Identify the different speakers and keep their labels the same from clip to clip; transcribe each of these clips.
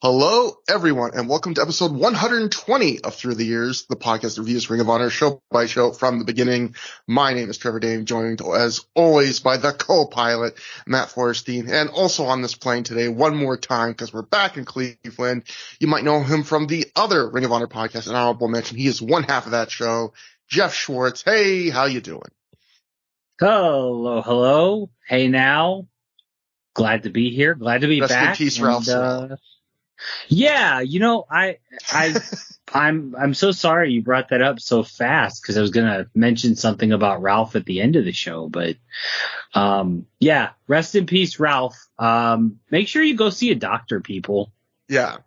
Speaker 1: Hello, everyone, and welcome to episode 120 of Through the Years, the podcast that reviews Ring of Honor show by show from the beginning. My name is Trevor Dane, joined as always by the co-pilot, Matt Forrestine, and also on this plane today one more time because we're back in Cleveland. You might know him from the other Ring of Honor podcast, an honorable mention. He is one half of that show, Jeff Schwartz. Hey, how you doing?
Speaker 2: Hello. Hey now. Glad to be here. Glad to be
Speaker 1: Rest
Speaker 2: back.
Speaker 1: in peace, Ralph.
Speaker 2: Yeah, I'm so sorry you brought that up so fast because I was gonna mention something about Ralph at the end of the show, but yeah, rest in peace, Ralph. Make sure you go see a doctor, people.
Speaker 1: Yeah.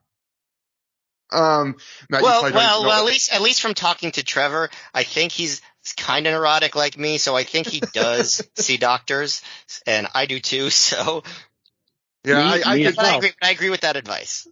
Speaker 3: Matt, at least from talking to Trevor, I think he's kind of neurotic like me, so I think he does see doctors, and I do too. So
Speaker 1: yeah,
Speaker 3: I agree with that advice.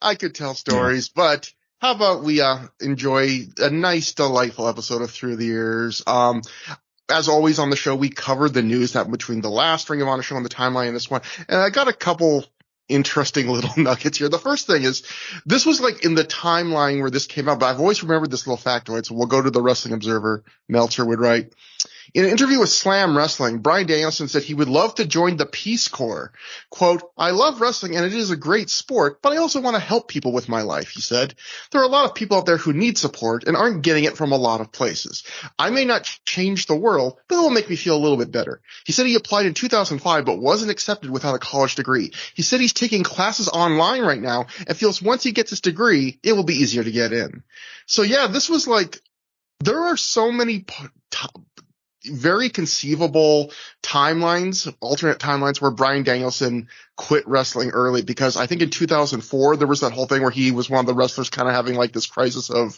Speaker 1: I could tell stories, but how about we enjoy a nice, delightful episode of Through the Years. As always on the show, we covered the news that between the last Ring of Honor show and the timeline and this one, and I got a couple interesting little nuggets here. The first thing is, this was like in the timeline where this came out, but I've always remembered this little factoid, so we'll go to the Wrestling Observer. Meltzer would write, in an interview with Slam Wrestling, Bryan Danielson said he would love to join the Peace Corps. Quote, I love wrestling and it is a great sport, but I also want to help people with my life, he said. There are a lot of people out there who need support and aren't getting it from a lot of places. I may not change the world, but it will make me feel a little bit better. He said he applied in 2005 but wasn't accepted without a college degree. He said he's taking classes online right now and feels once he gets his degree, it will be easier to get in. So yeah, this was like, there are so many very conceivable timelines, alternate timelines where Bryan Danielson quit wrestling early, because I think in 2004 there was that whole thing where he was one of the wrestlers kind of having like this crisis of,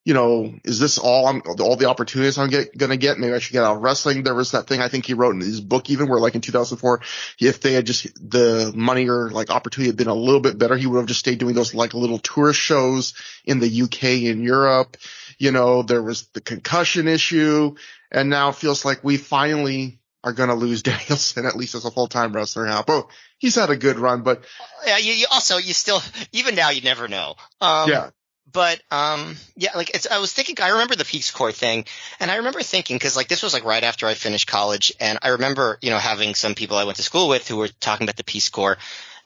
Speaker 1: you know, is this all the opportunities I'm gonna get? Maybe I should get out of wrestling. There was that thing I think he wrote in his book even where like in 2004, if they had just the money or like opportunity had been a little bit better, he would have just stayed doing those like little tourist shows in the UK and Europe. You know, there was the concussion issue, and now it feels like we finally are going to lose Danielson, at least as a full-time wrestler now. But he's had a good run, but
Speaker 3: yeah, you still, even now, you never know.
Speaker 1: Yeah.
Speaker 3: But, I remember the Peace Corps thing, and I remember thinking, cause like this was like right after I finished college, and I remember, having some people I went to school with who were talking about the Peace Corps,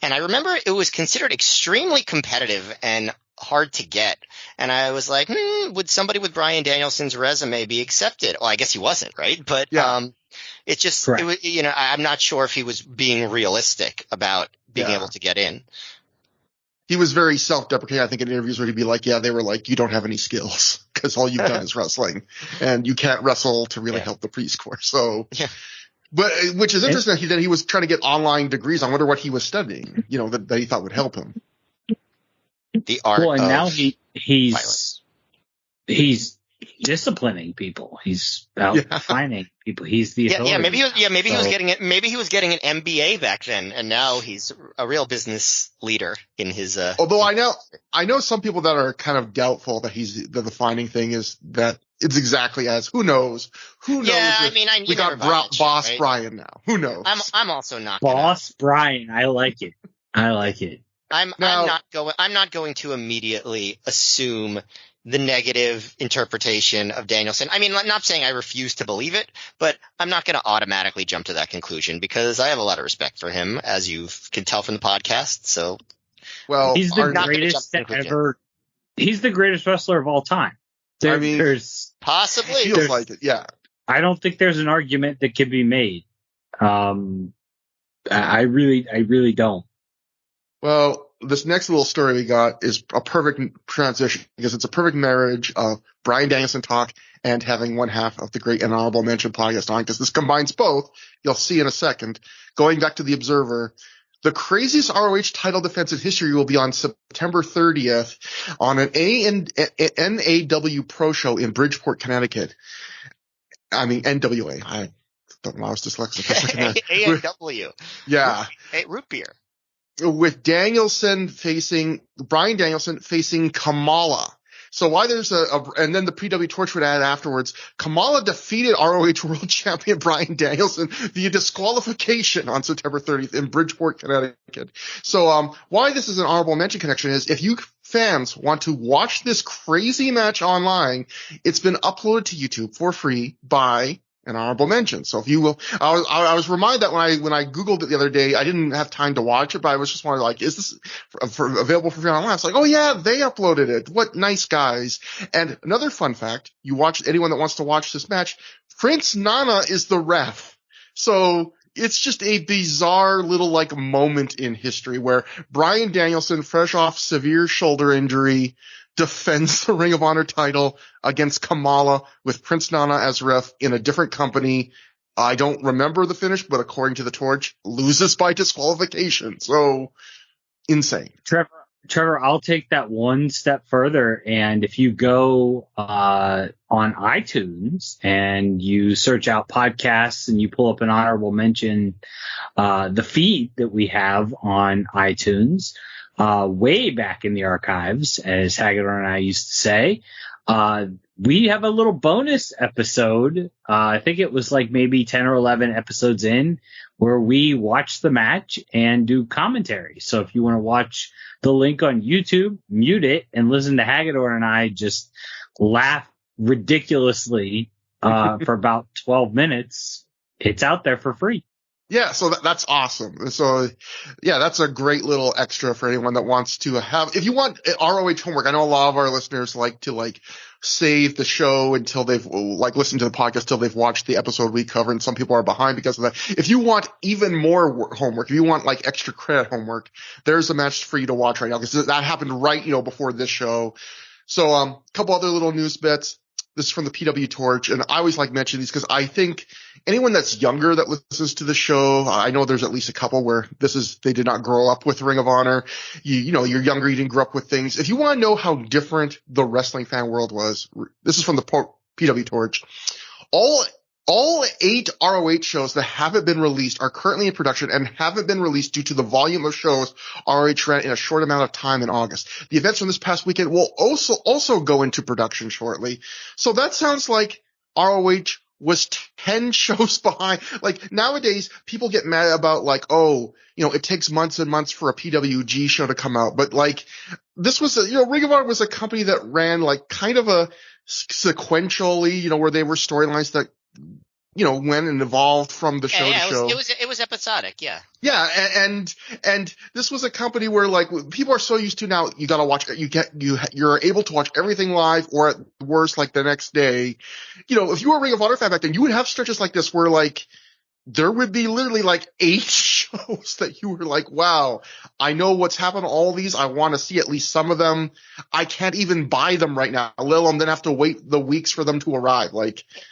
Speaker 3: and I remember it was considered extremely competitive and hard to get. And I was like, would somebody with Bryan Danielson's resume be accepted? Well, I guess he wasn't, right? But,
Speaker 1: yeah.
Speaker 3: It was, I'm not sure if he was being realistic about being able to get in.
Speaker 1: He was very self-deprecating, I think, in interviews where he'd be like, yeah, they were like, you don't have any skills because all you've done is wrestling and you can't wrestle to really help the Peace Corps. So, but which is interesting that he was trying to get online degrees. I wonder what he was studying, that he thought would help him.
Speaker 3: The art of
Speaker 2: now he's disciplining people. He's out finding people. He's the authority.
Speaker 3: Maybe he was getting an MBA back then, and now he's a real business leader in his.
Speaker 1: Although I know some people that are kind of doubtful that the finding thing is that it's exactly as who knows.
Speaker 3: Yeah, I mean,
Speaker 1: we got Boss right? Bryan now. Who knows?
Speaker 3: I'm also not
Speaker 2: Boss Bryan. I like it.
Speaker 3: I'm not going to immediately assume the negative interpretation of Danielson. I mean, I'm not saying I refuse to believe it, but I'm not going to automatically jump to that conclusion because I have a lot of respect for him, as you can tell from the podcast. So,
Speaker 1: well,
Speaker 2: he's the greatest ever. He's the greatest wrestler of all time. There's
Speaker 3: possibly
Speaker 1: feels like it. Yeah,
Speaker 2: I don't think there's an argument that can be made. I really don't.
Speaker 1: Well, this next little story we got is a perfect transition because it's a perfect marriage of Bryan Danielson talk and having one half of the great and honorable mention podcast on, because this combines both. You'll see in a second. Going back to the Observer, the craziest ROH title defense in history will be on September 30th on an NAW Pro Show in Bridgeport, Connecticut. I mean, NWA. I don't know. I was dyslexic.
Speaker 3: ANW.
Speaker 1: Yeah.
Speaker 3: Root beer. With
Speaker 1: Bryan Danielson facing Kamala. So why there's and then the PW Torch would add afterwards, Kamala defeated ROH World Champion Bryan Danielson via disqualification on September 30th in Bridgeport, Connecticut. So, why this is an honorable mention connection is if you fans want to watch this crazy match online, it's been uploaded to YouTube for free by an honorable mention. So if you will, I was reminded that when I Googled it the other day, I didn't have time to watch it, but I was just wondering, like, is this available for free online? It's like, oh yeah, they uploaded it. What nice guys. And another fun fact, anyone that wants to watch this match, Prince Nana is the ref. So it's just a bizarre little like moment in history where Bryan Danielson, fresh off severe shoulder injury, defends the Ring of Honor title against Kamala with Prince Nana as ref in a different company. I don't remember the finish, but according to the Torch, loses by disqualification. So insane.
Speaker 2: Trevor, I'll take that one step further. And if you go on iTunes and you search out podcasts and you pull up an honorable mention, the feed that we have on iTunes, way back in the archives, as Hagedorn and I used to say, we have a little bonus episode. I think it was like maybe 10 or 11 episodes in where we watch the match and do commentary. So if you want to watch the link on YouTube, mute it and listen to Hagedorn and I just laugh ridiculously, for about 12 minutes. It's out there for free.
Speaker 1: Yeah, so that's awesome. So, yeah, that's a great little extra for anyone that wants to have. If you want ROH homework, I know a lot of our listeners like to save the show until they've listened to the podcast till they've watched the episode we cover, and some people are behind because of that. If you want even more homework, if you want extra credit homework, there's a match for you to watch right now because that happened right before this show. So, a couple other little news bits. This is from the PW Torch, and I always like mentioning these because I think anyone that's younger that listens to the show, I know there's at least a couple where they did not grow up with Ring of Honor. You're younger, you didn't grow up with things. If you want to know how different the wrestling fan world was, this is from the PW Torch. All 8 ROH shows that haven't been released are currently in production and haven't been released due to the volume of shows ROH ran in a short amount of time in August. The events from this past weekend will also go into production shortly. So that sounds like ROH was 10 shows behind. Nowadays, people get mad about it takes months and months for a PWG show to come out. But this was Ring of Honor was a company that ran kind of a sequentially, where they were storylines that went and evolved from the show to show.
Speaker 3: It was episodic, yeah.
Speaker 1: Yeah, and this was a company where people are so used to now you gotta watch, you're able to watch everything live or at worst the next day. If you were a Ring of Honor fan back then, you would have stretches like this where there would be literally 8 shows that you were wow, I know what's happened to all these. I want to see at least some of them. I can't even buy them right now, let alone then have to wait the weeks for them to arrive.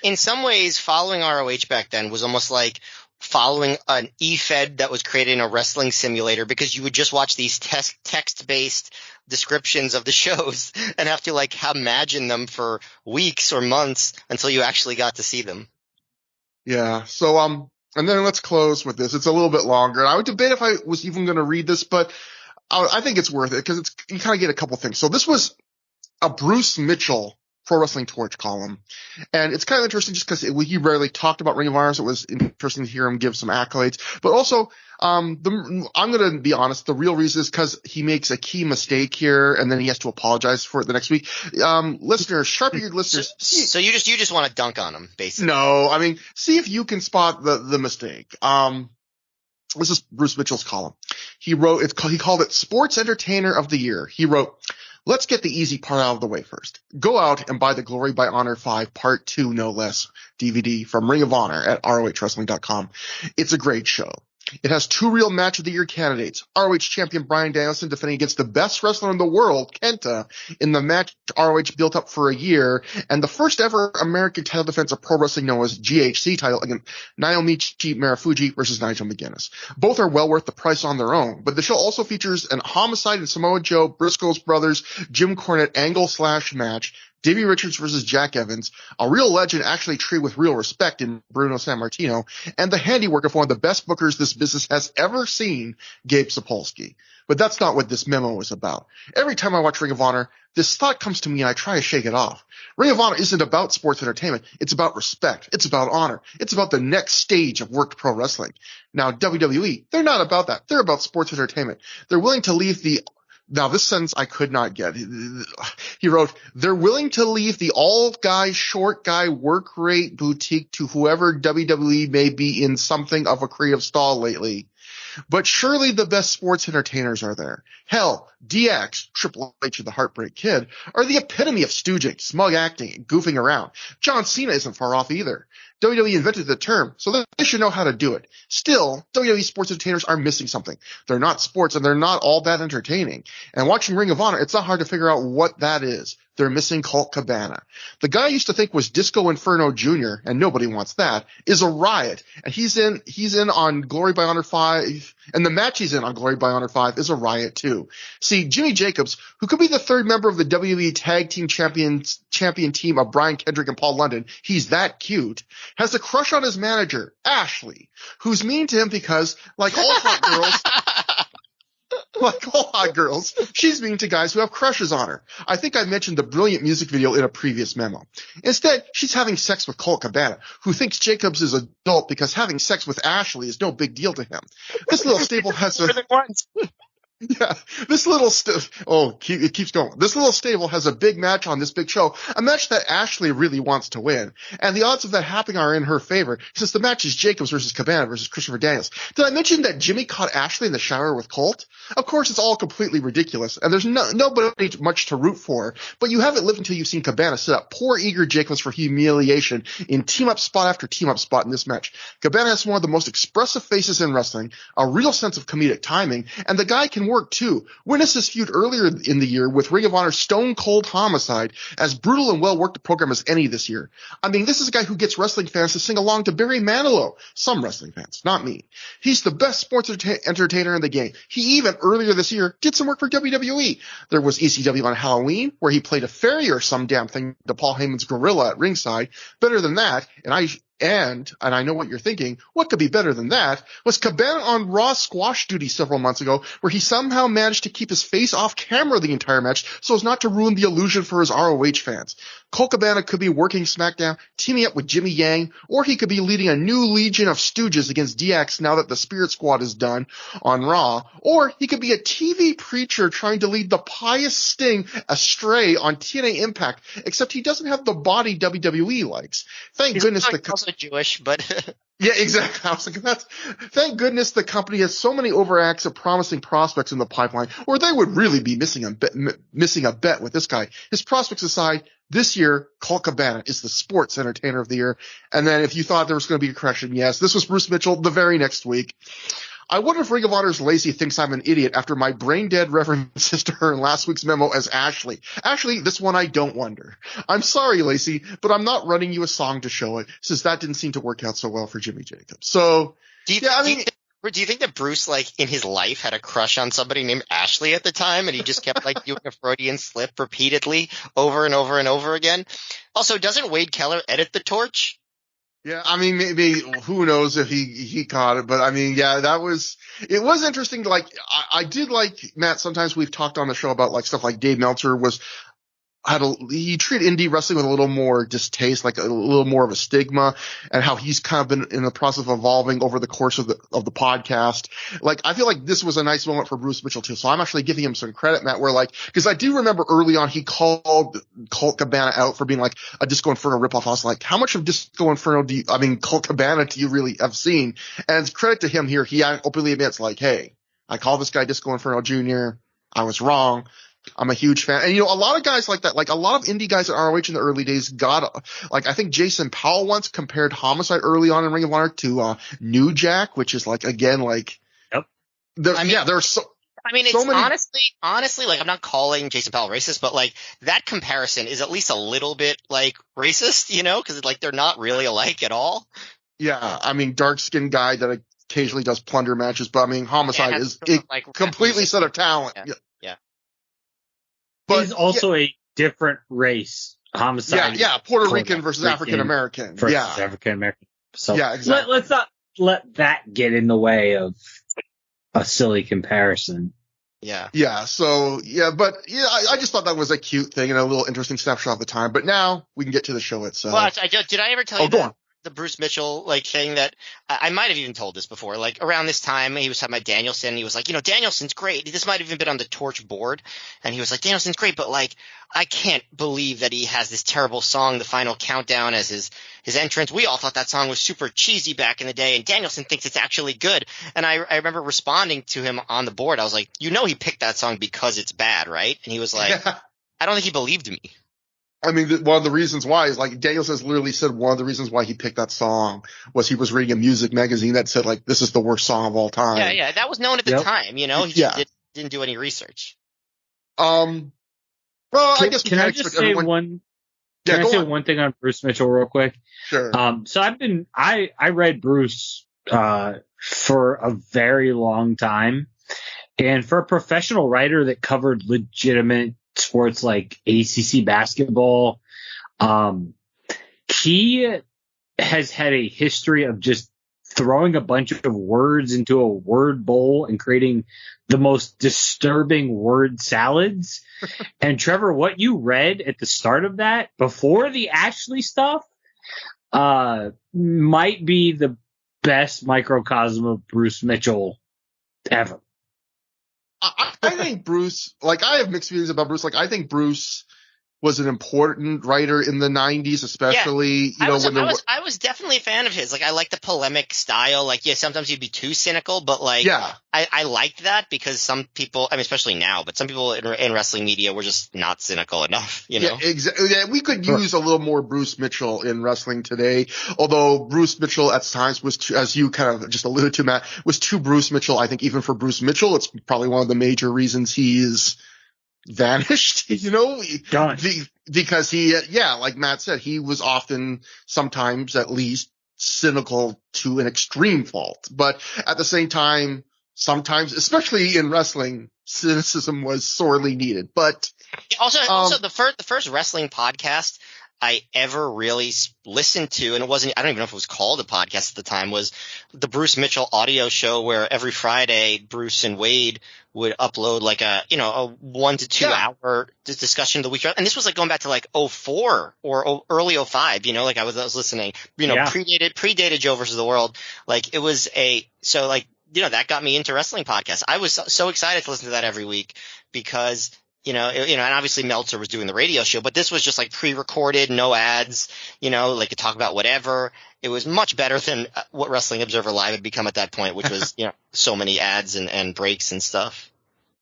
Speaker 3: In some ways, following ROH back then was almost like following an e-fed that was created in a wrestling simulator because you would just watch these text-based descriptions of the shows and have to imagine them for weeks or months until you actually got to see them.
Speaker 1: Yeah. So, and then let's close with this. It's a little bit longer. And I would debate if I was even going to read this, but I think it's worth it because you kind of get a couple things. So this was a Bruce Mitchell Pro Wrestling Torch column. And it's kind of interesting just because he rarely talked about Ring of Honor, so it was interesting to hear him give some accolades. But also, I'm going to be honest, the real reason is because he makes a key mistake here and then he has to apologize for it the next week. Listeners, sharp-eared listeners.
Speaker 3: So you just want to dunk on him, basically.
Speaker 1: No, I mean, see if you can spot the mistake. This is Bruce Mitchell's column. He called it Sports Entertainer of the Year. He wrote, let's get the easy part out of the way first. Go out and buy the Glory by Honor 5 Part 2, no less, DVD from Ring of Honor at ROHWrestling.com. It's a great show. It has 2 real Match of the Year candidates. ROH champion Bryan Danielson defending against the best wrestler in the world, Kenta, in the match ROH built up for a year, and the first ever American title defense of pro wrestling known as GHC title against Naomichi Marufuji versus Nigel McGuinness. Both are well worth the price on their own, but the show also features an Homicide and Samoa Joe, Briscoe's Brothers, Jim Cornette angle/match, Davey Richards versus Jack Evans, a real legend actually treated with real respect in Bruno Sammartino, and the handiwork of one of the best bookers this business has ever seen, Gabe Sapolsky. But that's not what this memo is about. Every time I watch Ring of Honor, this thought comes to me and I try to shake it off. Ring of Honor isn't about sports entertainment. It's about respect. It's about honor. It's about the next stage of worked pro wrestling. Now, WWE, they're not about that. They're about sports entertainment. They're willing to leave now this sentence I could not get. He wrote, they're willing to leave the all guy, short guy work rate boutique to whoever WWE may be in something of a creative stall lately. But surely the best sports entertainers are there. Hell, DX, Triple H and the Heartbreak Kid, are the epitome of stooging, smug acting, and goofing around. John Cena isn't far off either. WWE invented the term, so they should know how to do it. Still, WWE sports entertainers are missing something. They're not sports, and they're not all that entertaining. And watching Ring of Honor, it's not hard to figure out what that is. They're missing Colt Cabana. The guy I used to think was Disco Inferno Jr., and nobody wants that, is a riot. And he's in on Glory by Honor 5, and the match he's in on Glory by Honor 5 is a riot too. See, Jimmy Jacobs, who could be the third member of the WWE Tag Team champion team of Brian Kendrick and Paul London, he's that cute, has a crush on his manager, Ashley, who's mean to him because, like all hot girls, she's mean to guys who have crushes on her. I think I mentioned the brilliant music video in a previous memo. Instead, she's having sex with Colt Cabana, who thinks Jacobs is an adult because having sex with Ashley is no big deal to him. This little stable has Yeah, it keeps going. This little stable has a big match on this big show, a match that Ashley really wants to win. And the odds of that happening are in her favor, since the match is Jacobs versus Cabana versus Christopher Daniels. Did I mention that Jimmy caught Ashley in the shower with Colt? Of course, it's all completely ridiculous, and there's nobody much to root for, but you haven't lived until you've seen Cabana set up poor eager Jacobs for humiliation in team-up spot after team-up spot in this match. Cabana has one of the most expressive faces in wrestling, a real sense of comedic timing, and the guy can work too. Witness his feud earlier in the year with Ring of Honor's Stone Cold Homicide, as brutal and well worked a program as any this year. I mean, this is a guy who gets wrestling fans to sing along to Barry Manilow. Some wrestling fans, not me. He's the best sports entertainer in the game. He even earlier this year did some work for WWE. There was ECW on Halloween, where he played a fairy or some damn thing to Paul Heyman's gorilla at ringside. Better than that, and I know what you're thinking, what could be better than that, was Cabana on Raw squash duty several months ago, where he somehow managed to keep his face off camera the entire match so as not to ruin the illusion for his ROH fans. Colt Cabana could be working SmackDown, teaming up with Jimmy Yang, or he could be leading a new legion of stooges against DX now that the Spirit Squad is done on Raw, or he could be a TV preacher trying to lead the pious Sting astray on TNA Impact, except he doesn't have the body WWE likes. Thank goodness
Speaker 3: also Jewish, but
Speaker 1: yeah, exactly. I was like, thank goodness the company has so many overacts of promising prospects in the pipeline, or they would really be missing a bet with this guy. His prospects aside, this year, Colt Cabana is the sports entertainer of the year. And then if you thought there was going to be a correction, yes, this was Bruce Mitchell the very next week. I wonder if Ring of Honor's Lacey thinks I'm an idiot after my brain-dead references to her in last week's memo as Ashley. Actually, this one I don't wonder. I'm sorry, Lacey, but I'm not running you a song to show it, since that didn't seem to work out so well for Jimmy Jacobs. So,
Speaker 3: do you think that Bruce, like, in his life had a crush on somebody named Ashley at the time, and he just kept, like, doing a Freudian slip repeatedly over and over and over again? Also, doesn't Wade Keller edit The Torch?
Speaker 1: Yeah, I mean, maybe, who knows if he caught it, but I mean, yeah, it was interesting. Like, I did like, Matt, sometimes we've talked on the show about like stuff like Dave Meltzer he treated indie wrestling with a little more distaste, like a little more of a stigma, and how he's kind of been in the process of evolving over the course of the podcast. Like, I feel like this was a nice moment for Bruce Mitchell too. So I'm actually giving him some credit, Matt, where like, cause I do remember early on he called Colt Cabana out for being like a Disco Inferno ripoff. I was like, how much of Disco Inferno Colt Cabana do you really have seen? And credit to him here, he openly admits like, hey, I call this guy Disco Inferno Jr. I was wrong. I'm a huge fan. And, a lot of guys like that, like a lot of indie guys at ROH in the early days like, I think Jason Powell once compared Homicide early on in Ring of Honor to, New Jack, which is like, again, like,
Speaker 2: yep.
Speaker 1: It's
Speaker 3: so many... honestly, like, I'm not calling Jason Powell racist, but like, that comparison is at least a little bit like racist, cause like, they're not really alike at all.
Speaker 1: Yeah. I mean, dark skinned guy that occasionally does plunder matches, but I mean, Homicide is a completely set of talent. Yeah.
Speaker 2: But he's also a different race Homicide.
Speaker 1: Yeah, Puerto Rican versus African American.
Speaker 2: Versus African American. So
Speaker 1: yeah, exactly.
Speaker 2: Let's not let that get in the way of a silly comparison.
Speaker 3: Yeah.
Speaker 1: Yeah. So but I just thought that was a cute thing and a little interesting snapshot of the time. But now we can get to the show itself.
Speaker 3: Well, did I ever tell you
Speaker 1: go on.
Speaker 3: the Bruce Mitchell thing that I might have even told this before? Like around this time, he was talking about Danielson. He was like, Danielson's great. This might have even been on the Torch board, and he was like, Danielson's great, but like, I can't believe that he has this terrible song, The Final Countdown, as his entrance. We all thought that song was super cheesy back in the day, and Danielson thinks it's actually good. And I remember responding to him on the board. I was like, he picked that song because it's bad, right? And he was like, I don't think he believed me.
Speaker 1: I mean, one of the reasons why is like Danielson has literally said one of the reasons why he picked that song was he was reading a music magazine that said like, this is the worst song of all time.
Speaker 3: Yeah. That was known at the time, He just didn't do any research.
Speaker 1: Well, I guess
Speaker 2: can I just say one thing on Bruce Mitchell real quick?
Speaker 1: Sure.
Speaker 2: So I read Bruce, for a very long time, and for a professional writer that covered legitimate sports like ACC basketball, he has had a history of just throwing a bunch of words into a word bowl and creating the most disturbing word salads. And Trevor, what you read at the start of that before the Ashley stuff, might be the best microcosm of Bruce Mitchell ever.
Speaker 1: I think Bruce, like, I have mixed feelings about Bruce. Like, I think Bruce was an important writer in the 90s, especially,
Speaker 3: I was definitely a fan of his. Like, I like the polemic style. Like, sometimes he'd be too cynical, but like, I liked that because some people, I mean, especially now, but some people in wrestling media were just not cynical enough,
Speaker 1: Yeah, exactly. Yeah, we could use a little more Bruce Mitchell in wrestling today. Although Bruce Mitchell at times was too, as you kind of just alluded to, Matt, was too Bruce Mitchell. I think even for Bruce Mitchell, it's probably one of the major reasons he's vanished, because he, like Matt said, he was often, sometimes at least, cynical to an extreme fault. But at the same time, sometimes, especially in wrestling, cynicism was sorely needed. But
Speaker 3: also the first wrestling podcast I ever really listened to, and I don't even know if it was called a podcast at the time, was the Bruce Mitchell audio show, where every Friday Bruce and Wade would upload like a 1 to 2 hour discussion of the week. And this was like going back to like 2004 or early 2005, like I was listening, predated Joe versus the World. Like it was that got me into wrestling podcasts. I was so excited to listen to that every week because and obviously Meltzer was doing the radio show, but this was just like pre-recorded, no ads, like to talk about whatever. It was much better than what Wrestling Observer Live had become at that point, which was, so many ads and breaks and stuff.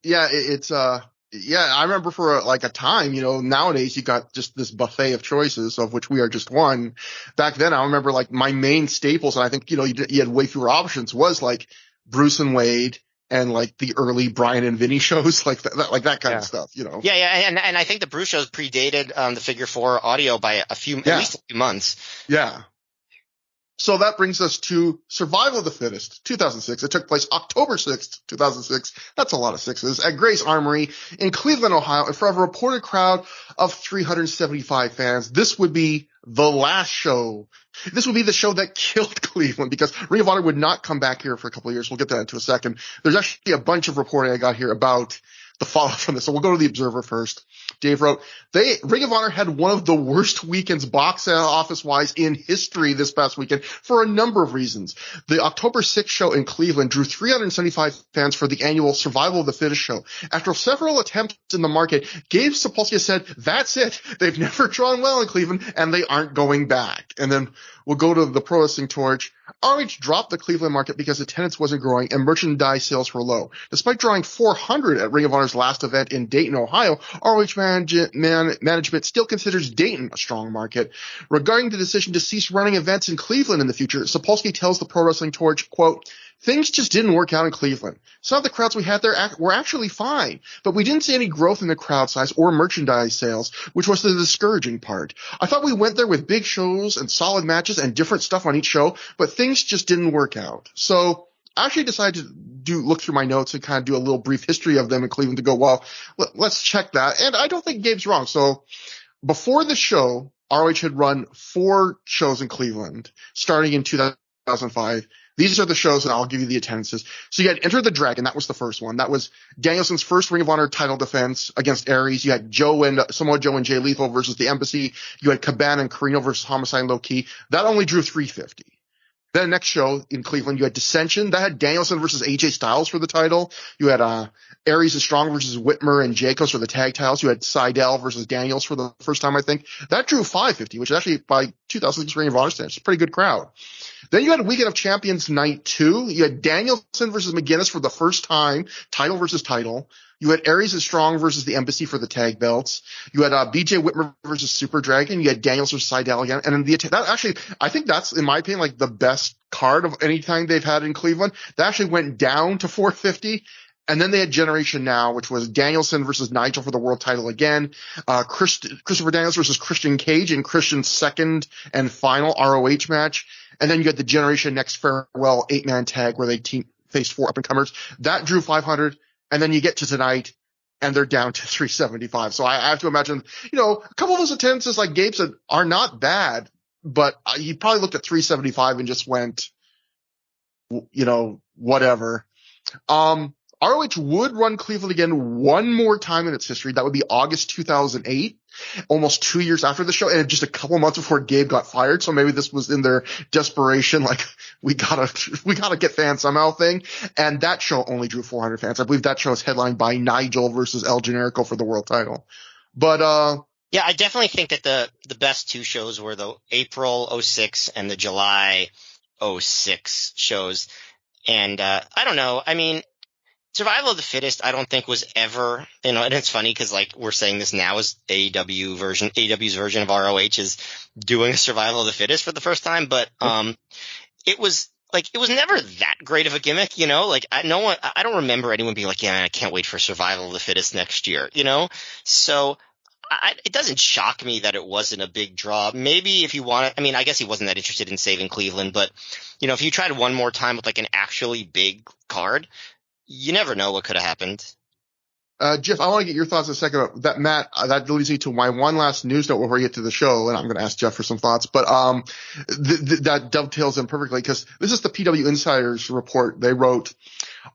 Speaker 1: Yeah, I remember for a time, nowadays you got just this buffet of choices, of which we are just one. Back then, I remember like my main staples, and I think, you had way fewer options, was like Bruce and Wade, and like the early Bryan and Vinny shows, like that kind of stuff,
Speaker 3: Yeah, and I think the Bruce shows predated the Figure 4 audio by at least a few months.
Speaker 1: Yeah. So that brings us to Survival of the Fittest, 2006. It took place October 6th, 2006. That's a lot of sixes, at Grace Armory in Cleveland, Ohio, in front of a reported crowd of 375 fans. This would be the last show. This would be the show that killed Cleveland, because Ring of Honor would not come back here for a couple of years. We'll get to that into a second. There's actually a bunch of reporting I got here about the fallout from this. So we'll go to the Observer first. Dave wrote, Ring of Honor had one of the worst weekends box office wise in history this past weekend for a number of reasons. The October 6th show in Cleveland drew 375 fans for the annual Survival of the Fittest show. After several attempts in the market, Gabe Sapolsky said, that's it. They've never drawn well in Cleveland and they aren't going back. And then we'll go to the Pro Wrestling Torch. ROH dropped the Cleveland market because attendance wasn't growing and merchandise sales were low. Despite drawing 400 at Ring of Honor's last event in Dayton, Ohio, ROH management still considers Dayton a strong market. Regarding the decision to cease running events in Cleveland in the future, Sapolsky tells the Pro Wrestling Torch, quote, things just didn't work out in Cleveland. Some of the crowds we had there were actually fine, but we didn't see any growth in the crowd size or merchandise sales, which was the discouraging part. I thought we went there with big shows and solid matches and different stuff on each show, but things just didn't work out. So I actually decided to look through my notes and kind of do a little brief history of them in Cleveland to go, well, let's check that. And I don't think Gabe's wrong. So before the show, ROH had run 4 shows in Cleveland, starting in 2005. These are the shows, and I'll give you the attendances. So you had Enter the Dragon. That was the first one. That was Danielson's first Ring of Honor title defense against Aries. You had Samoa Joe and Jay Lethal versus the Embassy. You had Cabana and Carino versus Homicide and Low Key. That only drew 350. Then the next show in Cleveland, you had Dissension. That had Danielson versus AJ Styles for the title. You had Aries and Strong versus Whitmer and Jacobs for the tag titles. You had Seidel versus Daniels for the first time, I think. That drew 550, which is actually by 2006 Ring of Honor standards, a pretty good crowd. Then you had Weekend of Champions Night 2. You had Danielson versus McGuinness for the first time, title versus title. You had Aries and Strong versus the Embassy for the tag belts. You had BJ Whitmer versus Super Dragon. You had Daniels versus Seidel again. And then that actually, I think that's, in my opinion, like the best card of any time they've had in Cleveland. That actually went down to 450. And then they had Generation Now, which was Danielson versus Nigel for the world title again. Christopher Daniels versus Christian Cage in Christian's second and final ROH match. And then you had the Generation Next Farewell 8-man tag where they faced 4 up-and-comers. That drew 500. And then you get to tonight, and they're down to 375. So I have to imagine, a couple of those attendances, like Gabe said, are not bad, but he probably looked at 375 and just went, whatever. ROH would run Cleveland again one more time in its history. That would be August 2008, almost 2 years after the show, and just a couple months before Gabe got fired. So maybe this was in their desperation, like we gotta get fans somehow thing. And that show only drew 400 fans. I believe that show is headlined by Nigel versus El Generico for the world title. But
Speaker 3: yeah, I definitely think that the best 2 shows were the April 06 and the July 06 shows. And I don't know. I mean, Survival of the Fittest, I don't think was ever, and it's funny because like we're saying this now is AEW's version of ROH is doing a Survival of the Fittest for the first time, but it was never that great of a gimmick, like I don't remember anyone being like, yeah, man, I can't wait for Survival of the Fittest next year, so it doesn't shock me that it wasn't a big draw. Maybe if you want to, I mean, I guess he wasn't that interested in saving Cleveland, but if you tried one more time with like an actually big card, you never know what could have happened.
Speaker 1: Jeff, I want to get your thoughts in a second. That Matt, that leads me to my one last news note before we get to the show, and I'm going to ask Jeff for some thoughts. But that dovetails in perfectly because this is the PW Insiders report. They wrote,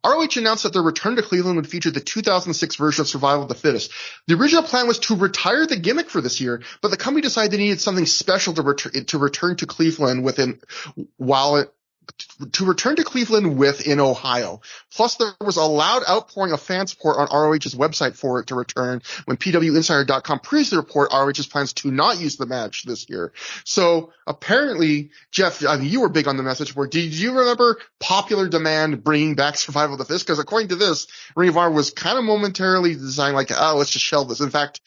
Speaker 1: ROH announced that their return to Cleveland would feature the 2006 version of Survival of the Fittest. The original plan was to retire the gimmick for this year, but the company decided they needed something special to return to Cleveland with in Ohio. Plus, there was a loud outpouring of fan support on ROH's website for it to return when PWInsider.com previously reported ROH's plans to not use the match this year. So apparently, Jeff, I mean, you were big on the message board. Did you remember popular demand bringing back Survival of the Fittest? Because according to this, Ring of Honor was kind of momentarily designed like, let's just shelve this. In fact,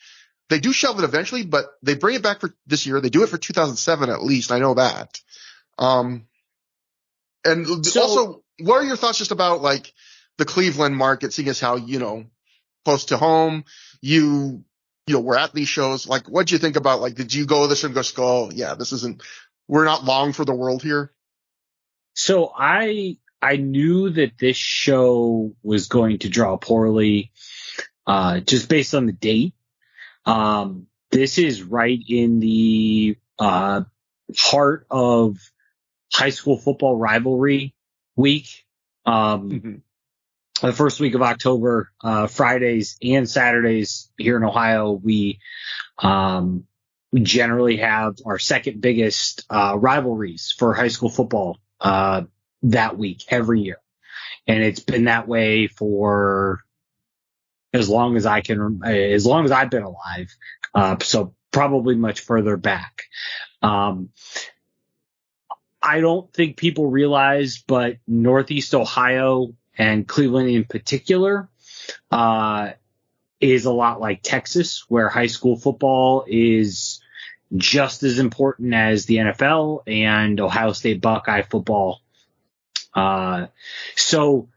Speaker 1: they do shelve it eventually, but they bring it back for this year. They do it for 2007 at least. I know that. And also, what are your thoughts just about like the Cleveland market, seeing as how, close to home, we're at these shows. Like, what do you think about, like, did you go this and go, yeah, we're not long for the world here?
Speaker 2: So I knew that this show was going to draw poorly, just based on the date. This is right in the, heart of high school football rivalry week. The first week of October, Fridays and Saturdays here in Ohio, we generally have our second biggest rivalries for high school football that week every year. And it's been that way for as long as I've been alive. So probably much further back. I don't think people realize, but Northeast Ohio and Cleveland in particular, is a lot like Texas, where high school football is just as important as the NFL and Ohio State Buckeye football. So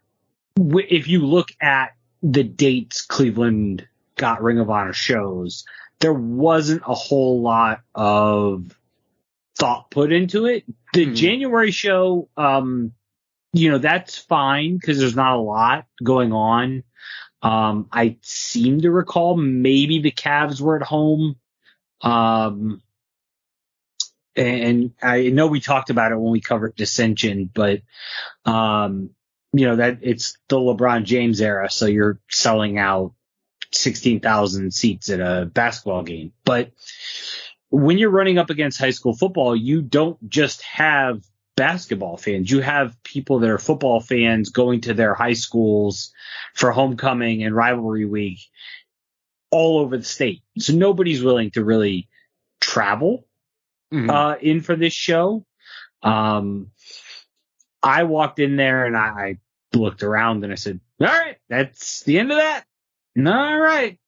Speaker 2: if you look at the dates Cleveland got Ring of Honor shows, there wasn't a whole lot of thought put into it. The January show, that's fine because there's not a lot going on. I seem to recall maybe the Cavs were at home And I know we talked about it when we covered Dissension, but, that it's the LeBron James era. So you're selling out 16,000 seats at a basketball game. But when you're running up against high school football, you don't just have basketball fans. You have people that are football fans going to their high schools for homecoming and rivalry week all over the state. So nobody's willing to really travel in for this show. I walked in there and I looked around and I said, all right, that's the end of that. All right.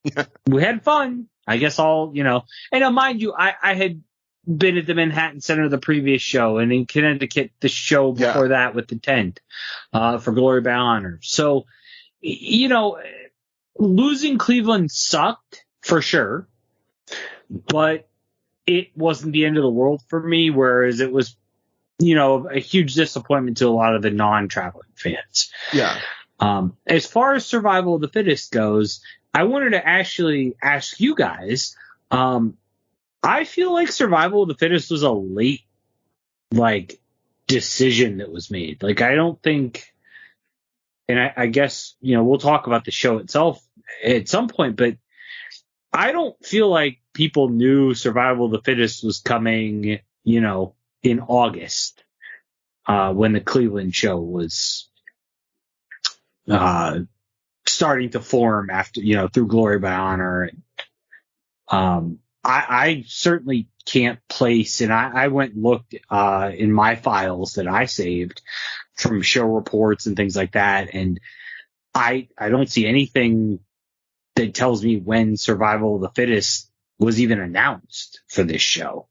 Speaker 2: We had fun. I guess and mind you, I had been at the Manhattan Center the previous show, and in Connecticut the show before that with the tent for Glory by Honor. So, losing Cleveland sucked for sure, but it wasn't the end of the world for me, whereas it was, a huge disappointment to a lot of the non-traveling fans.
Speaker 1: Yeah.
Speaker 2: As far as Survival of the Fittest goes, I wanted to actually ask you guys, I feel like Survival of the Fittest was a late, decision that was made. I don't think, and I guess, we'll talk about the show itself at some point, but I don't feel like people knew Survival of the Fittest was coming, in August, when the Cleveland show was starting to form after, through Glory by Honor. I certainly can't place, and I went and looked in my files that I saved from show reports and things like that, and I don't see anything that tells me when Survival of the Fittest was even announced for this show.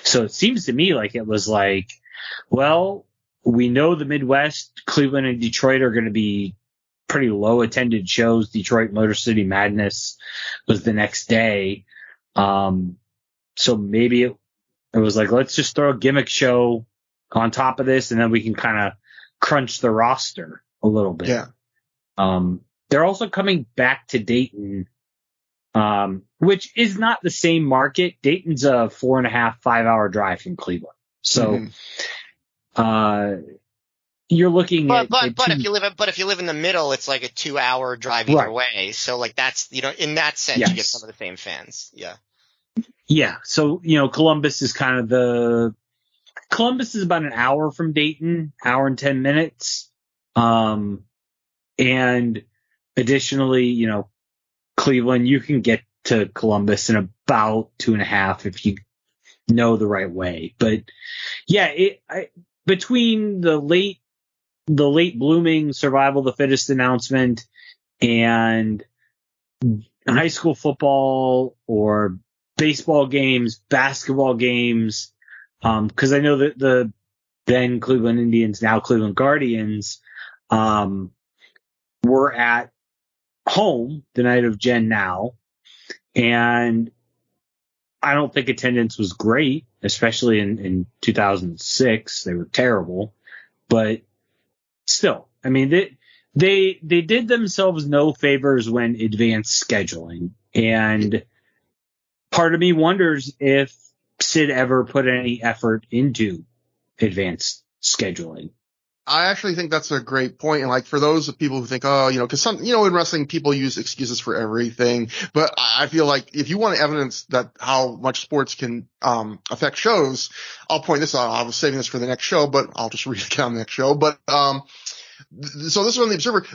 Speaker 2: So it seems to me like it was well, we know the Midwest, Cleveland and Detroit are going to be pretty low attended shows. Detroit Motor City Madness was the next day. So maybe it was let's just throw a gimmick show on top of this, and then we can kind of crunch the roster a little bit.
Speaker 1: Yeah.
Speaker 2: They're also coming back to Dayton, which is not the same market. Dayton's a 4.5, 5 hour drive from Cleveland. So, you're looking
Speaker 3: at if you live in the middle, it's like a 2 hour drive either way. So that's, in that sense, you get some of the same fans. Yeah.
Speaker 2: Yeah. So, Columbus is about an hour from Dayton, hour and 10 minutes. And additionally, Cleveland, you can get to Columbus in about 2.5 if you know the right way. But yeah, between the late blooming Survival of the Fittest announcement and high school football or baseball games, basketball games, because I know that the then Cleveland Indians, now Cleveland Guardians, were at home the night of Gen Now, and I don't think attendance was great, especially in 2006. They were terrible, but still, I mean, they did themselves no favors when advanced scheduling, and part of me wonders if Sid ever put any effort into advanced scheduling.
Speaker 1: I actually think that's a great point. And for those of people who think, cause in wrestling, people use excuses for everything. But I feel like if you want evidence that how much sports can, affect shows, I'll point this out. I was saving this for the next show, but I'll just read it on the next show. But, so this was on the Observer.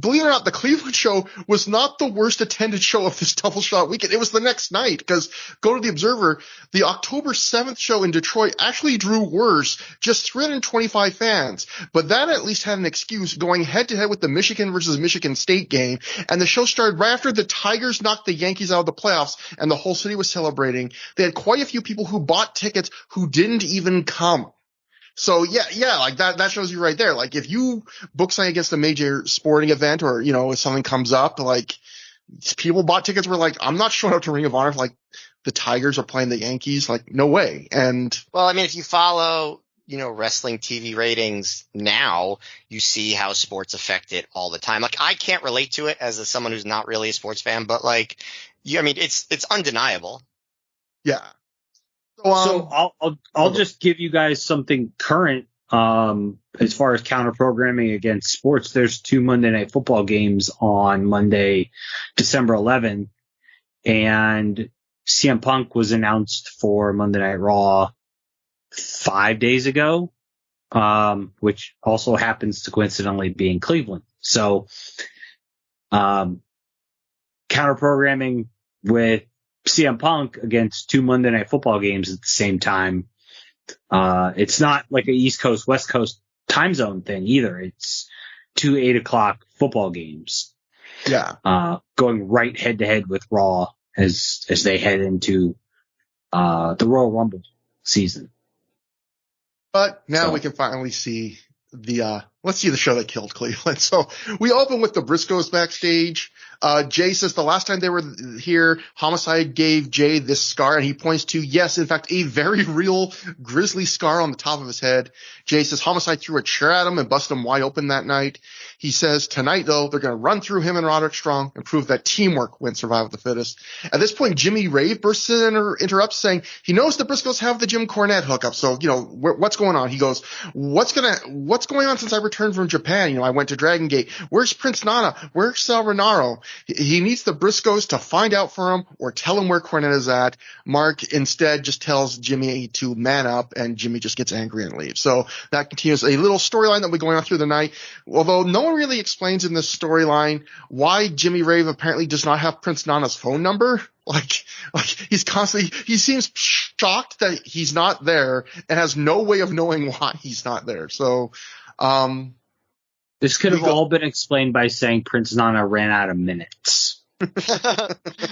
Speaker 1: Believe it or not, the Cleveland show was not the worst attended show of this double shot weekend. It was the next night, because go to the Observer, the October 7th show in Detroit actually drew worse, just 325 fans. But that at least had an excuse, going head to head with the Michigan versus Michigan State game. And the show started right after the Tigers knocked the Yankees out of the playoffs and the whole city was celebrating. They had quite a few people who bought tickets who didn't even come. So yeah, that shows you right there. If you book something against a major sporting event, or, if something comes up, people bought tickets were I'm not showing up to Ring of Honor if the Tigers are playing the Yankees. No way. And
Speaker 3: well, I mean, if you follow, wrestling TV ratings now, you see how sports affect it all the time. I can't relate to it as someone who's not really a sports fan, but it's undeniable.
Speaker 1: Yeah.
Speaker 2: So I'll just give you guys something current. As far as counter programming against sports, there's 2 Monday Night Football games on Monday, December 11th, and CM Punk was announced for Monday Night Raw 5 days ago, which also happens to coincidentally be in Cleveland. So, counter programming with CM Punk against 2 Monday Night Football games at the same time. It's not like a East Coast, West Coast time zone thing either. It's 2 8:00 football games.
Speaker 1: Yeah.
Speaker 2: Going right head to head with Raw as they head into, the Royal Rumble season.
Speaker 1: But now we can finally see let's see the show that killed Cleveland. So we open with the Briscoes backstage. Jay says the last time they were here, Homicide gave Jay this scar, and he points to, yes, in fact, a very real grisly scar on the top of his head. Jay says Homicide threw a chair at him and busted him wide open that night. He says tonight, though, they're going to run through him and Roderick Strong and prove that teamwork wins survival of the fittest. At this point, Jimmy Rave bursts in and interrupts, saying he knows the Briscoes have the Jim Cornette hookup. So, what's going on? He goes, what's going on since I returned from Japan? I went to Dragon Gate. Where's Prince Nana? Where's Sal Renaro? He needs the Briscoes to find out for him or tell him where Cornette is at. Mark instead just tells Jimmy to man up, and Jimmy just gets angry and leaves. So that continues a little storyline that will be going on through the night. Although no one really explains in this storyline why Jimmy Rave apparently does not have Prince Nana's phone number. Like he seems shocked that he's not there and has no way of knowing why he's not there. So,
Speaker 2: this could have all been explained by saying Prince Nana ran out of minutes.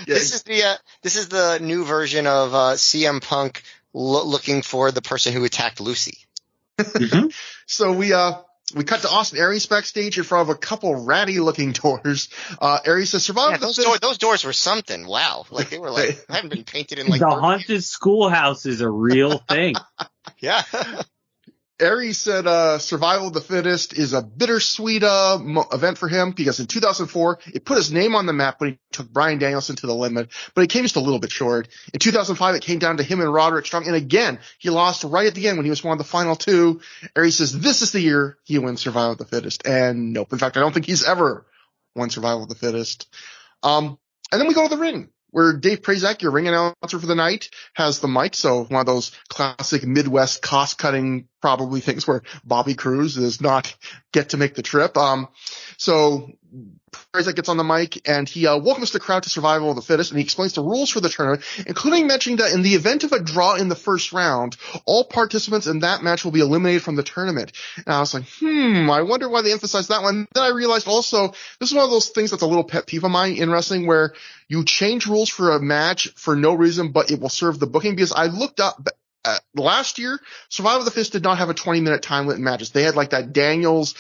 Speaker 3: This is the new version of CM Punk looking for the person who attacked Lucy.
Speaker 2: Mm-hmm.
Speaker 1: So we cut to Austin Aries backstage in front of a couple ratty looking doors. Aries says
Speaker 3: those doors were something. Wow. Like they were like, haven't been painted in like
Speaker 2: the haunted schoolhouse is a real thing.
Speaker 3: Yeah.
Speaker 1: Aries said Survival of the Fittest is a bittersweet event for him because in 2004 it put his name on the map when he took Bryan Danielson to the limit, but he came just a little bit short. In 2005 it came down to him and Roderick Strong, and again he lost right at the end when he was one of the final two. Aries says this is the year he wins Survival of the Fittest, and nope. In fact, I don't think he's ever won Survival of the Fittest. And then we go to the ring, where Dave Prazak, your ring announcer for the night, has the mic. So one of those classic Midwest cost-cutting probably things where Bobby Cruz does not get to make the trip. So Prazak gets on the mic and he welcomes the crowd to Survival of the Fittest, and he explains the rules for the tournament, including mentioning that in the event of a draw in the first round, all participants in that match will be eliminated from the tournament. And I was like, I wonder why they emphasized that one. Then I realized also this is one of those things that's a little pet peeve of mine in wrestling, where you change rules for a match for no reason, but it will serve the booking. Because I looked up last year, Survival of the Fittest did not have a 20-minute time limit matches. They had like that Daniels,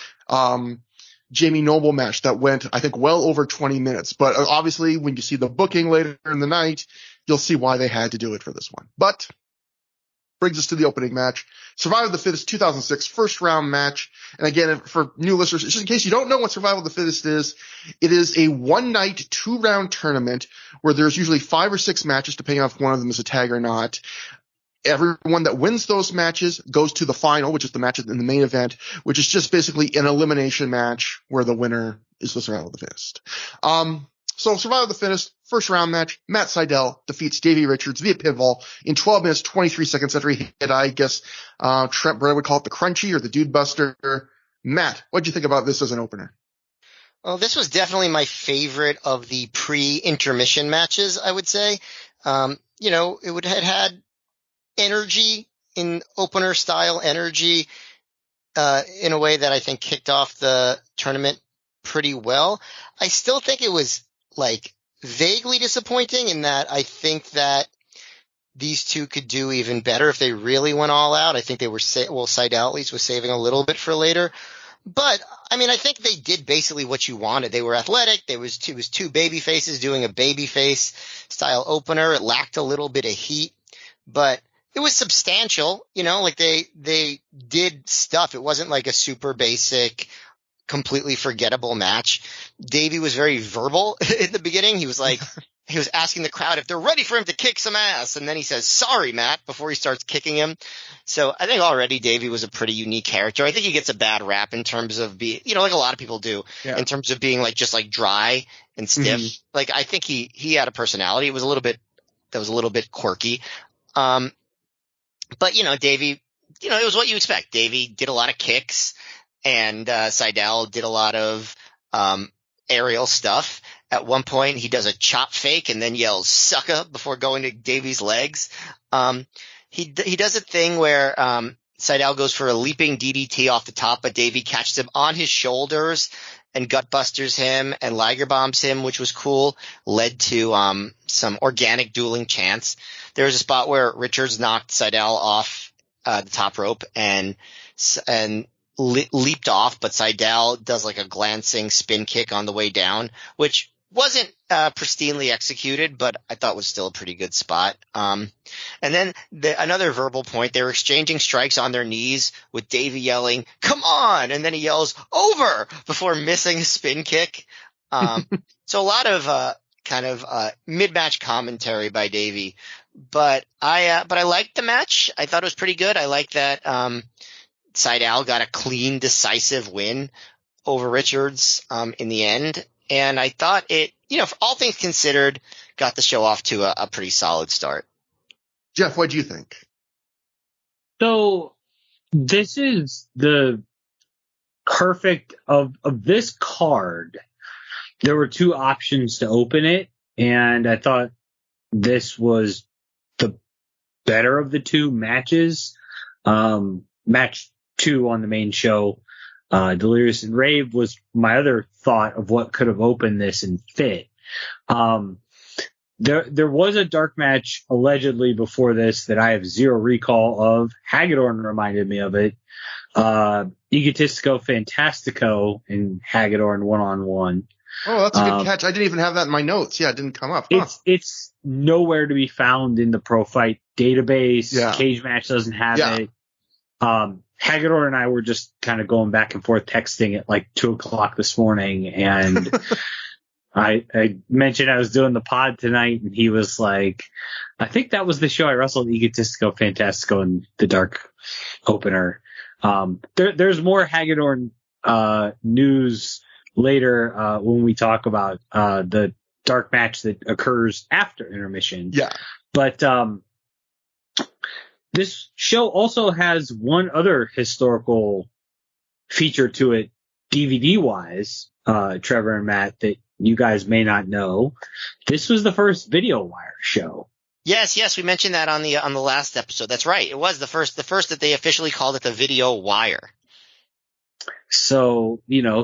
Speaker 1: Jamie Noble match that went, I think, well over 20 minutes. But obviously, when you see the booking later in the night, you'll see why they had to do it for this one. But brings us to the opening match. Survival of the Fittest 2006 first round match. And again, for new listeners, just in case you don't know what Survival of the Fittest is, it is a one-night, 2-round tournament where there's usually 5 or 6 matches, depending on if one of them is a tag or not. Everyone that wins those matches goes to the final, which is the match in the main event, which is just basically an elimination match where the winner is the Survival of the Fittest. So Survival of the Fittest, first round match, Matt Sydal defeats Davey Richards via pinfall in 12 minutes, 23 seconds after he hit, I guess, Trent Bray would call it the crunchy or the dude buster. Matt, what'd you think about this as an opener?
Speaker 3: Well, this was definitely my favorite of the pre-intermission matches, I would say. It had energy, in opener style energy, in a way that I think kicked off the tournament pretty well. I still think it was like vaguely disappointing in that I think that these two could do even better if they really went all out. I think they were, Sydal at least was saving a little bit for later. But, I mean, I think they did basically what you wanted. They were athletic. It was two baby faces doing a baby face style opener. It lacked a little bit of heat, but it was substantial, like they did stuff. It wasn't like a super basic, completely forgettable match. Davey was very verbal in the beginning. He was like, he was asking the crowd if they're ready for him to kick some ass. And then he says, sorry, Matt, before he starts kicking him. So I think already Davey was a pretty unique character. I think he gets a bad rap in terms of being, like a lot of people do, in terms of being like just like dry and stiff. Mm-hmm. Like I think he had a personality. It was a little bit quirky. But Davey, it was what you expect. Davey did a lot of kicks, and Sydal did a lot of aerial stuff. At one point, he does a chop fake and then yells "sucker" before going to Davey's legs. He does a thing where Sydal goes for a leaping DDT off the top, but Davey catches him on his shoulders and gutbusters him and Liger bombs him, which was cool. Led to some organic dueling chants. There was a spot where Richards knocked Sydal off the top rope and leaped off, but Sydal does like a glancing spin kick on the way down, which wasn't pristinely executed, but I thought was still a pretty good spot. And then another verbal point, they were exchanging strikes on their knees with Davey yelling, "Come on!" And then he yells, "Over!" before missing a spin kick. So a lot of mid-match commentary by Davey. But I liked the match. I thought it was pretty good. I liked that Sydal got a clean, decisive win over Richards in the end. And I thought it, for all things considered, got the show off to a pretty solid start.
Speaker 1: Jeff, what do you think?
Speaker 2: So this is the perfect of this card. There were two options to open it, and I thought this was the better of the two matches. Match 2 on the main show, Delirious and Rave, was my other thought of what could have opened this and fit. There was a dark match allegedly before this that I have zero recall of. Hagedorn reminded me of it. Egotistico Fantastico and Hagedorn 1-on-1.
Speaker 1: Oh, that's a good catch. I didn't even have that in my notes. Yeah, it didn't come up. Huh.
Speaker 2: It's nowhere to be found in the Pro Fight database. Yeah. Cage Match doesn't have it. Hagedorn and I were just kind of going back and forth texting at like 2:00 this morning, and I mentioned I was doing the pod tonight, and he was like, I think that was the show I wrestled Egotistico Fantastico in the dark opener. There's more Hagedorn news later when we talk about the dark match that occurs after intermission.
Speaker 1: Yeah.
Speaker 2: But this show also has one other historical feature to it, DVD-wise, Trevor and Matt, that you guys may not know. This was the first Video Wire show.
Speaker 3: Yes, we mentioned that on the last episode. That's right. It was the first that they officially called it the Video Wire.
Speaker 2: So,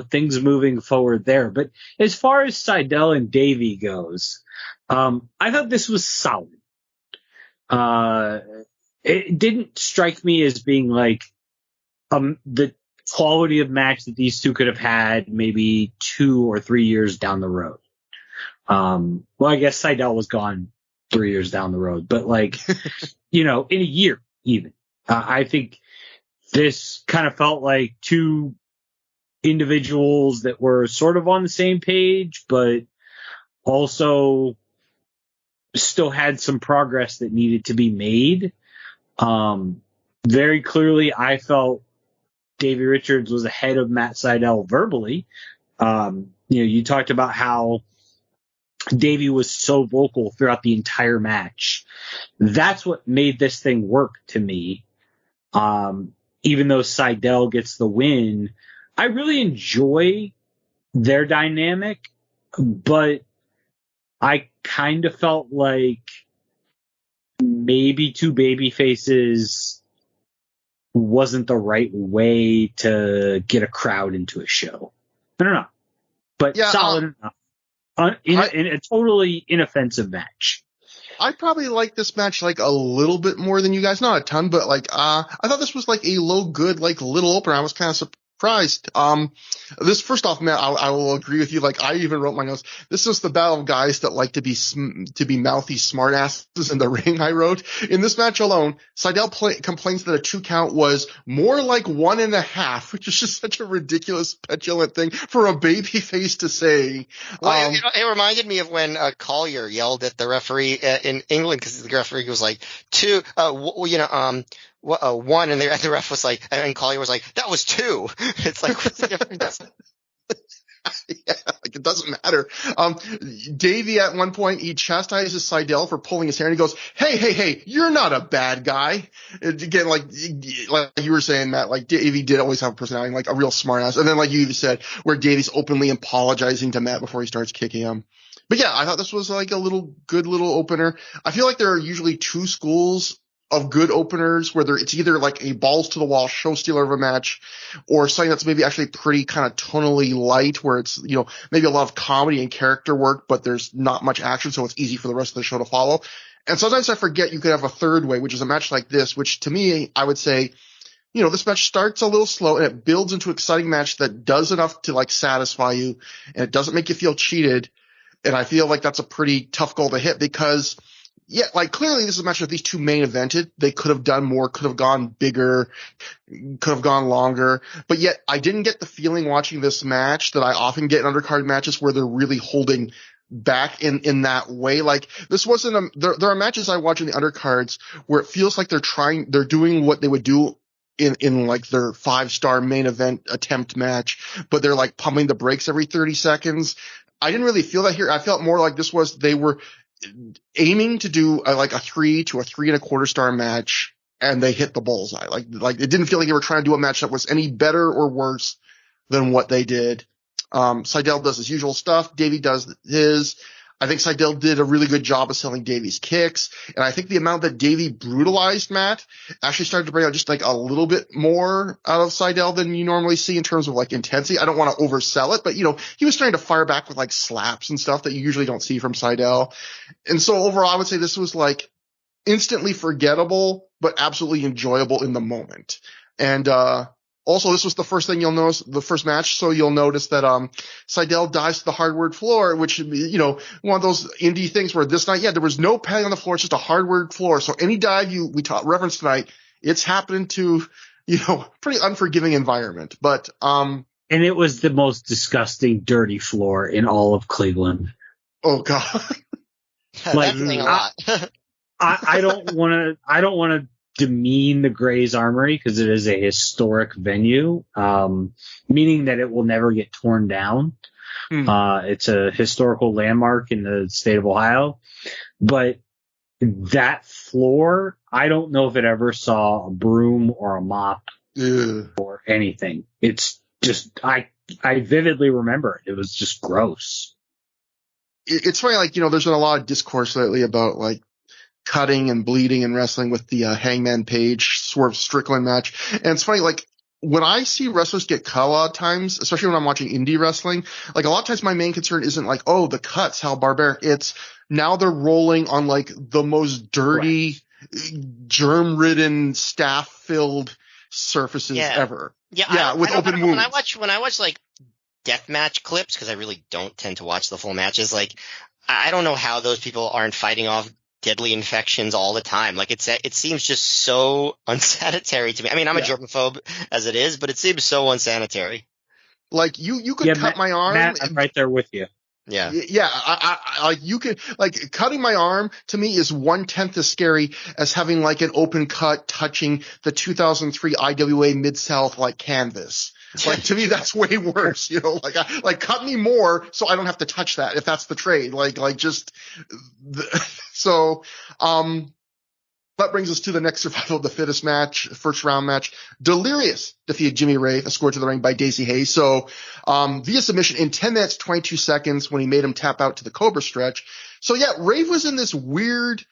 Speaker 2: things moving forward there. But as far as Sydal and Davey goes, I thought this was solid. It didn't strike me as being like the quality of match that these two could have had maybe 2 or 3 years down the road. Well, I guess Sydal was gone 3 years down the road, but in a year even. I think this kind of felt like two individuals that were sort of on the same page, but also still had some progress that needed to be made. Very clearly, I felt Davey Richards was ahead of Matt Sydal verbally. You talked about how Davey was so vocal throughout the entire match. That's what made this thing work to me. Even though Sydal gets the win, I really enjoy their dynamic, but I kind of felt like maybe two baby faces wasn't the right way to get a crowd into a show. I don't know, but solid enough. In a totally inoffensive match.
Speaker 1: I probably like this match like a little bit more than you guys. Not a ton, but I thought this was like a low good, like little opener. I was kind of surprised. This first off, Matt, I will agree with you. Like, I even wrote my notes. This is the battle of guys that like to be mouthy smartasses in the ring. I wrote in this match alone, Seidel complains that a 2 count was more like 1.5, which is just such a ridiculous, petulant thing for a baby face to say.
Speaker 3: Well, it reminded me of when Collier yelled at the referee in England because the referee was like 2, 1, and the ref was like, and Collier was like, that was 2. It's like, what's the difference?
Speaker 1: Yeah, like it doesn't matter. Davey at one point, he chastises Seidel for pulling his hair and he goes, hey, you're not a bad guy. And again, like you were saying, Matt, like Davey did always have a personality, like a real smartass. And then like you said, where Davey's openly apologizing to Matt before he starts kicking him. But yeah, I thought this was like a good little opener. I feel like there are usually 2 schools of good openers, whether it's either like a balls to the wall show stealer of a match or something that's maybe actually pretty kind of tonally light, where it's, maybe a lot of comedy and character work, but there's not much action, so it's easy for the rest of the show to follow. And sometimes I forget you could have a third way, which is a match like this, which to me, I would say, this match starts a little slow and it builds into an exciting match that does enough to like satisfy you and it doesn't make you feel cheated. And I feel like that's a pretty tough goal to hit because like clearly this is a match that these 2 main evented. They could have done more, could have gone bigger, could have gone longer. But yet I didn't get the feeling watching this match that I often get in undercard matches where they're really holding back in that way. Like this wasn't there are matches I watch in the undercards where it feels like they're doing what they would do in like their 5-star main event attempt match, but they're like pumping the brakes every 30 seconds. I didn't really feel that here. I felt more like they were aiming to do like a 3 to a 3.25 star match, and they hit the bullseye. Like it didn't feel like they were trying to do a match that was any better or worse than what they did. Seidel does his usual stuff. Davey does his. I think Seidel did a really good job of selling Davey's kicks, and I think the amount that Davey brutalized Matt actually started to bring out just like a little bit more out of Seidel than you normally see in terms of like intensity. I don't want to oversell it, but he was trying to fire back with like slaps and stuff that you usually don't see from Seidel. And so overall, I would say this was like instantly forgettable, but absolutely enjoyable in the moment. And, also, this was the first thing you'll notice, the first match, so you'll notice that Seidel dives to the hardwood floor, which, one of those indie things where this night, there was no padding on the floor, it's just a hardwood floor. So any dive we reference tonight, it's happening to, pretty unforgiving environment. But
Speaker 2: and it was the most disgusting, dirty floor in all of Cleveland.
Speaker 1: Oh God.
Speaker 2: Like,
Speaker 3: That's saying a lot.
Speaker 2: I don't want to demean the Gray's Armory because it is a historic venue, meaning that it will never get torn down. It's a historical landmark in the state of Ohio, but that floor, I don't know if it ever saw a broom or a mop or anything. It's just, I vividly remember it. It was just gross.
Speaker 1: It's funny, like, there's been a lot of discourse lately about like cutting and bleeding and wrestling with the Hangman Page Swerve Strickland match. And it's funny, like when I see wrestlers get cut a lot of times, especially when I'm watching indie wrestling, like a lot of times my main concern isn't like, oh, the cuts, how barbaric. It's now they're rolling on like the most dirty, germ-ridden, staff-filled surfaces ever.
Speaker 3: Yeah,
Speaker 1: with open wounds.
Speaker 3: When I watch like deathmatch clips, because I really don't tend to watch the full matches, like I don't know how those people aren't fighting off deadly infections all the time. Like it seems just so unsanitary to me. I mean, I'm a germaphobe as it is, but it seems so unsanitary.
Speaker 1: Like you could cut my arm.
Speaker 2: Matt, I'm right there with you.
Speaker 3: Yeah.
Speaker 1: Yeah. I like you could like cutting my arm to me is 1/10 as scary as having like an open cut touching the 2003 IWA Mid-South like canvas. Like to me, that's way worse, like cut me more so I don't have to touch that if that's the trade. So, that brings us to the next Survival of the Fittest match, first round match. Delirious defeated Jimmy Rave, escorted to the ring by Daisy Hayes. So, via submission in 10 minutes, 22 seconds when he made him tap out to the Cobra stretch. So yeah, Rave was in this weird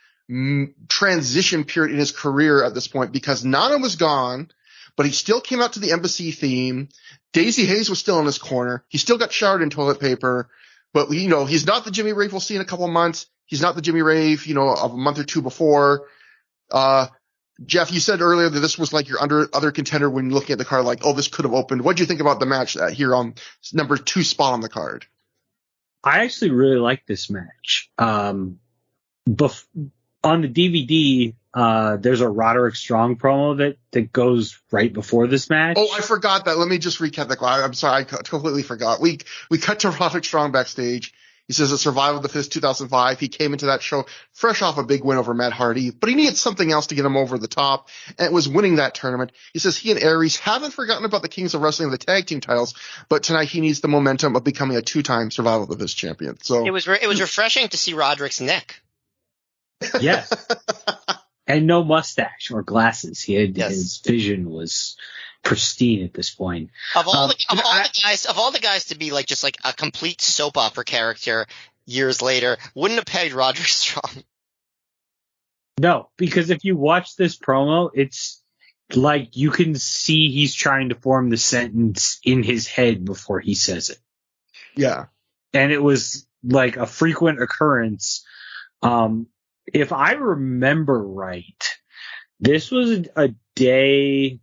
Speaker 1: transition period in his career at this point because Nana was gone, but he still came out to the embassy theme. Daisy Hayes was still in his corner. He still got showered in toilet paper, but he's not the Jimmy Rave we'll see in a couple of months. He's not the Jimmy Rave, of a month or two before. Jeff, you said earlier that this was like your other contender when looking at the card, like, oh, this could have opened. What do you think about the match here on number 2 spot on the card?
Speaker 2: I actually really like this match. On the DVD, there's a Roderick Strong promo that goes right before this match.
Speaker 1: Oh, I forgot that. Let me just recap that. I'm sorry, I completely forgot. We cut to Roderick Strong backstage. He says at Survival of the Fittest 2005, he came into that show fresh off a big win over Matt Hardy, but he needed something else to get him over the top, and it was winning that tournament. He says he and Aries haven't forgotten about the Kings of Wrestling and the tag team titles, but tonight he needs the momentum of becoming a 2-time Survival of the Fittest champion. So
Speaker 3: it was refreshing to see Roderick's neck.
Speaker 2: Yes. And no mustache or glasses. His vision was pristine at this point.
Speaker 3: Of all the guys to be like just like a complete soap opera character years later, wouldn't have pegged Roderick Strong.
Speaker 2: No, because if you watch this promo, it's like you can see he's trying to form the sentence in his head before he says it.
Speaker 1: Yeah.
Speaker 2: And it was like a frequent occurrence. If I remember right, this was a day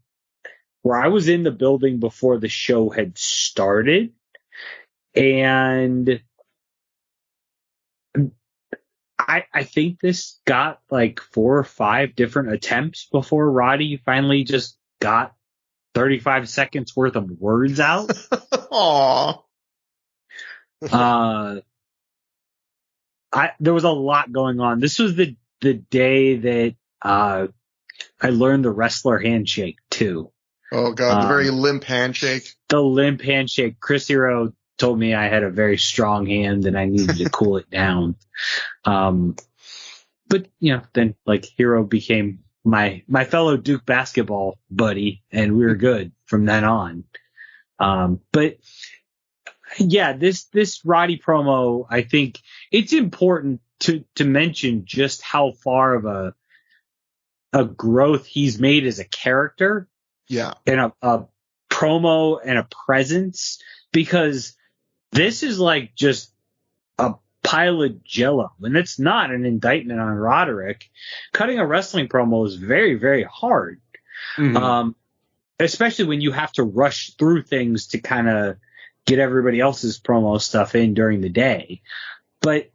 Speaker 2: where I was in the building before the show had started, and I think this got like 4 or 5 different attempts before Roddy finally just got 35 seconds worth of words out.
Speaker 1: Aww.
Speaker 2: There was a lot going on. This was the day that I learned the wrestler handshake too.
Speaker 1: Oh God, the very limp handshake.
Speaker 2: The limp handshake. Chris Hero told me I had a very strong hand and I needed to cool it down. But then like Hero became my fellow Duke basketball buddy, and we were good from then on. But yeah, this Roddy promo, I think it's important to mention just how far of a growth he's made as a character.
Speaker 1: Yeah.
Speaker 2: And a promo and a presence, because this is like just a pile of jello, and it's not an indictment on Roderick. Cutting a wrestling promo is very, very hard. Mm-hmm. Especially when you have to rush through things to kind of get everybody else's promo stuff in during the day. But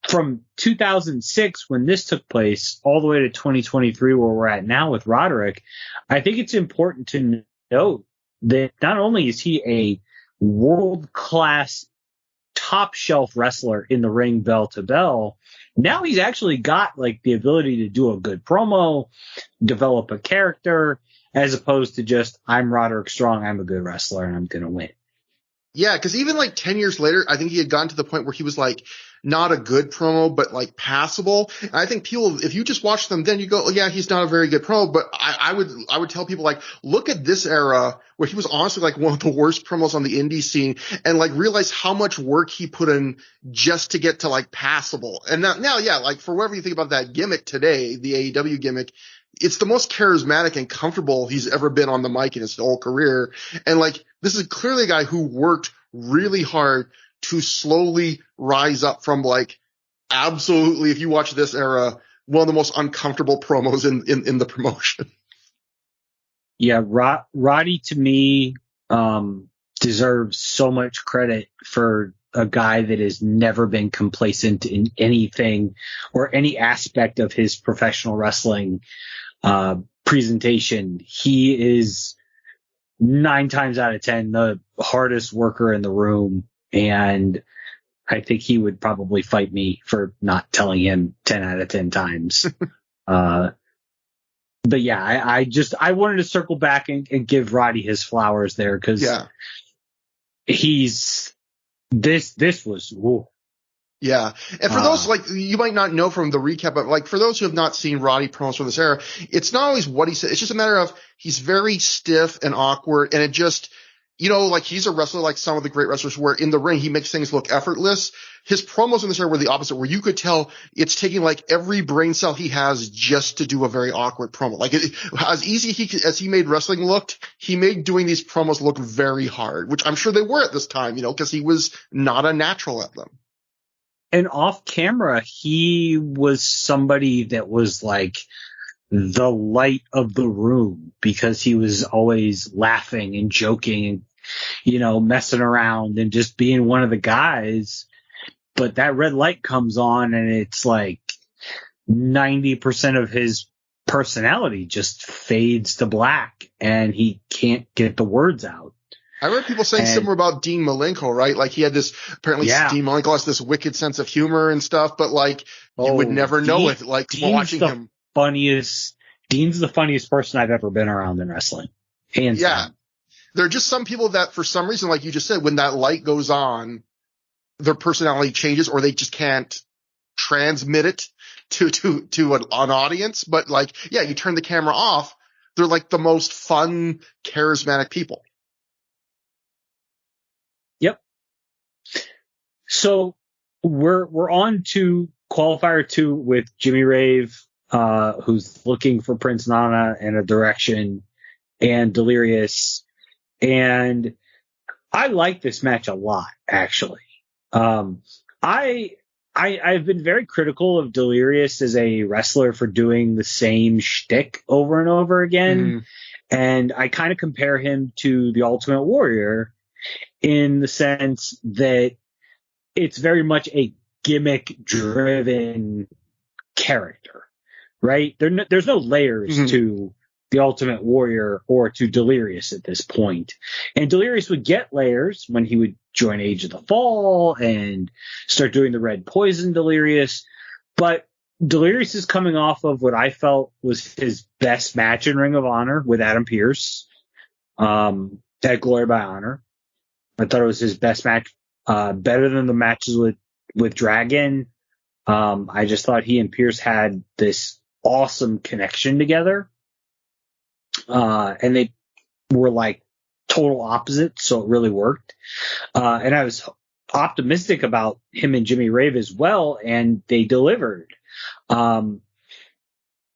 Speaker 2: from 2006, when this took place, all the way to 2023, where we're at now with Roderick, I think it's important to note that not only is he a world-class, top-shelf wrestler in the ring, bell to bell, now he's actually got like the ability to do a good promo, develop a character, as opposed to just, I'm Roderick Strong, I'm a good wrestler, and I'm going to win.
Speaker 1: Yeah, because even like 10 years later, I think he had gotten to the point where he was like not a good promo, but like passable. And I think people, if you just watch them, then you go, oh, yeah, he's not a very good promo. But I would tell people like, look at this era where he was honestly like one of the worst promos on the indie scene, and like realize how much work he put in just to get to like passable. And now, yeah, like for whatever you think about that gimmick today, the AEW gimmick, it's the most charismatic and comfortable he's ever been on the mic in his whole career. And like, this is clearly a guy who worked really hard to slowly rise up from like absolutely, if you watch this era, one of the most uncomfortable promos in the promotion.
Speaker 2: Yeah. Roddy to me, deserves so much credit for a guy that has never been complacent in anything or any aspect of his professional wrestling presentation. He is 9 times out of 10 the hardest worker in the room, and I think he would probably fight me for not telling him 10 out of 10 times. But yeah, I wanted to circle back and give Roddy his flowers there, because this was ooh.
Speaker 1: Yeah. And for those, like, you might not know from the recap, but like for those who have not seen Roddy promos from this era, it's not always what he said. It's just a matter of he's very stiff and awkward, and it just, like he's a wrestler like some of the great wrestlers where in the ring he makes things look effortless. His promos in this era were the opposite, where you could tell it's taking like every brain cell he has just to do a very awkward promo. Like as easy as he made wrestling look, he made doing these promos look very hard, which I'm sure they were at this time, because he was not a natural at them.
Speaker 2: And off camera, he was somebody that was like the light of the room because he was always laughing and joking and, you know, messing around and just being one of the guys. But that red light comes on and it's like 90% of his personality just fades to black and he can't get the words out.
Speaker 1: I read people saying similar about Dean Malenko, right? Like he had this, apparently Dean Malenko has this wicked sense of humor and stuff, but like you would never know it. Like watching him.
Speaker 2: Dean's the funniest person I've ever been around in wrestling. Hands down.
Speaker 1: There are just some people that for some reason, like you just said, when that light goes on, their personality changes or they just can't transmit it to an audience. But like, yeah, you turn the camera off. They're like the most fun, charismatic people.
Speaker 2: Yep. So we're on to qualifier 2 with Jimmy Rave, who's looking for Prince Nana and a direction, and Delirious. And I like this match a lot, actually. I've been very critical of Delirious as a wrestler for doing the same shtick over and over again. And I kind of compare him to the Ultimate Warrior in the sense that it's very much a gimmick driven character, right? There's no layers to the Ultimate Warrior or to Delirious at this point. And Delirious would get layers when he would join Age of the Fall and start doing the Red Poison Delirious. But Delirious is coming off of what I felt was his best match in Ring of Honor with Adam Pearce at Glory by Honor. I thought it was his best match, better than the matches with Dragon. I just thought he and Pearce had this awesome connection together. And they were like total opposites, so it really worked. And I was optimistic about him and Jimmy Rave as well, and they delivered. But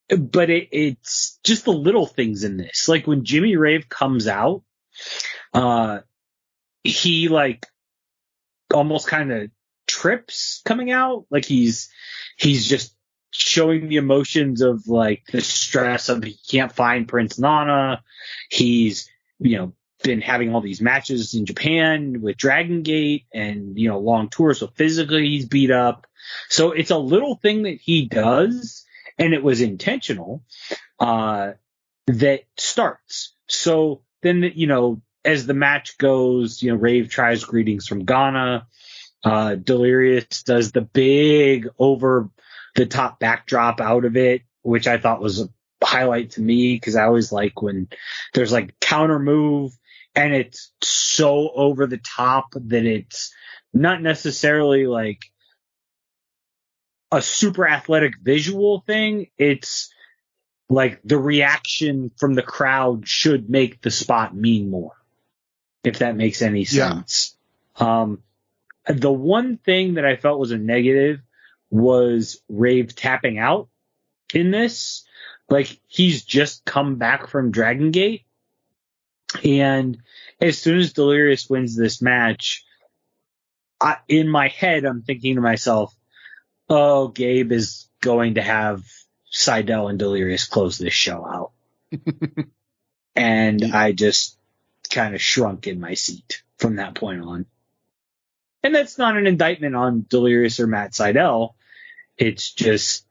Speaker 2: it's just the little things in this. Like when Jimmy Rave comes out, he like almost kind of trips coming out. Like he's just showing the emotions of like the stress of he can't find Prince Nana. He's, been having all these matches in Japan with Dragon Gate and, long tours. So physically he's beat up. So it's a little thing that he does, and it was intentional, that starts. So then, as the match goes, Rave tries Greetings from Ghana. Delirious does the big over the top backdrop out of it, which I thought was a highlight to me because I always like when there's like counter move and it's so over the top that it's not necessarily like a super athletic visual thing. It's like the reaction from the crowd should make the spot mean more, if that makes any sense. Yeah. The one thing that I felt was a negative was Rave tapping out in this. Like he's just come back from Dragon Gate, and as soon as Delirious wins this match, in my head I'm thinking to myself, oh, Gabe is going to have Seidel and Delirious close this show out. And I just kind of shrunk in my seat from that point on. And that's not an indictment on Delirious or Matt Seidel. It's just,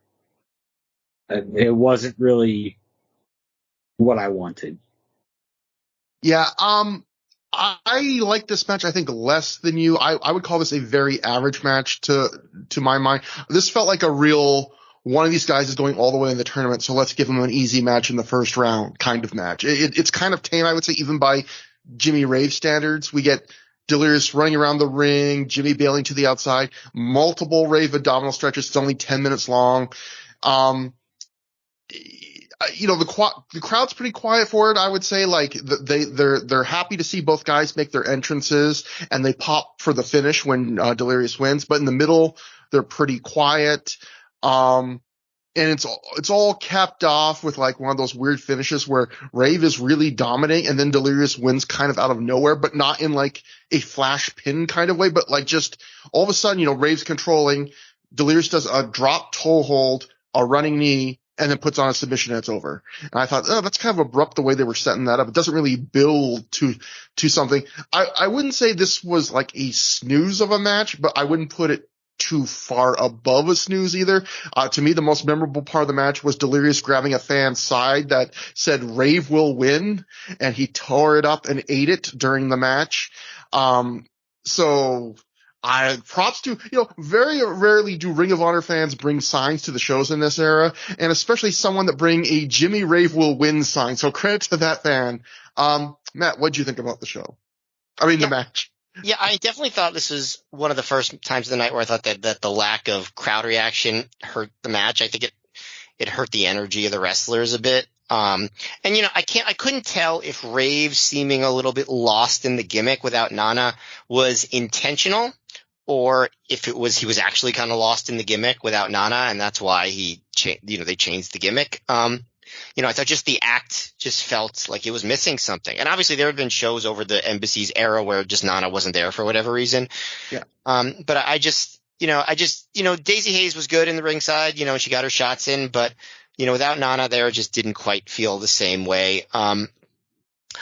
Speaker 2: it wasn't really what I wanted.
Speaker 1: Yeah. I like this match, I think, less than you. I would call this a very average match to my mind. This felt like a real, one of these guys is going all the way in the tournament, so let's give him an easy match in the first round kind of match. It's kind of tame, I would say, even by Jimmy Rave standards. We get Delirious running around the ring, Jimmy bailing to the outside, multiple Rave abdominal stretches. It's only 10 minutes long. The crowd's pretty quiet for it, I would say. Like they're happy to see both guys make their entrances, and they pop for the finish when Delirious wins. But in the middle, they're pretty quiet. And it's all capped off with like one of those weird finishes where Rave is really dominating and then Delirious wins kind of out of nowhere, but not in like a flash pin kind of way, but like just all of a sudden, Rave's controlling. Delirious does a drop toe hold, a running knee, and then puts on a submission and it's over. And I thought, oh, that's kind of abrupt the way they were setting that up. It doesn't really build to something. I wouldn't say this was like a snooze of a match, but I wouldn't put it too far above a snooze either. To me, the most memorable part of the match was Delirious grabbing a fan's side that said Rave will win, and he tore it up and ate it during the match. So props to, very rarely do Ring of Honor fans bring signs to the shows in this era, and especially someone that bring a Jimmy Rave will win sign. So credit to that fan. Matt, what'd you think about the show? The match.
Speaker 3: Yeah, I definitely thought this was one of the first times of the night where I thought that the lack of crowd reaction hurt the match. I think it hurt the energy of the wrestlers a bit. And I couldn't tell if Rave seeming a little bit lost in the gimmick without Nana was intentional, or if it was he was actually kind of lost in the gimmick without Nana, and that's why they changed the gimmick. I thought just the act just felt like it was missing something. And obviously there had been shows over the Embassy's era where just Nana wasn't there for whatever reason.
Speaker 1: Yeah.
Speaker 3: But I just Daisy Hayes was good in the ringside, and she got her shots in, but without Nana there, it just didn't quite feel the same way.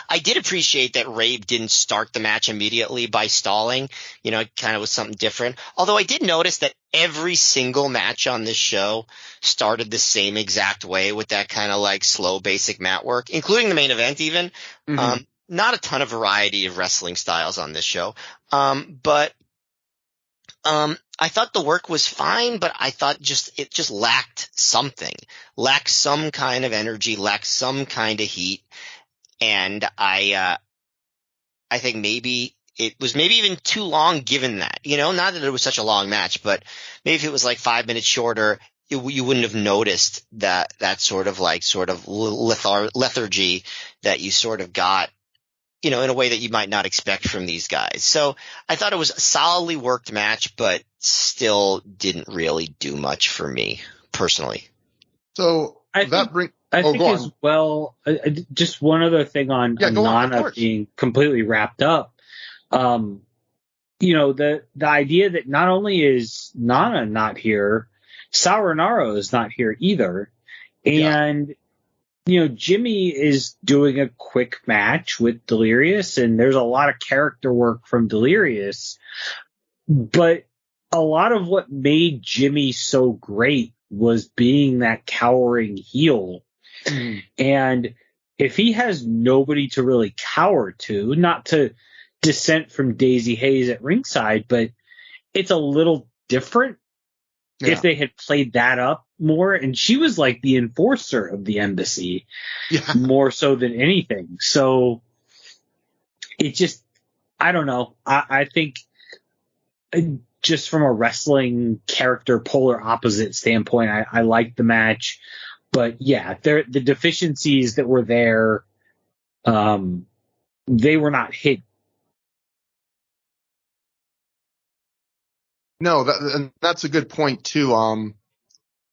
Speaker 3: I did appreciate that Rave didn't start the match immediately by stalling. It kind of was something different. Although I did notice that every single match on this show started the same exact way with that kind of like slow basic mat work, including the main event even.
Speaker 1: Mm-hmm.
Speaker 3: Not a ton of variety of wrestling styles on this show. But I thought the work was fine, but I thought it just lacked something, lacked some kind of energy, lacked some kind of heat. And I think maybe it was even too long given that, not that it was such a long match, but maybe if it was like 5 minutes shorter, you wouldn't have noticed that sort of lethargy that you sort of got, in a way that you might not expect from these guys. So I thought it was a solidly worked match, but still didn't really do much for me personally.
Speaker 1: So
Speaker 2: I think as well, just one other thing on Nana being completely wrapped up. The idea that not only is Nana not here, Sauronaro is not here either. And, Jimmy is doing a quick match with Delirious, and there's a lot of character work from Delirious. But a lot of what made Jimmy so great was being that cowering heel. And if he has nobody to really cower to, not to dissent from Daisy Hayes at ringside, but it's a little different if they had played that up more. And she was like the enforcer of the Embassy more so than anything. So it just, I don't know. I think just from a wrestling character polar opposite standpoint, I liked the match. But yeah, the deficiencies that were there, they were not hit.
Speaker 1: No, that's a good point too.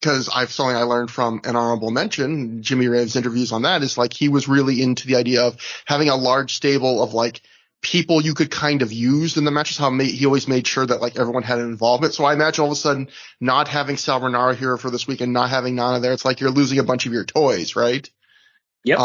Speaker 1: Because something I learned from an honorable mention, Jimmy Rave's interviews on that is like he was really into the idea of having a large stable of like people you could kind of use in the matches. He always made sure that like everyone had an involvement. So I imagine all of a sudden not having Sal Bernard here for this week and not having Nana there, it's like you're losing a bunch of your toys, right?
Speaker 2: Yep.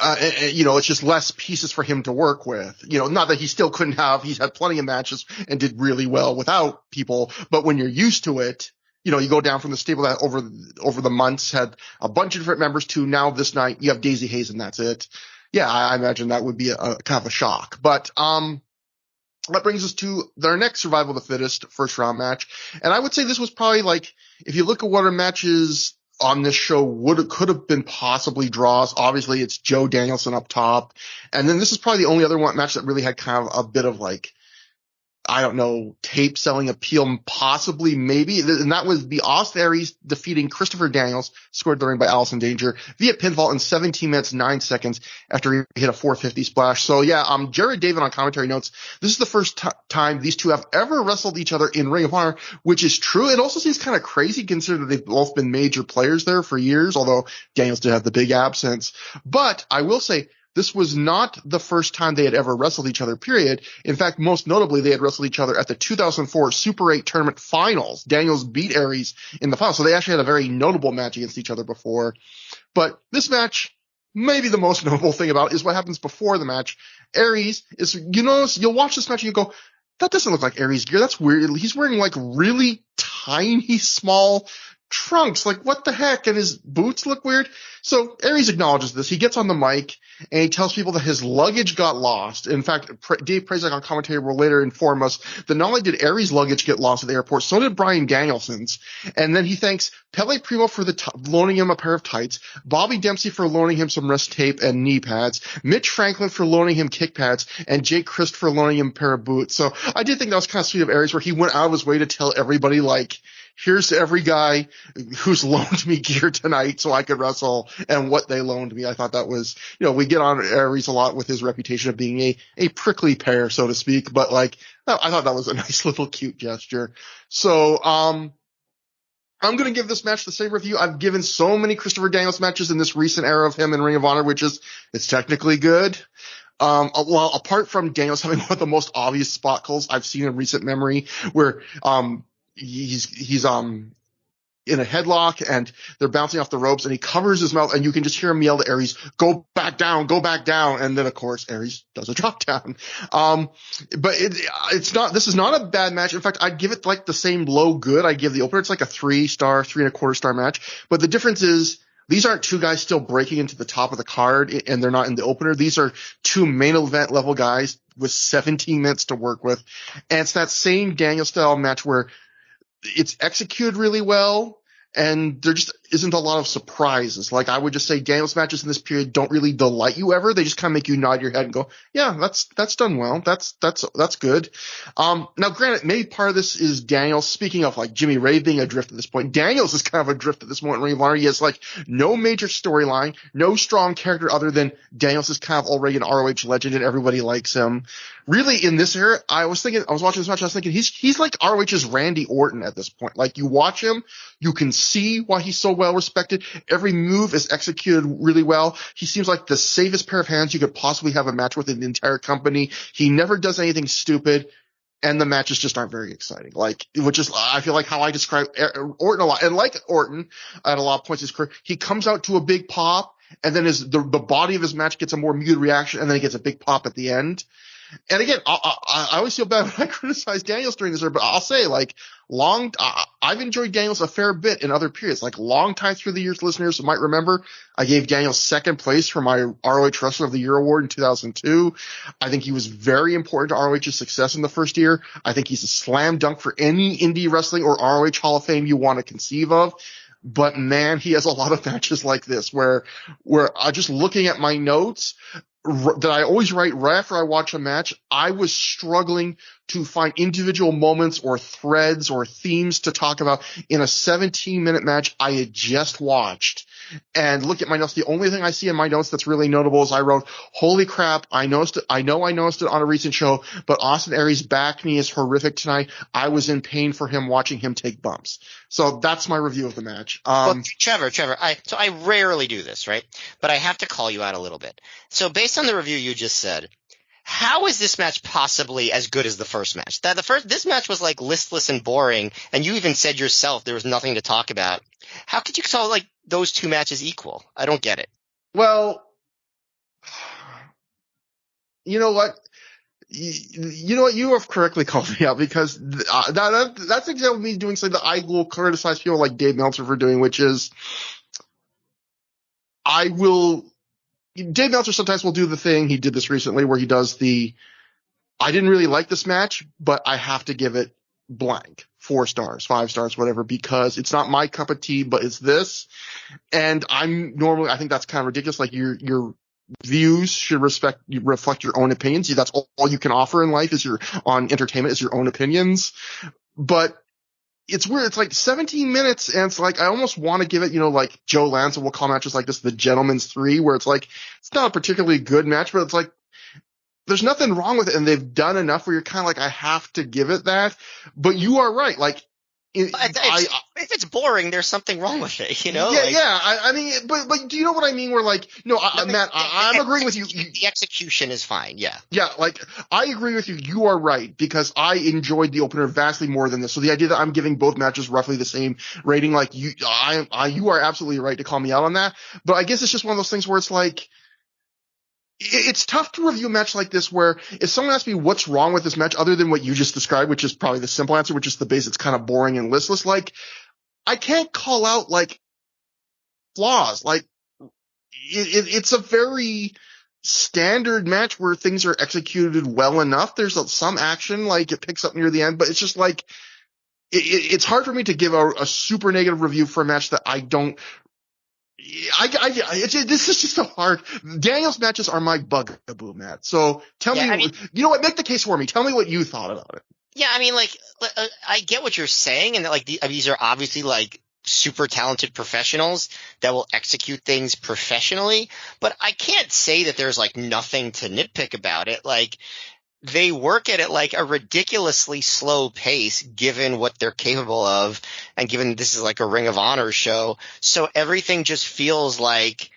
Speaker 1: It's just less pieces for him to work with. Not that he still couldn't have. He's had plenty of matches and did really well without people. But when you're used to it, you go down from the stable that over the months had a bunch of different members to now this night you have Daisy Hayes and that's it. Yeah, I imagine that would be a kind of a shock. But that brings us to their next Survival of the Fittest first round match. And I would say this was probably like, if you look at what our matches on this show could have been possibly draws. Obviously, it's Joe Danielson up top. And then this is probably the only other one match that really had kind of a bit of like, I don't know, tape selling appeal, possibly, maybe. And that was the Austin Aries defeating Christopher Daniels, scored the ring by Allison Danger via pinfall in 17 minutes, 9 seconds after he hit a 450 splash. So yeah, Jared David on commentary notes, this is the first time these two have ever wrestled each other in Ring of Honor, which is true. It also seems kind of crazy considering that they've both been major players there for years, although Daniels did have the big absence. But I will say, this was not the first time they had ever wrestled each other, period. In fact, most notably, they had wrestled each other at the 2004 Super 8 tournament finals. Daniels beat Aries in the finals, so they actually had a very notable match against each other before. But this match, maybe the most notable thing about it is what happens before the match. Aries is, you'll watch this match and you go, that doesn't look like Aries gear. That's weird. He's wearing like really tiny, small trunks. Like, what the heck? And his boots look weird. So Aries acknowledges this. He gets on the mic and he tells people that his luggage got lost. In fact, Dave Prazak on commentary will later inform us that not only did Aries' luggage get lost at the airport, so did Bryan Danielson's. And then he thanks Pele Primo for loaning him a pair of tights, Bobby Dempsey for loaning him some wrist tape and knee pads, Mitch Franklin for loaning him kick pads, and Jake Christ for loaning him a pair of boots. So I did think that was kind of sweet of Aries, where he went out of his way to tell everybody, like, here's every guy who's loaned me gear tonight so I could wrestle and what they loaned me. I thought that was, we get on Aries a lot with his reputation of being a prickly pear, so to speak, but like, I thought that was a nice little cute gesture. So, I'm going to give this match the same review I've given so many Christopher Daniels matches in this recent era of him in Ring of Honor, which is, it's technically good. Well, apart from Daniels having one of the most obvious spot calls I've seen in recent memory, where, he's in a headlock and they're bouncing off the ropes and he covers his mouth and you can just hear him yell to Aries, go back down. And then of course Aries does a drop down. But this is not a bad match. In fact, I'd give it like the same low good I give the opener. It's like a 3-star, 3.25-star match. But the difference is, these aren't two guys still breaking into the top of the card and they're not in the opener. These are two main event level guys with 17 minutes to work with. And it's that same Daniel style match where it's executed really well and there just isn't a lot of surprises. Like, I would just say Daniels matches in this period don't really delight you ever. They just kind of make you nod your head and go, yeah, that's done well. That's good. Now granted, maybe part of this is Daniels. Speaking of like Jimmy Rave being adrift at this point, Daniels is kind of adrift at this moment in Ring of Honor. He has like no major storyline, no strong character other than Daniels is kind of already an ROH legend and everybody likes him. Really, in this era, I was watching this match, I was thinking he's like ROH's Randy Orton at this point. Like, you watch him, you can see why he's so well respected. Every move is executed really well. He seems like the safest pair of hands you could possibly have a match with in the entire company. He never does anything stupid, and the matches just aren't very exciting. Like, which is, I feel like how I describe Orton a lot. And like Orton, at a lot of points in his career, he comes out to a big pop, and then the body of his match gets a more muted reaction, and then he gets a big pop at the end. And again, I always feel bad when I criticize Daniels during this, but I'll say, like, I've enjoyed Daniels a fair bit in other periods. Like, long time through the years, listeners might remember, I gave Daniels second place for my ROH Wrestler of the Year award in 2002. I think he was very important to ROH's success in the first year. I think he's a slam dunk for any indie wrestling or ROH Hall of Fame you want to conceive of. But man, he has a lot of matches like this where I just looking at my notes that I always write right after I watch a match, I was struggling to find individual moments or threads or themes to talk about in a 17-minute match I had just watched. And look at my notes. The only thing I see in my notes that's really notable is I wrote, holy crap, I noticed it on a recent show, but Austin Aries' back knee is horrific tonight. I was in pain for him watching him take bumps. So that's my review of the match.
Speaker 3: Well, Trevor, I rarely do this, right? But I have to call you out a little bit. So based on the review you just said, how is this match possibly as good as the first match? This match was like listless and boring, and you even said yourself there was nothing to talk about. How could you call like those two matches equal? I don't get it.
Speaker 1: Well, you know what? You have correctly called me out, because that's exactly me doing something that I will criticize people like Dave Meltzer for doing, which is Dave Meltzer sometimes will do the thing, he did this recently, where he does I didn't really like this match, but I have to give it blank, 4 stars, 5 stars, whatever, because it's not my cup of tea, but it's this. And I think that's kind of ridiculous. Like, your views should reflect your own opinions. That's all you can offer in life on entertainment is your own opinions. But it's weird. It's like 17 minutes, and it's like I almost want to give it, like Joe Lanza will call matches like this the Gentleman's 3, where it's like it's not a particularly good match, but it's like there's nothing wrong with it, and they've done enough where you're kind of like, I have to give it that. But you are right. Like,
Speaker 3: If it's boring, there's something wrong with it, you know?
Speaker 1: Yeah. I mean, but do you know what I mean? Where like, no, Matt, I'm agreeing with you.
Speaker 3: The execution is fine. Yeah.
Speaker 1: Yeah, like I agree with you. You are right because I enjoyed the opener vastly more than this. So the idea that I'm giving both matches roughly the same rating, like you are absolutely right to call me out on that. But I guess it's just one of those things where it's like, it's tough to review a match like this where if someone asks me what's wrong with this match other than what you just described, which is probably the simple answer, which is the base, it's kind of boring and listless. Like I can't call out like flaws. Like it's a very standard match where things are executed well enough. There's some action, like it picks up near the end, but it's just like, it's hard for me to give a super negative review for a match that I don't. This is just so hard. Daniel's matches are my bugaboo, Matt. So tell me, you know what? Make the case for me. Tell me what you thought about it.
Speaker 3: Yeah, I mean, like, I get what you're saying, and that, like, these are obviously like super talented professionals that will execute things professionally. But I can't say that there's like nothing to nitpick about it. Like, they work at it like a ridiculously slow pace given what they're capable of and given this is like a Ring of Honor show. So everything just feels like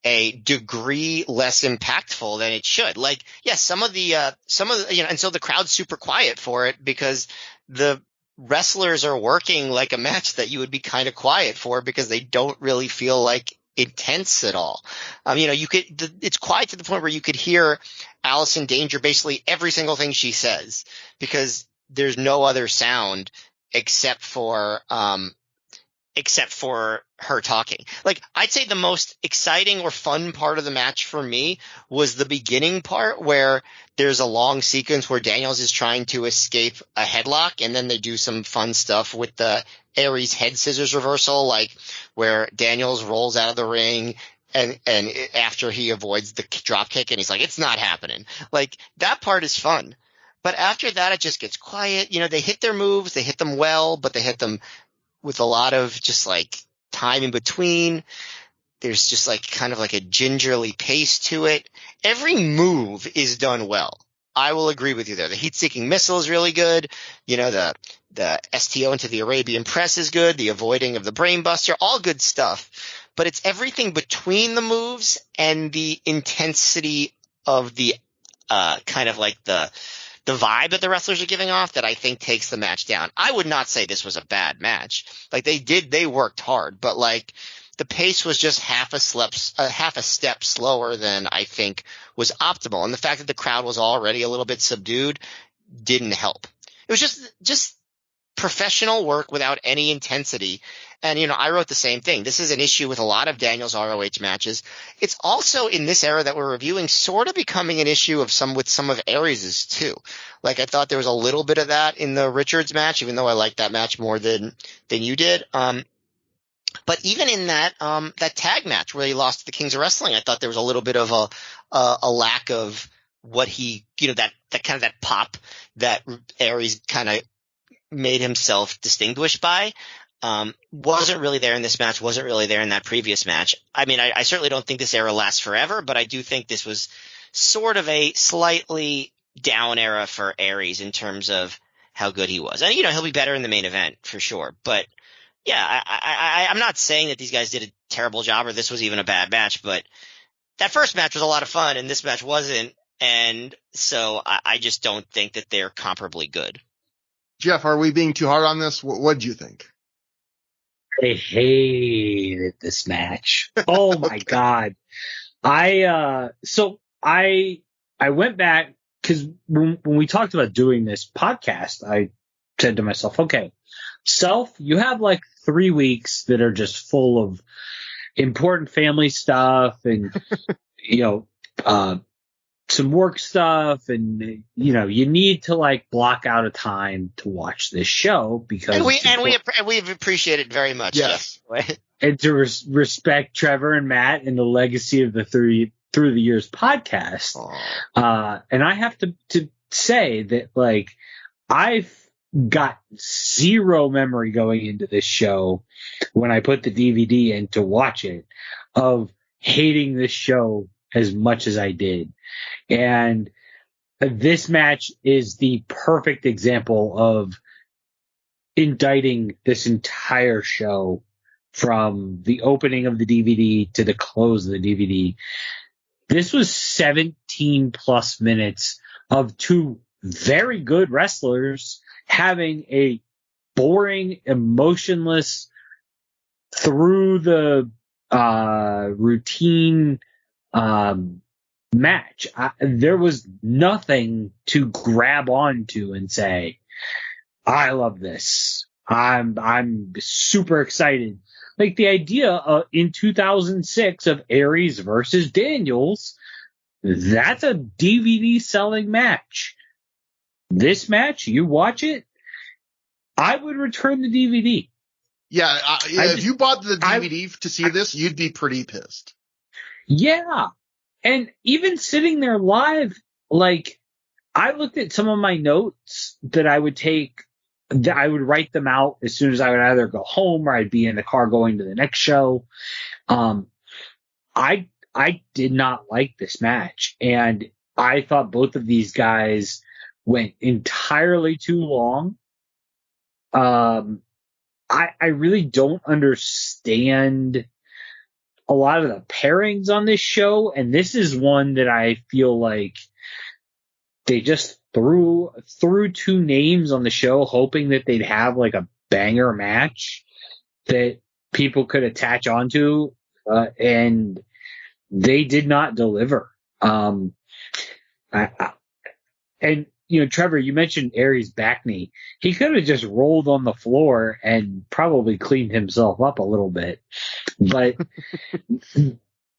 Speaker 3: a degree less impactful than it should. Like, yes, some of the, and so the crowd's super quiet for it because the wrestlers are working like a match that you would be kind of quiet for because they don't really feel like intense at all. It's quiet to the point where you could hear Allison Danger basically every single thing she says because there's no other sound except for her talking. Like, I'd say the most exciting or fun part of the match for me was the beginning part where there's a long sequence where Daniels is trying to escape a headlock, and then they do some fun stuff with the Aries head scissors reversal, like where Daniels rolls out of the ring and after he avoids the drop kick and he's like, it's not happening. Like, that part is fun. But after that, it just gets quiet. You know, they hit their moves, they hit them well, but they hit them with a lot of just like time in between. There's just like kind of like a gingerly pace to it. Every move is done well. I will agree with you there. The heat-seeking missile is really good. You know, the STO into the Arabian press is good. The avoiding of the brainbuster, all good stuff. But it's everything between the moves and the intensity of the kind of like the vibe that the wrestlers are giving off that I think takes the match down. I would not say this was a bad match. Like, they worked hard, but like the pace was just half a step slower than I think was optimal. And the fact that the crowd was already a little bit subdued didn't help. It was just professional work without any intensity. And, you know, I wrote the same thing. This is an issue with a lot of Daniels ROH matches. It's also in this era that we're reviewing sort of becoming an issue with some of Aries's too. Like, I thought there was a little bit of that in the Richards match, even though I liked that match more than you did. But even in that tag match where he lost to the Kings of Wrestling, I thought there was a little bit of a lack of what he, you know, that kind of that pop that Aries kind of made himself distinguished by. Wasn't really there in this match, wasn't really there in that previous match. I mean, I certainly don't think this era lasts forever, but I do think this was sort of a slightly down era for Aries in terms of how good he was. And, you know, he'll be better in the main event for sure. But yeah, I'm not saying that these guys did a terrible job or this was even a bad match, but that first match was a lot of fun and this match wasn't. And so I just don't think that they're comparably good.
Speaker 1: Jeff, are we being too hard on this? What do you think?
Speaker 2: I hated this match. Oh my God. I went back because when we talked about doing this podcast, I said to myself, okay, Self, you have like 3 weeks that are just full of important family stuff and, you know, some work stuff, and you know, you need to like block out a time to watch this show because
Speaker 3: we've appreciated it very much.
Speaker 1: Yes.
Speaker 2: And to respect Trevor and Matt and the legacy of the Through the Years podcast. And I have to say that like I've got zero memory going into this show when I put the DVD in to watch it of hating this show as much as I did. And this match is the perfect example of indicting this entire show from the opening of the DVD to the close of the DVD. This was 17 plus minutes of two very good wrestlers having a boring, emotionless, through the routine match. There was nothing to grab onto and say, I love this. I'm super excited. Like the idea in 2006 of Aries versus Daniels, that's a DVD selling match. This match, you watch it, I would return the DVD.
Speaker 1: Yeah, if you bought the DVD to see this, you'd be pretty pissed.
Speaker 2: Yeah. And even sitting there live, like, I looked at some of my notes that I would take, that I would write them out as soon as I would either go home or I'd be in the car going to the next show. I did not like this match, and I thought both of these guys went entirely too long. I really don't understand a lot of the pairings on this show, and this is one that I feel like they just threw two names on the show hoping that they'd have like a banger match that people could attach onto, and they did not deliver. And you know, Trevor, you mentioned Aries' back knee. He could have just rolled on the floor and probably cleaned himself up a little bit. But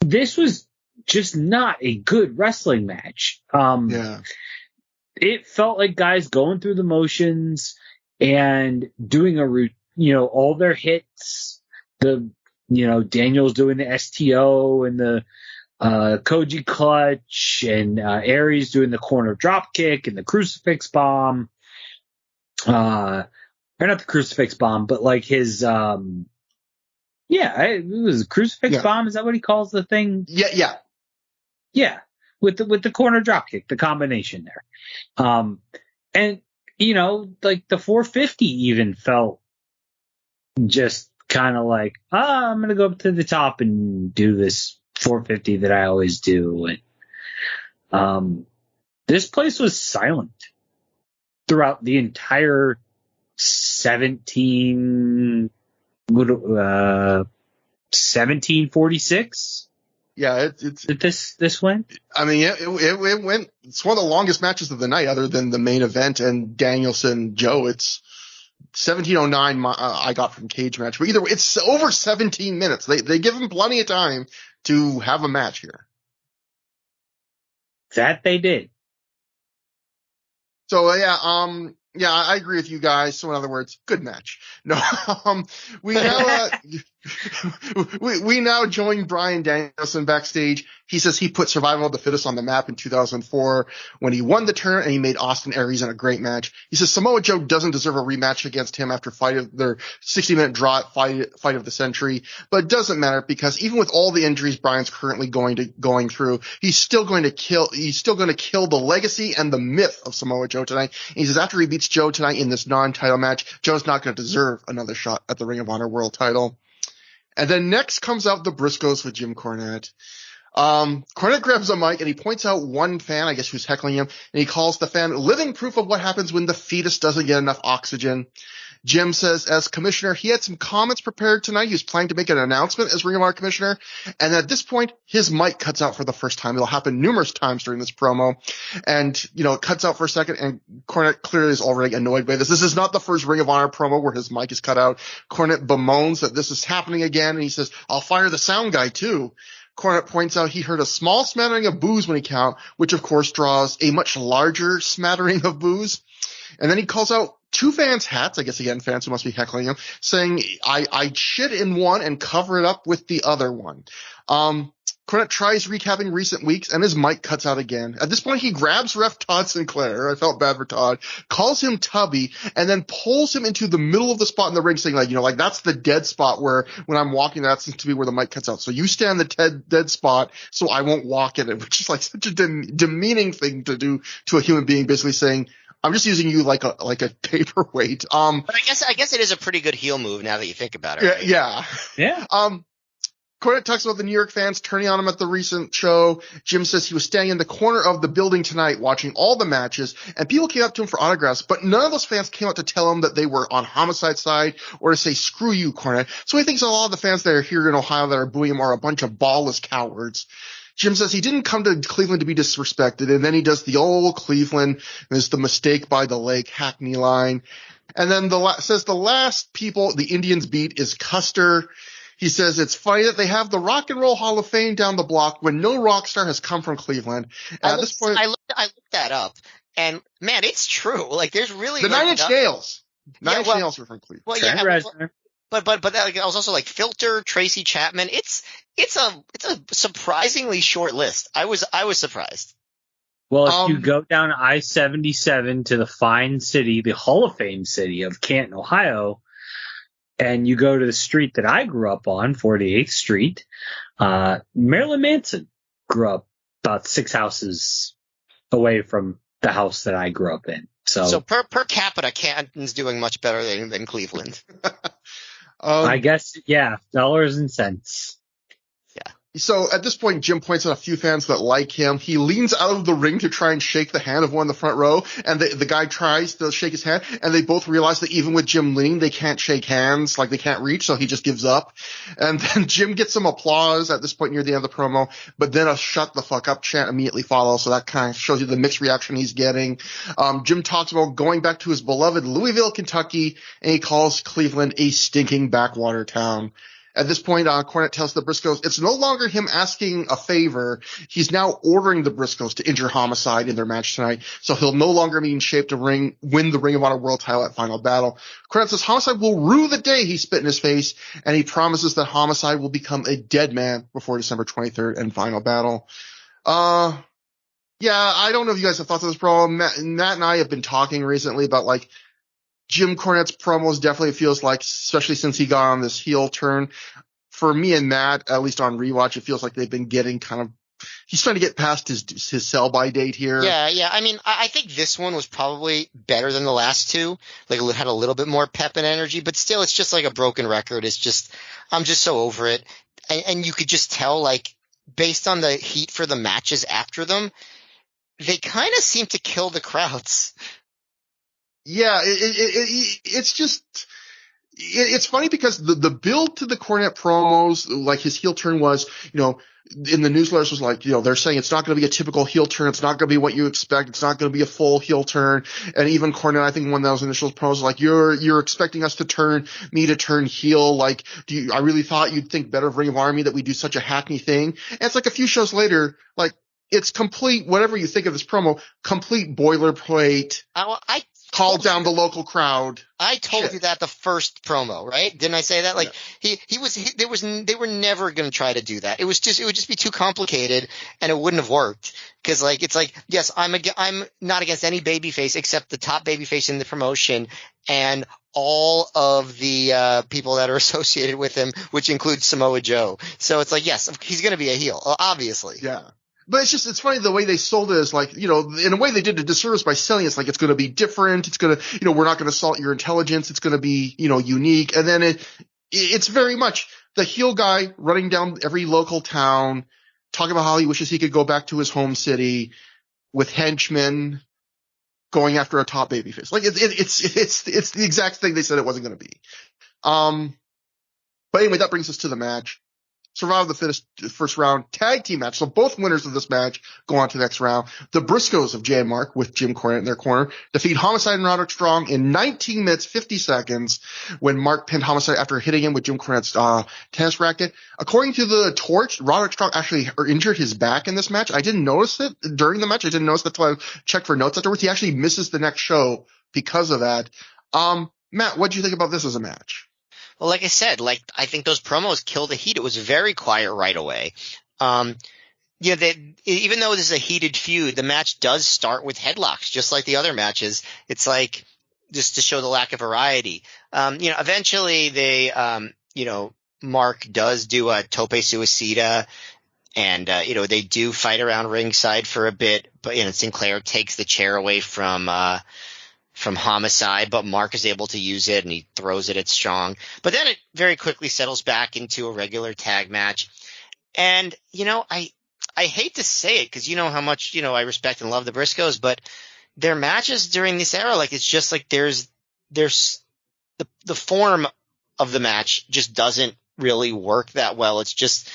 Speaker 2: this was just not a good wrestling match.
Speaker 1: Yeah.
Speaker 2: It felt like guys going through the motions and doing all their hits. Daniels doing the STO and the Koji clutch, and Aries doing the corner drop kick and the crucifix bomb. Or not the crucifix bomb, but like his it was a crucifix bomb. Is that what he calls the thing?
Speaker 1: Yeah.
Speaker 2: With the corner drop kick, the combination there. And like the 450 even felt just kind of like, I'm gonna go up to the top and do this 450 that I always do. And this place was silent throughout the entire 1746.
Speaker 1: Yeah,
Speaker 2: this went.
Speaker 1: I mean, it went. It's one of the longest matches of the night, other than the main event and Danielson Joe. It's 1709. I got from Cage Match, but either way, it's over 17 minutes. They give him plenty of time to have a match here.
Speaker 2: That they did.
Speaker 1: So I agree with you guys. So in other words, good match. No, we now join Bryan Danielson backstage. He says he put Survival of the Fittest on the map in 2004 when he won the tournament and he made Austin Aries in a great match. He says Samoa Joe doesn't deserve a rematch against him after their 60-minute draw fight of the century, but it doesn't matter because even with all the injuries Bryan's currently going through, he's still going to kill the legacy and the myth of Samoa Joe tonight. And he says after he beats Joe tonight in this non-title match, Joe's not going to deserve another shot at the Ring of Honor World title. And then next comes out the Briscoes with Jim Cornette. Cornette grabs a mic and he points out one fan, I guess, who's heckling him, and he calls the fan living proof of what happens when the fetus doesn't get enough oxygen. Jim says, as commissioner, he had some comments prepared tonight. He was planning to make an announcement as Ring of Honor commissioner. And at this point, his mic cuts out for the first time. It'll happen numerous times during this promo. And, it cuts out for a second, and Cornette clearly is already annoyed by this. This is not the first Ring of Honor promo where his mic is cut out. Cornette bemoans that this is happening again, and he says, I'll fire the sound guy too. Cornette points out he heard a small smattering of boos when he count, which of course draws a much larger smattering of boos. And then he calls out two fans' hats, I guess again, fans who must be heckling him, saying, I shit in one and cover it up with the other one. Cornette tries recapping recent weeks and his mic cuts out again. At this point, he grabs ref Todd Sinclair. I felt bad for Todd, calls him Tubby, and then pulls him into the middle of the spot in the ring saying like that's the dead spot where when I'm walking, that seems to be where the mic cuts out. So you stand the dead spot so I won't walk in it, which is like such a demeaning thing to do to a human being, basically saying, I'm just using you like a paperweight.
Speaker 3: But I guess it is a pretty good heel move now that you think about it. Right?
Speaker 1: Yeah. Cornette talks about the New York fans turning on him at the recent show. Jim says he was standing in the corner of the building tonight watching all the matches, and people came up to him for autographs, but none of those fans came out to tell him that they were on Homicide's side or to say, screw you, Cornette. So he thinks a lot of the fans that are here in Ohio that are booing him are a bunch of ballless cowards. Jim says he didn't come to Cleveland to be disrespected, and then he does the old Cleveland, there's the mistake by the lake, Hackney line. And then says the last people the Indians beat is Custer. He says it's funny that they have the Rock and Roll Hall of Fame down the block when no rock star has come from Cleveland.
Speaker 3: At this point, I looked that up, and man, it's true. Like, there's really
Speaker 1: the Nine Inch Nails. Nine Inch Nails are from Cleveland.
Speaker 2: Well, yeah,
Speaker 3: but I was also like Filter, Tracy Chapman. It's a surprisingly short list. I was surprised.
Speaker 2: Well, if you go down I-77 to the fine city, the Hall of Fame city of Canton, Ohio, and you go to the street that I grew up on, 48th Street, Marilyn Manson grew up about 6 houses away from the house that I grew up in. So
Speaker 3: per capita, Canton's doing much better than Cleveland.
Speaker 2: I guess, yeah, dollars and cents.
Speaker 1: So at this point, Jim points out a few fans that like him. He leans out of the ring to try and shake the hand of one in the front row, and the guy tries to shake his hand, and they both realize that even with Jim leaning, they can't shake hands, like they can't reach, so he just gives up. And then Jim gets some applause at this point near the end of the promo, but then a shut the fuck up chant immediately follows, so that kind of shows you the mixed reaction he's getting. Jim talks about going back to his beloved Louisville, Kentucky, and he calls Cleveland a stinking backwater town. At this point, Cornette tells the Briscoes it's no longer him asking a favor. He's now ordering the Briscoes to injure Homicide in their match tonight, so he'll no longer be in shape to win the Ring of Honor World title at Final Battle. Cornette says Homicide will rue the day he spit in his face, and he promises that Homicide will become a dead man before December 23rd and Final Battle. Yeah, I don't know if you guys have thoughts on this problem. Matt and I have been talking recently about, like, Jim Cornette's promos definitely feels like, especially since he got on this heel turn, for me and Matt, at least on rewatch, it feels like they've been getting kind of, he's trying to get past his sell-by date here.
Speaker 3: Yeah. I mean, I think this one was probably better than the last two. Like, it had a little bit more pep and energy, but still, it's just like a broken record. It's just, I'm just so over it. And you could just tell, like, based on the heat for the matches after them, they kind of seem to kill the crowds.
Speaker 1: Yeah, it's just, it's funny because the build to the Cornette promos, like his heel turn was, in the newsletters was like, they're saying it's not going to be a typical heel turn. It's not going to be what you expect. It's not going to be a full heel turn. And even Cornette, I think one of those initial promos was like, you're expecting us to turn heel. Like, I really thought you'd think better of Ring of Honor that we do such a hackney thing. And it's like a few shows later, like, it's complete, whatever you think of this promo, complete boilerplate. Call down the local crowd.
Speaker 3: I told you that the first promo, right? Didn't I say that? Like, yeah. They were never going to try to do that. It would just be too complicated and it wouldn't have worked. Cause like, it's like, yes, I'm not against any babyface except the top babyface in the promotion and all of the, people that are associated with him, which includes Samoa Joe. So it's like, yes, he's going to be a heel, obviously.
Speaker 1: Yeah. But it's funny the way they sold it is like, in a way they did a disservice by selling it's like it's going to be different. It's going to, we're not going to salt your intelligence. It's going to be, unique. And then it's very much the heel guy running down every local town, talking about how he wishes he could go back to his home city with henchmen going after a top babyface. Like it's the exact thing they said it wasn't going to be. But anyway, that brings us to the match. Survival of the Fittest first round tag team match. So both winners of this match go on to the next round. The Briscoes of Jay and Mark with Jim Cornette in their corner defeat Homicide and Roderick Strong in 19 minutes, 50 seconds when Mark pinned Homicide after hitting him with Jim Cornette's tennis racket. According to the Torch, Roderick Strong actually injured his back in this match. I didn't notice it during the match. I didn't notice that until I checked for notes afterwards. He actually misses the next show because of that. Matt, what do you think about this as a match?
Speaker 3: Well, like I said, I think those promos killed the heat. It was very quiet right away. Even though this is a heated feud, the match does start with headlocks, just like the other matches. It's like just to show the lack of variety. Eventually they, Mark does do a tope suicida and, they do fight around ringside for a bit, but, Sinclair takes the chair away from Homicide, but Mark is able to use it and he throws it at Strong. But then it very quickly settles back into a regular tag match. And, I hate to say it because you know how much, I respect and love the Briscoes, but their matches during this era, like, it's just like there's the form of the match just doesn't really work that well. It's just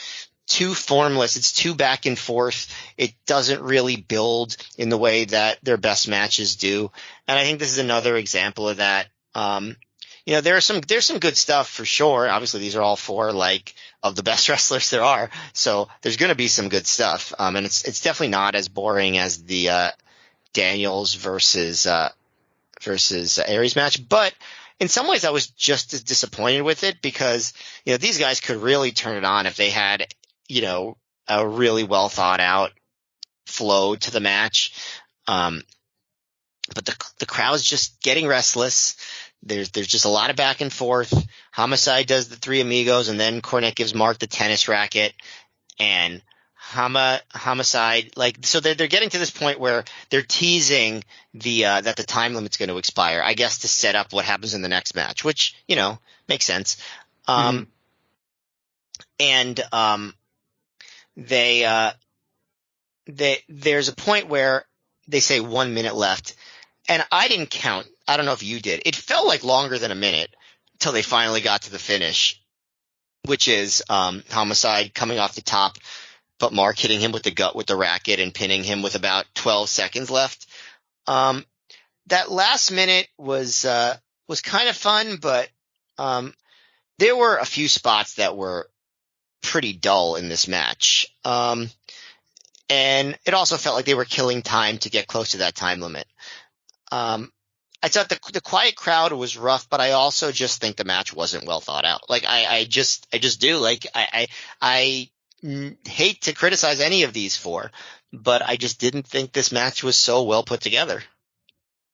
Speaker 3: too formless. It's too back and forth. It doesn't really build in the way that their best matches do. And I think this is another example of that. There's some good stuff for sure. Obviously, these are all four of the best wrestlers there are. So there's going to be some good stuff. And it's definitely not as boring as the Daniels versus Aries match. But in some ways, I was just as disappointed with it because, these guys could really turn it on if they had, a really well thought out flow to the match. But the crowd's just getting restless. There's just a lot of back and forth. Homicide does the Three Amigos, and then Cornette gives Mark the tennis racket, and Homicide, so they're getting to this point where they're teasing that the time limit's going to expire, I guess, to set up what happens in the next match, which, makes sense. There's a point where they say 1 minute left, and I didn't count. I don't know if you did. It felt like longer than a minute until they finally got to the finish, which is Homicide coming off the top, but Mark hitting him with the gut with the racket and pinning him with about 12 seconds left. That last minute was kind of fun, but there were a few spots that were pretty dull in this match. And it also felt like they were killing time to get close to that time limit. I thought the quiet crowd was rough, but I also just think the match wasn't well thought out. I just do. I hate to criticize any of these four, but I just didn't think this match was so well put together.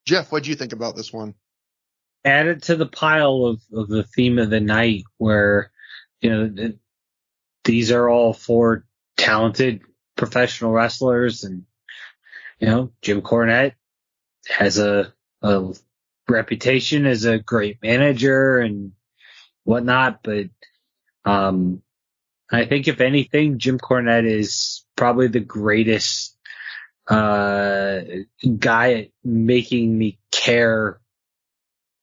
Speaker 1: Jeff, what do you think about this one?
Speaker 2: Add it to the pile of the theme of the night where, these are all four talented professional wrestlers, and, Jim Cornette has a reputation as a great manager and whatnot, but I think if anything, Jim Cornette is probably the greatest guy at making me care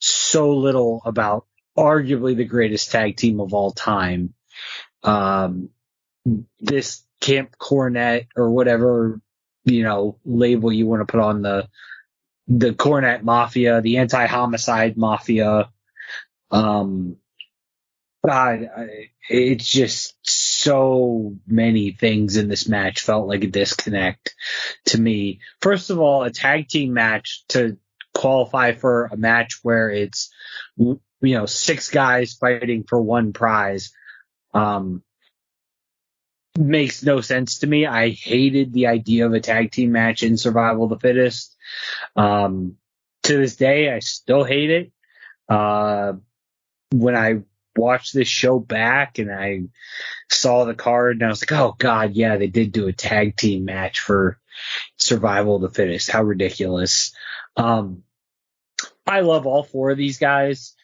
Speaker 2: so little about arguably the greatest tag team of all time. This Camp Cornette or whatever, label you want to put on the Cornette Mafia, the anti-homicide mafia. It's just so many things in this match felt like a disconnect to me. First of all, a tag team match to qualify for a match where it's, 6 guys fighting for one prize, makes no sense to me. I hated the idea of a tag team match in Survival of the Fittest. To this day, I still hate it. When I watched this show back and I saw the card and I was like, oh God, yeah, they did do a tag team match for Survival of the Fittest. How ridiculous. I love all four of these guys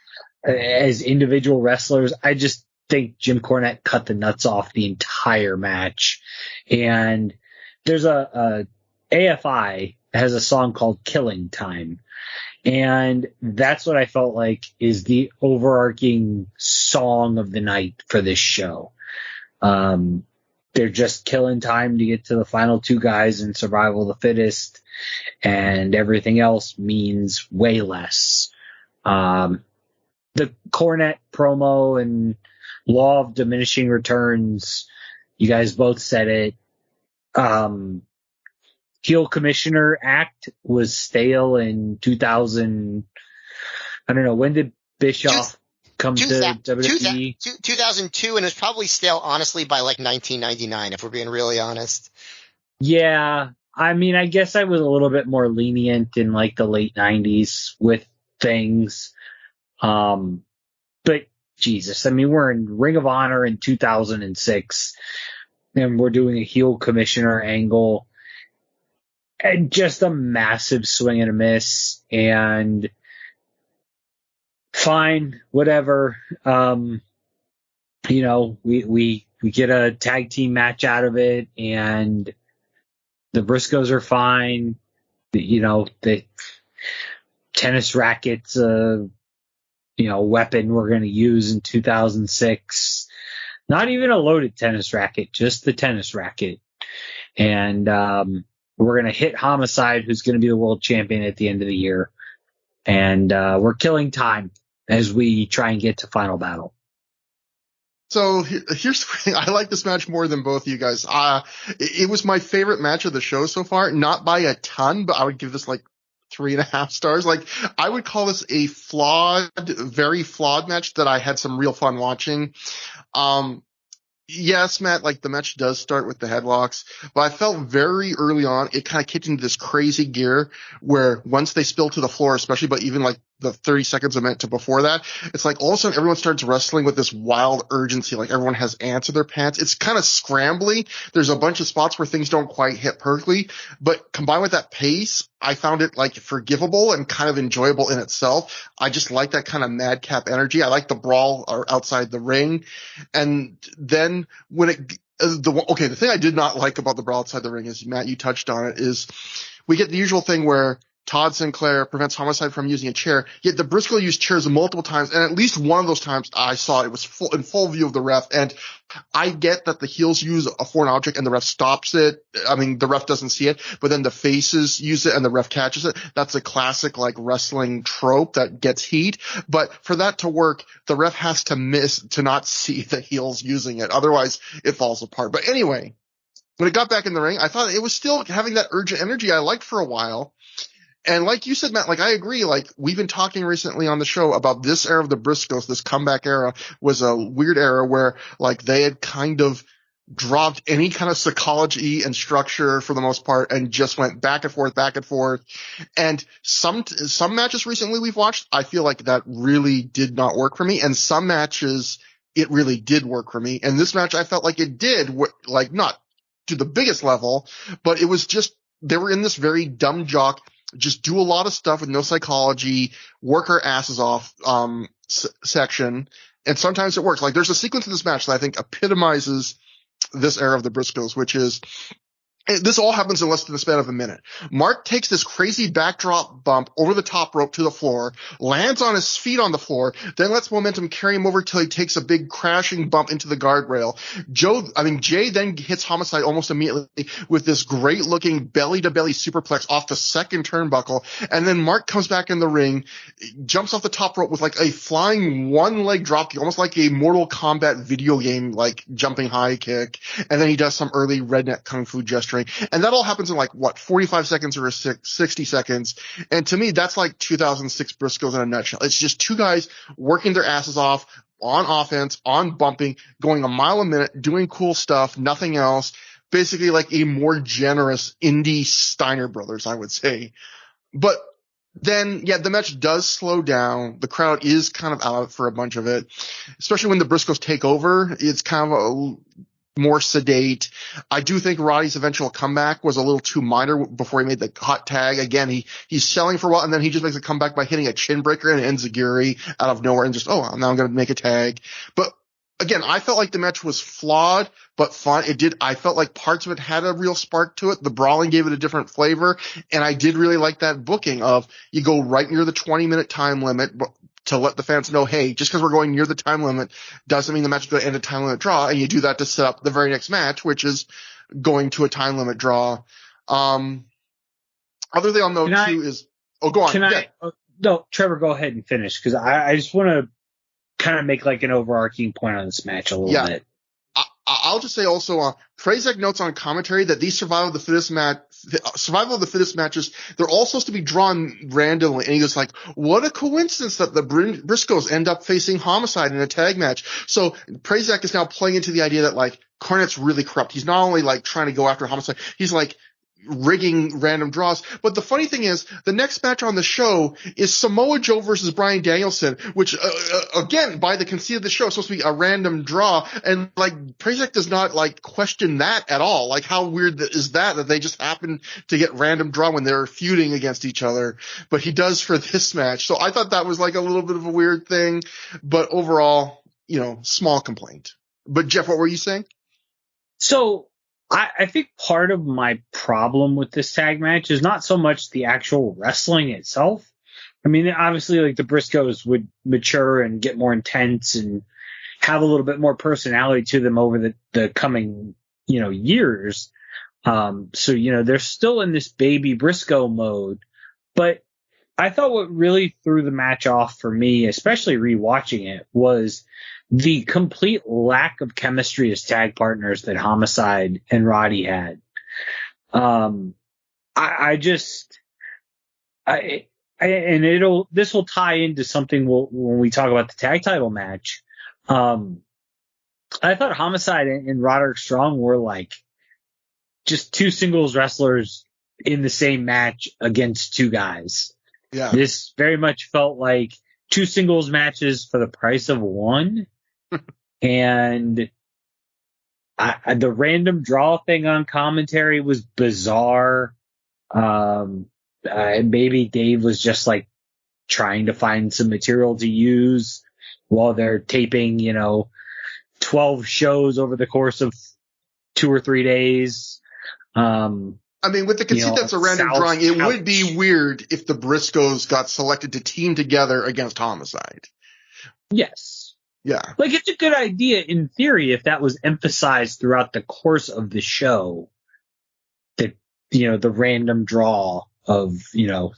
Speaker 2: as individual wrestlers. I just think Jim Cornette cut the nuts off the entire match. And there's a AFI has a song called Killing Time. And that's what I felt like is the overarching song of the night for this show. They're just killing time to get to the final 2 guys in Survival of the Fittest, and everything else means way less. The Cornette promo and law of diminishing returns, you guys both said it. Heel Commissioner Act was stale in 2000. I don't know. When did Bischoff come to WWE?
Speaker 3: 2002, and it was probably stale, honestly, by 1999, if we're being really honest.
Speaker 2: Yeah. I mean, I guess I was a little bit more lenient in the late 90s with things. But Jesus, I mean, we're in Ring of Honor in 2006, and we're doing a heel commissioner angle. And just a massive swing and a miss, and fine, whatever. We get a tag team match out of it, and the Briscoes are fine. The tennis rackets, weapon we're going to use in 2006. Not even a loaded tennis racket, just the tennis racket. And we're going to hit Homicide, who's going to be the world champion at the end of the year. And we're killing time as we try and get to Final Battle.
Speaker 1: So here's the thing. I like this match more than both of you guys. It was my favorite match of the show so far, not by a ton, but I would give this like 3.5 stars. Like, I would call this a very flawed match that I had some real fun watching. Yes, Matt, like the match does start with the headlocks, but I felt very early on it kind of kicked into this crazy gear where once they spill to the floor, especially, but even like the 30 seconds a minute to before that, it's like all of a sudden everyone starts wrestling with this wild urgency, like everyone has ants in their pants. It's kind of scrambly. There's a bunch of spots where things don't quite hit perfectly, but combined with that pace, I found it like forgivable and kind of enjoyable in itself. I just like that kind of madcap energy. I like the brawl outside the ring. And then when the thing I did not like about the brawl outside the ring is, Matt, you touched on it, is we get the usual thing where Todd Sinclair prevents Homicide from using a chair, yet the Briscoe used chairs multiple times, and at least one of those times I saw it was in full view of the ref, and I get that the heels use a foreign object and the ref stops it. I mean, the ref doesn't see it, but then the faces use it and the ref catches it. That's a classic, like, wrestling trope that gets heat, but for that to work, the ref has to miss to not see the heels using it, otherwise it falls apart. But anyway, when it got back in the ring, I thought it was still having that urgent energy I liked for a while. And like you said, Matt, like I agree, like we've been talking recently on the show about this era of the Briscoes, this comeback era was a weird era where like they had kind of dropped any kind of psychology and structure for the most part and just went back and forth, back and forth. And some matches recently we've watched, I feel like that really did not work for me. And some matches, it really did work for me. And this match, I felt like it did, like not to the biggest level, but it was just, they were in this very dumb jock, just do a lot of stuff with no psychology, work our asses off section, and sometimes it works. Like there's a sequence in this match that I think epitomizes this era of the Briscoes, which is this all happens in less than the span of a minute. Mark takes this crazy backdrop bump over the top rope to the floor, lands on his feet on the floor, then lets momentum carry him over till he takes a big crashing bump into the guardrail. Jay then hits Homicide almost immediately with this great looking belly to belly superplex off the second turnbuckle. And then Mark comes back in the ring, jumps off the top rope with like a flying one leg dropkick, almost like a Mortal Kombat video game, like jumping high kick. And then he does some early redneck kung fu gesturing. And that all happens in like, 45 seconds or 60 seconds. And to me, that's like 2006 Briscoes in a nutshell. It's just two guys working their asses off on offense, on bumping, going a mile a minute, doing cool stuff, nothing else. Basically like a more generous indie Steiner Brothers, I would say. But then, yeah, the match does slow down. The crowd is kind of out for a bunch of it, especially when the Briscoes take over. It's kind of more sedate. I do think Roddy's eventual comeback was a little too minor before he made the hot tag. Again, he's selling for a while, and then he just makes a comeback by hitting a chin breaker and enziguri out of nowhere and just, now I'm going to make a tag. But again, I felt like the match was flawed, but fun. I felt like parts of it had a real spark to it. The brawling gave it a different flavor, and I did really like that booking of you go right near the 20-minute time limit, but to let the fans know, hey, just because we're going near the time limit doesn't mean the match is going to end a time limit draw. And you do that to set up the very next match, which is going to a time limit draw. Other thing I'll note too is, go on.
Speaker 2: No, Trevor, go ahead and finish because I just want to kind of make like an overarching point on this match a little bit.
Speaker 1: I'll just say also, Prazak notes on commentary that these survival of the fittest matches, they're all supposed to be drawn randomly. And he goes like, what a coincidence that the Briscoes end up facing Homicide in a tag match. So Prazak is now playing into the idea that like Cornette's really corrupt. He's not only like trying to go after Homicide, he's like rigging random draws. But the funny thing is, the next match on the show is Samoa Joe versus Bryan Danielson, which, again, by the conceit of the show, is supposed to be a random draw. And, like, Prazak does not, like, question that at all. Like, how weird is that they just happen to get random draw when they're feuding against each other? But he does for this match. So I thought that was, like, a little bit of a weird thing. But overall, small complaint. But Jeff, what were you saying?
Speaker 2: So I think part of my problem with this tag match is not so much the actual wrestling itself. I mean, obviously, like, the Briscoes would mature and get more intense and have a little bit more personality to them over the coming, years. So, they're still in this baby Briscoe mode. But I thought what really threw the match off for me, especially rewatching it, was the complete lack of chemistry as tag partners that Homicide and Roddy had. This will tie into something when we talk about the tag title match. I thought Homicide and Roderick Strong were like just two singles wrestlers in the same match against two guys.
Speaker 1: Yeah.
Speaker 2: This very much felt like two singles matches for the price of one. And the random draw thing on commentary was bizarre. Maybe Dave was just like trying to find some material to use while they're taping, 12 shows over the course of 2 or 3 days.
Speaker 1: I mean, with the conceit that's a random drawing, it would be weird if the Briscoes got selected to team together against Homicide.
Speaker 2: Yes.
Speaker 1: Yeah.
Speaker 2: Like, it's a good idea in theory if that was emphasized throughout the course of the show, that, the random draw of,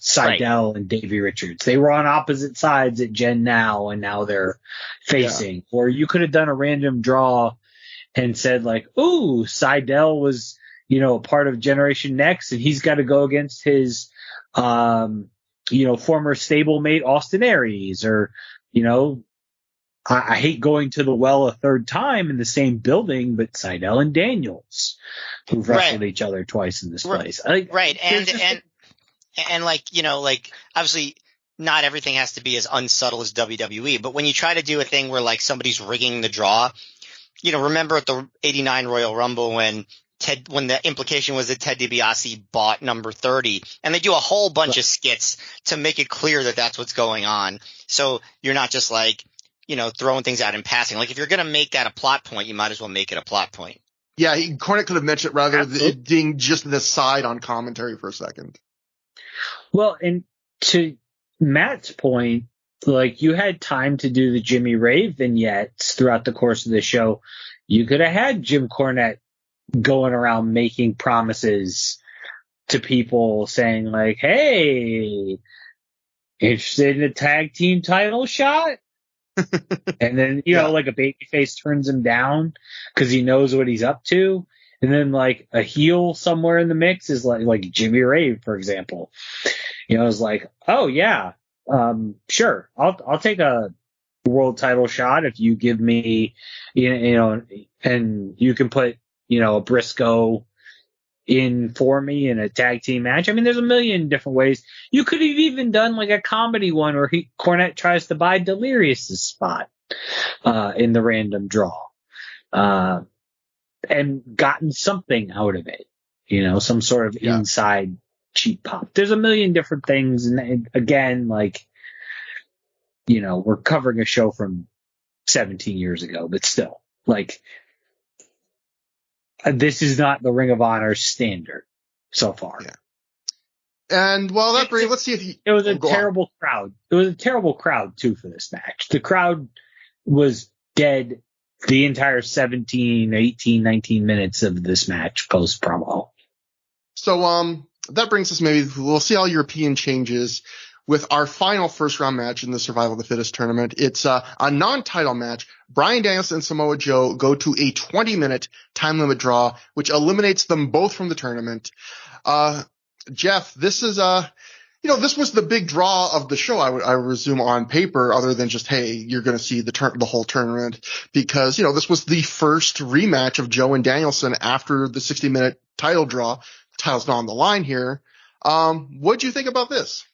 Speaker 2: Seidel and Davey Richards. They were on opposite sides at Gen Now, and now they're facing. Yeah. Or you could have done a random draw and said, like, ooh, Seidel was, a part of Generation Next, and he's got to go against his, former stablemate Austin Aries, or, I hate going to the well a third time in the same building, but Seidel and Daniels, who've wrestled each other twice in this place.
Speaker 3: Right. And like, obviously not everything has to be as unsubtle as WWE, but when you try to do a thing where like somebody's rigging the draw, remember at the 89 Royal Rumble when the implication was that Ted DiBiase bought number 30, and they do a whole bunch of skits to make it clear that that's what's going on. So you're not just like, throwing things out in passing. Like, if you're going to make that a plot point, you might as well make it a plot point.
Speaker 1: Yeah, Cornette could have mentioned it rather than it being just the side on commentary for a second.
Speaker 2: Well, and to Matt's point, like, you had time to do the Jimmy Rave vignettes throughout the course of the show. You could have had Jim Cornette going around making promises to people saying, like, hey, interested in a tag team title shot? And then, like a babyface turns him down because he knows what he's up to. And then like a heel somewhere in the mix is like Jimmy Rave, for example. It's like, oh yeah, sure. I'll take a world title shot if you give me, and you can put, a Briscoe in for me in a tag team match. I mean, there's a million different ways. You could have even done like a comedy one where Cornette tries to buy Delirious's spot in the random draw, and gotten something out of it, some sort of inside cheap pop. There's a million different things, and again, like, we're covering a show from 17 years ago, but still, like, this is not the Ring of Honor standard so far.
Speaker 1: Yeah. And well, let's see if
Speaker 2: it was a terrible crowd. It was a terrible crowd too for this match. The crowd was dead the entire 17, 18, 19 minutes of this match post promo.
Speaker 1: So, that brings us, maybe we'll see how European changes with our final first round match in the Survival of the Fittest tournament. It's a non-title match. Bryan Danielson and Samoa Joe go to a 20-minute time limit draw, which eliminates them both from the tournament. Jeff, this is this was the big draw of the show, I resume, on paper, other than just, hey, you're going to see the whole tournament, because, this was the first rematch of Joe and Danielson after the 60-minute title draw title's not on the line here. What'd you think about this?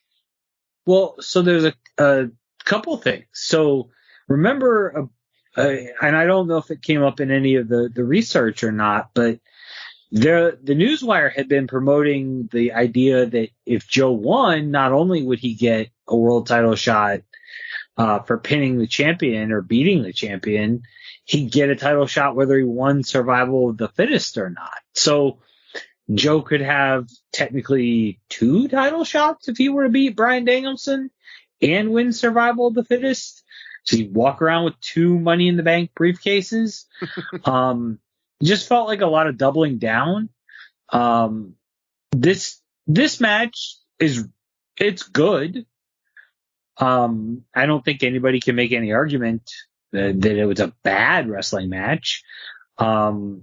Speaker 2: Well, so there's a couple things. So remember, and I don't know if it came up in any of the research or not, but the Newswire had been promoting the idea that if Joe won, not only would he get a world title shot for pinning the champion or beating the champion, he'd get a title shot whether he won Survival of the Fittest or not. So Joe could have technically 2 title shots if he were to beat Bryan Danielson and win Survival of the Fittest. So he'd walk around with 2 Money in the Bank briefcases. Just felt like a lot of doubling down. This match it's good. I don't think anybody can make any argument that it was a bad wrestling match. I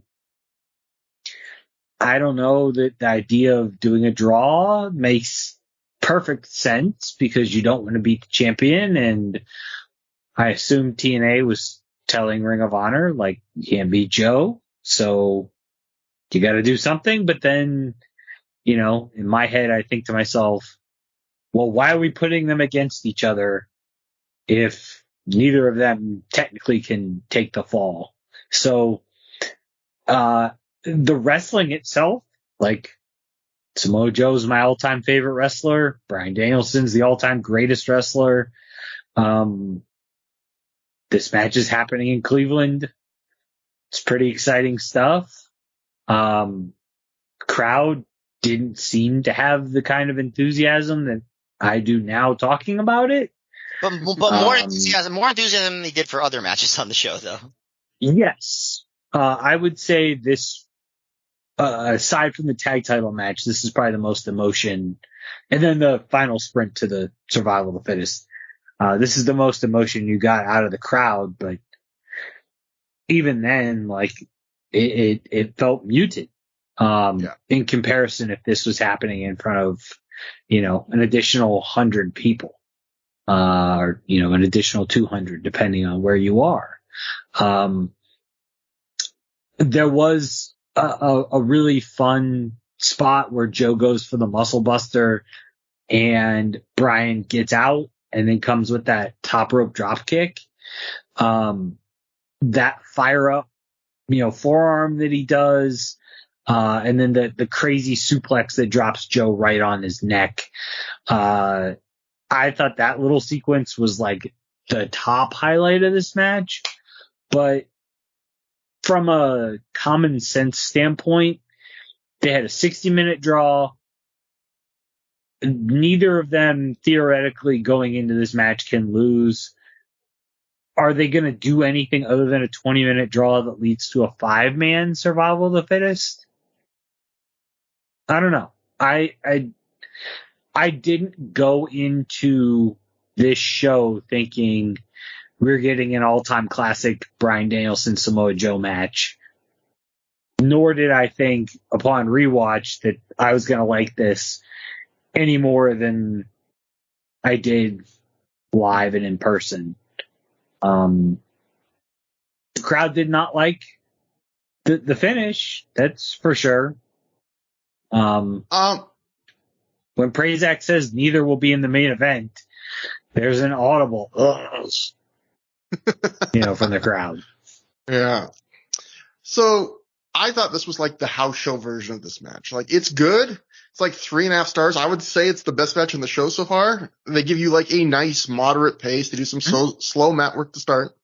Speaker 2: don't know that the idea of doing a draw makes perfect sense because you don't want to beat the champion. And I assume TNA was telling Ring of Honor, like, you can't beat Joe, so you got to do something. But then, in my head, I think to myself, well, why are we putting them against each other if neither of them technically can take the fall? So, the wrestling itself, like, Samoa Joe's my all-time favorite wrestler. Bryan Danielson's the all-time greatest wrestler. This match is happening in Cleveland. It's pretty exciting stuff. Crowd didn't seem to have the kind of enthusiasm that I do now talking about it.
Speaker 3: But more enthusiasm than they did for other matches on the show, though.
Speaker 2: Yes. I would say this, aside from the tag title match, this is probably the most emotion. And then the final sprint to the Survival of the Fittest. This is the most emotion you got out of the crowd, but even then, like, it felt muted. In comparison, if this was happening in front of, an additional 100 people, or, an additional 200, depending on where you are. There was a really fun spot where Joe goes for the muscle buster and Bryan gets out and then comes with that top rope drop kick. That fire up, forearm that he does, and then the crazy suplex that drops Joe right on his neck. I thought that little sequence was like the top highlight of this match, but from a common sense standpoint, they had a 60-minute draw. Neither of them theoretically going into this match can lose. Are they going to do anything other than a 20-minute draw that leads to a 5-man Survival of the Fittest? I don't know. I didn't go into this show thinking we're getting an all-time classic Bryan Danielson Samoa Joe match. Nor did I think upon rewatch that I was going to like this any more than I did live and in person. The crowd did not like the finish. That's for sure. When Prazak says neither will be in the main event, there's an audible from the crowd.
Speaker 1: Yeah. So I thought this was like the house show version of this match. Like, it's good. It's like 3.5 stars. I would say it's the best match in the show so far. They give you like a nice moderate pace. They do some slow mat work to start.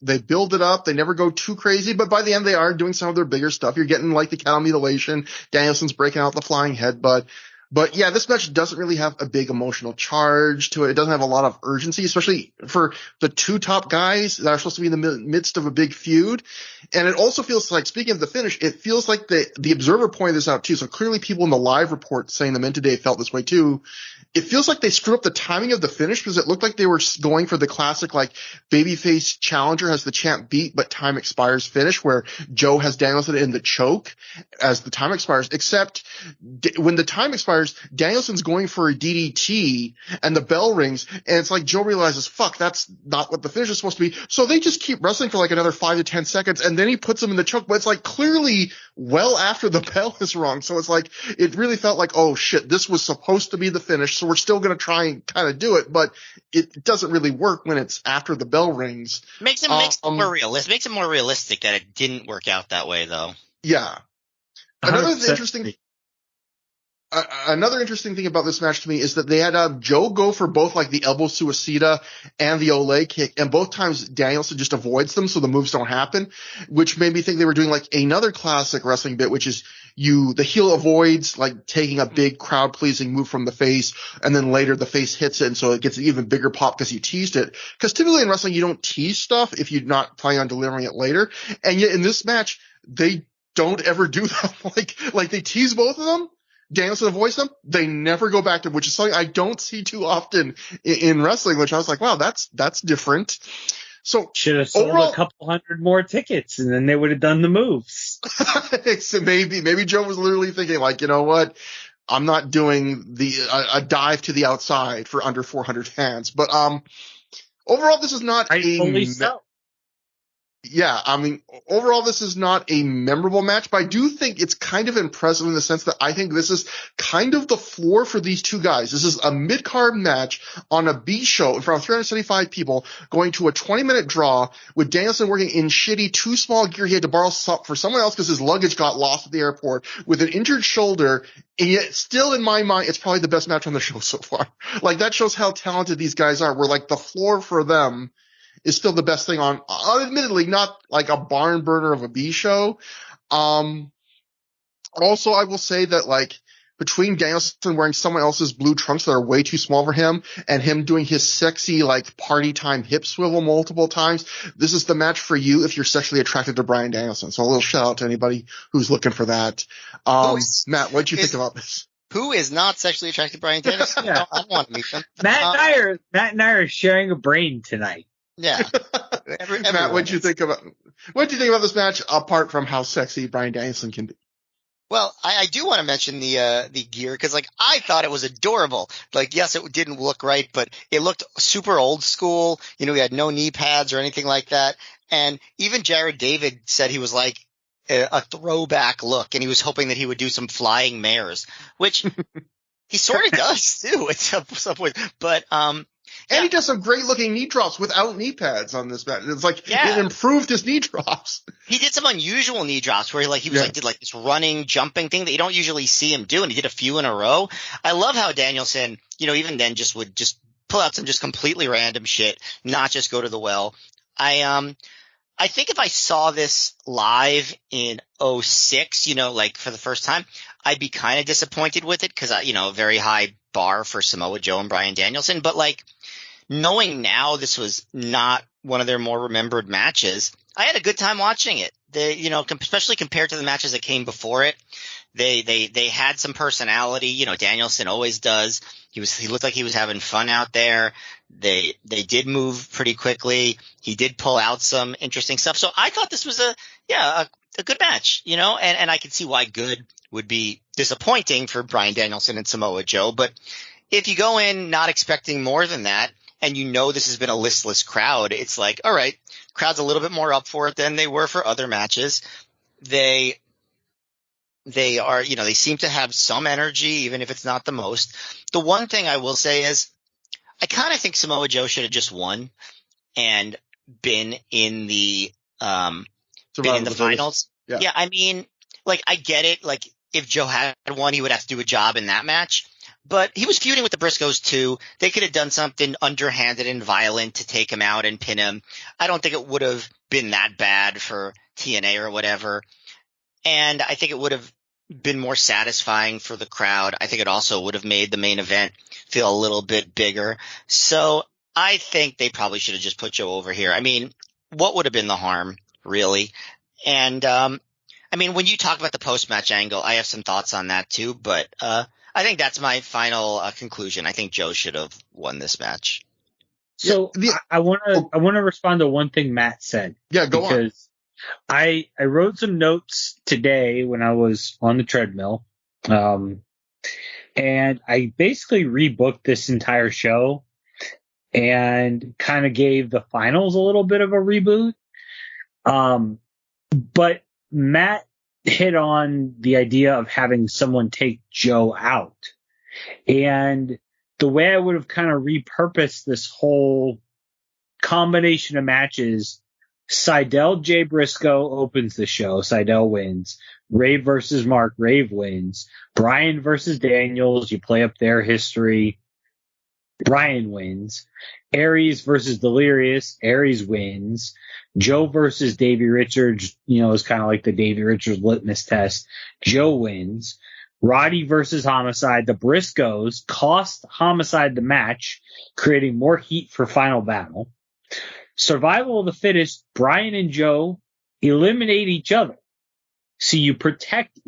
Speaker 1: They build it up. They never go too crazy, but by the end they are doing some of their bigger stuff. You're getting like the cow mutilation. Danielson's breaking out the flying headbutt. But yeah, this match doesn't really have a big emotional charge to it. It doesn't have a lot of urgency, especially for the 2 top guys that are supposed to be in the midst of a big feud. And it also feels like, speaking of the finish, it feels like the Observer pointed this out too. So clearly people in the live report saying the men today felt this way too. It feels like they screwed up the timing of the finish because it looked like they were going for the classic, like, babyface challenger has the champ beat, but time expires finish, where Joe has Danielson in the choke as the time expires, except when the time expires, counters. Danielson's going for a DDT and the bell rings, and it's like Joe realizes, fuck, that's not what the finish is supposed to be. So they just keep wrestling for like another 5 to 10 seconds, and then he puts him in the choke, but it's like clearly well after the bell is rung. So it's like, it really felt like, oh shit, this was supposed to be the finish, so we're still going to try and kind of do it, but it doesn't really work when it's after the bell rings.
Speaker 3: Makes it more realistic. Makes it more realistic that it didn't work out that way, though.
Speaker 1: Yeah. Another interesting thing about this match to me is that they had Joe go for both like the elbow suicida and the Olay kick, and both times Danielson just avoids them so the moves don't happen, which made me think they were doing like another classic wrestling bit, which is the heel avoids like taking a big crowd pleasing move from the face, and then later the face hits it, and so it gets an even bigger pop because you teased it. Because typically in wrestling you don't tease stuff if you're not planning on delivering it later, and yet in this match they don't ever do that. like they tease both of them. Danielson avoids them. They never go back to, which is something I don't see too often in wrestling, which I was like, wow, that's different. So
Speaker 2: should have sold a couple hundred more tickets and then they would have done the moves.
Speaker 1: So maybe Joe was literally thinking like, you know what? I'm not doing a dive to the outside for under 400 fans, but, overall, this is not Yeah, I mean, overall, this is not a memorable match, but I do think it's kind of impressive in the sense that I think this is kind of the floor for these two guys. This is a mid-card match on a B show in front of 375 people going to a 20-minute draw with Danielson working in shitty too small gear he had to borrow for someone else because his luggage got lost at the airport with an injured shoulder, and yet still in my mind, it's probably the best match on the show so far. Like, that shows how talented these guys are. We're like the floor for them is still the best thing on, admittedly, not like a barn burner of a B show. Also, I will say that like between Danielson wearing someone else's blue trunks that are way too small for him and him doing his sexy like party time hip swivel multiple times, this is the match for you if you're sexually attracted to Bryan Danielson. So a little shout out to anybody who's looking for that. Matt, what did you think about this?
Speaker 3: Who is not sexually attracted to Bryan Danielson? Yeah. I don't want to meet them.
Speaker 2: Matt and I are sharing a brain tonight.
Speaker 3: Yeah.
Speaker 1: Matt, what'd you think about this match apart from how sexy Bryan Danielson can be?
Speaker 3: Well, I do want to mention the gear because like I thought it was adorable. Like, yes, it didn't look right, but it looked super old school. You know, he had no knee pads or anything like that. And even Jared David said he was like a throwback look, and he was hoping that he would do some flying mares, which he sort of does too at some point. But
Speaker 1: and he does some great looking knee drops without knee pads on this match. It's like it improved his knee drops.
Speaker 3: He did some unusual knee drops where he did like this running, jumping thing that you don't usually see him do, and he did a few in a row. I love how Danielson, you know, even then would pull out some just completely random shit, not just go to the well. I think if I saw this live in 2006, you know, like for the first time, I'd be kind of disappointed with it because, you know, a very high bar for Samoa Joe and Bryan Danielson. But like knowing now this was not one of their more remembered matches, I had a good time watching it. They, you know, especially compared to the matches that came before it, they had some personality. You know, Danielson always does. He looked like he was having fun out there. They did move pretty quickly. He did pull out some interesting stuff. So I thought this was a good match, you know, and I could see why good would be disappointing for Bryan Danielson and Samoa Joe. But if you go in not expecting more than that, and you know this has been a listless crowd, it's like, all right, crowd's a little bit more up for it than they were for other matches. They are, you know, they seem to have some energy, even if it's not the most. The one thing I will say is I kind of think Samoa Joe should have just won and been in the finals. Yeah, I mean, like, I get it. Like, if Joe had won, he would have to do a job in that match. But he was feuding with the Briscoes too. They could have done something underhanded and violent to take him out and pin him. I don't think it would have been that bad for TNA or whatever. And I think it would have been more satisfying for the crowd. I think it also would have made the main event feel a little bit bigger. So I think they probably should have just put Joe over here. I mean, what would have been the harm, really? And I mean, when you talk about the post-match angle, I have some thoughts on that too. But I think that's my final conclusion. I think Joe should have won this match.
Speaker 2: So I want to respond to one thing Matt said.
Speaker 1: Yeah, go on.
Speaker 2: Because I wrote some notes today when I was on the treadmill. And I basically rebooked this entire show and kind of gave the finals a little bit of a reboot. But Matt hit on the idea of having someone take Joe out. And the way I would have kind of repurposed this whole combination of matches, Seidel Jay Briscoe opens the show. Seidel wins. Rave versus Mark. Rave wins. Bryan versus Daniels. You play up their history. Bryan wins. Aries versus Delirious. Aries wins. Joe versus Davey Richards, is kind of like the Davey Richards litmus test. Joe wins. Roddy versus Homicide. The Briscoes cost Homicide the match, creating more heat for Final Battle. Survival of the Fittest. Bryan and Joe eliminate each other. So you protect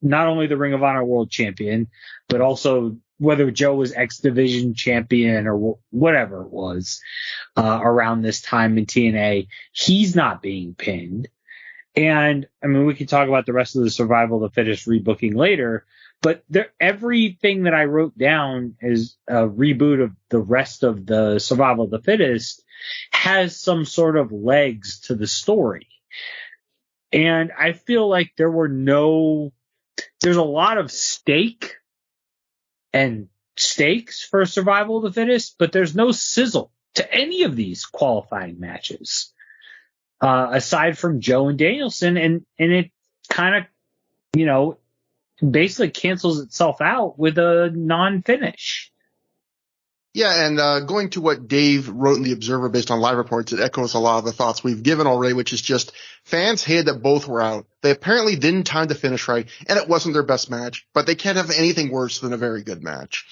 Speaker 2: not only the Ring of Honor World Champion, but also whether Joe was X Division champion or whatever it was around this time in TNA, he's not being pinned. And I mean, we can talk about the rest of the Survival of the Fittest rebooking later, but everything that I wrote down as a reboot of the rest of the Survival of the Fittest has some sort of legs to the story. And I feel like there's a lot of stake and stakes for Survival of the Fittest, but there's no sizzle to any of these qualifying matches, aside from Joe and Danielson, and it kind of, basically cancels itself out with a non-finish.
Speaker 1: Yeah, and going to what Dave wrote in The Observer based on live reports, it echoes a lot of the thoughts we've given already, which is just fans hated that both were out. They apparently didn't time the finish right, and it wasn't their best match, but they can't have anything worse than a very good match.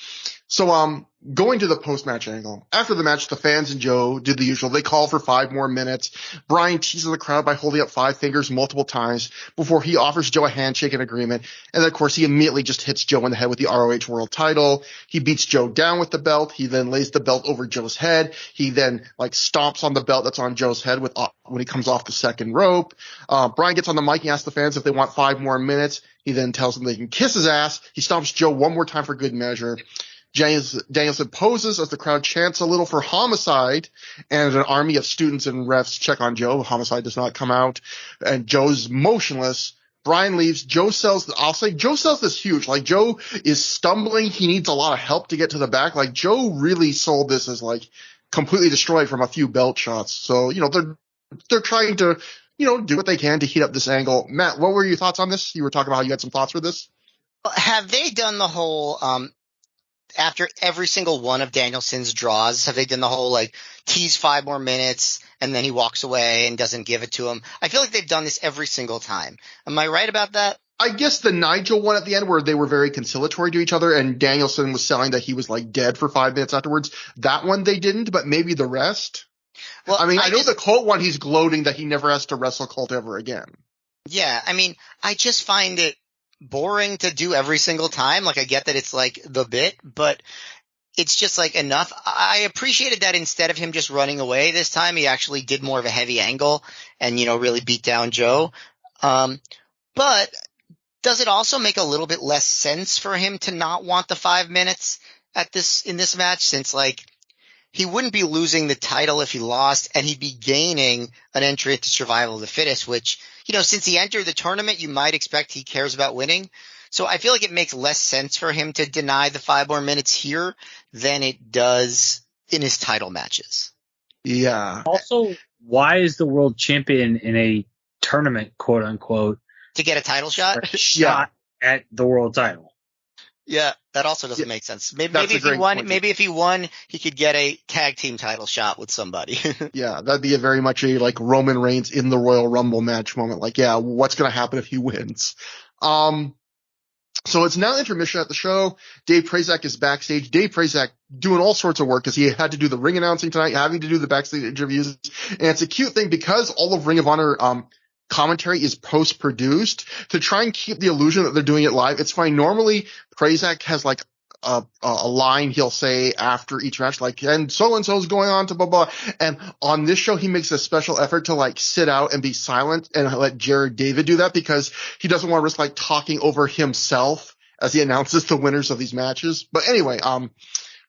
Speaker 1: So, going to the post-match angle. After the match, the fans and Joe did the usual. They call for 5 more minutes. Bryan teases the crowd by holding up 5 fingers multiple times before he offers Joe a handshake in agreement. And then, of course, he immediately just hits Joe in the head with the ROH World title. He beats Joe down with the belt. He then lays the belt over Joe's head. He then, stomps on the belt that's on Joe's head when he comes off the second rope. Bryan gets on the mic and asks the fans if they want 5 more minutes. He then tells them they can kiss his ass. He stomps Joe one more time for good measure. Danielson poses as the crowd chants a little for Homicide, and an army of students and refs check on Joe. Homicide does not come out, and Joe's motionless. Bryan leaves. Joe sells this huge. Joe is stumbling. He needs a lot of help to get to the back. Joe really sold this as completely destroyed from a few belt shots. So, they're trying to, do what they can to heat up this angle. Matt, what were your thoughts on this? You were talking about how you had some thoughts for this.
Speaker 3: Have they done the whole, after every single one of Danielson's draws, have they done the whole tease 5 more minutes and then he walks away and doesn't give it to him? I feel like they've done this every single time. Am I right about that?
Speaker 1: I guess the Nigel one at the end where they were very conciliatory to each other and Danielson was selling that he was dead for 5 minutes afterwards. That one they didn't, but maybe the rest. Well, I know the Colt one, he's gloating that he never has to wrestle Colt ever again. Yeah.
Speaker 3: I mean, I just find it boring to do every single time. I get that it's the bit, but it's just enough. I appreciated that instead of him just running away this time, he actually did more of a heavy angle and, really beat down Joe. But does it also make a little bit less sense for him to not want the 5 minutes in this match, since he wouldn't be losing the title if he lost, and he'd be gaining an entry into Survival of the Fittest, which, since he entered the tournament, you might expect he cares about winning. So I feel like it makes less sense for him to deny the 5 more minutes here than it does in his title matches.
Speaker 1: Yeah.
Speaker 2: Also, why is the world champion in a tournament, quote unquote,
Speaker 3: to get a title shot?
Speaker 2: Shot at the world title.
Speaker 3: Yeah, that also doesn't make sense. Maybe if he won, he could get a tag team title shot with somebody.
Speaker 1: Yeah, that'd be very much a Roman Reigns in the Royal Rumble match moment. What's going to happen if he wins? So it's now intermission at the show. Dave Prazak is backstage. Dave Prazak doing all sorts of work because he had to do the ring announcing tonight, having to do the backstage interviews. And it's a cute thing because all of Ring of Honor commentary is post-produced to try and keep the illusion that they're doing it live. It's fine. Normally, Prazak has a line he'll say after each match, and so-and-so's going on to blah, blah. And on this show, he makes a special effort to sit out and be silent and let Jared David do that because he doesn't want to risk talking over himself as he announces the winners of these matches. But anyway,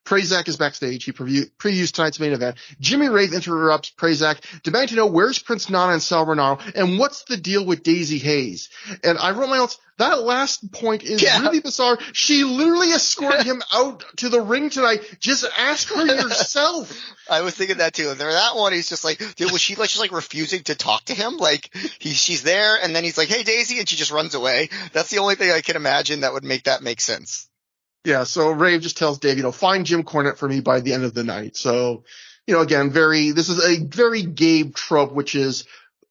Speaker 1: Prazak is backstage. He previews tonight's main event. Jimmy Rave interrupts Prazak, demanding to know where's Prince Nana and Sal Renaro, and what's the deal with Daisy Hayes. And I wrote my notes, that last point is really bizarre. She literally escorted him out to the ring tonight. Just ask her yourself.
Speaker 3: I was thinking that too. There, that one, he's just like, dude, was she like just like refusing to talk to him? Like she's there, and then he's like, "Hey, Daisy," and she just runs away. That's the only thing I can imagine that would make that make sense.
Speaker 1: Yeah, so Rave just tells Dave, find Jim Cornette for me by the end of the night. So, again, this is a very Gabe trope, which is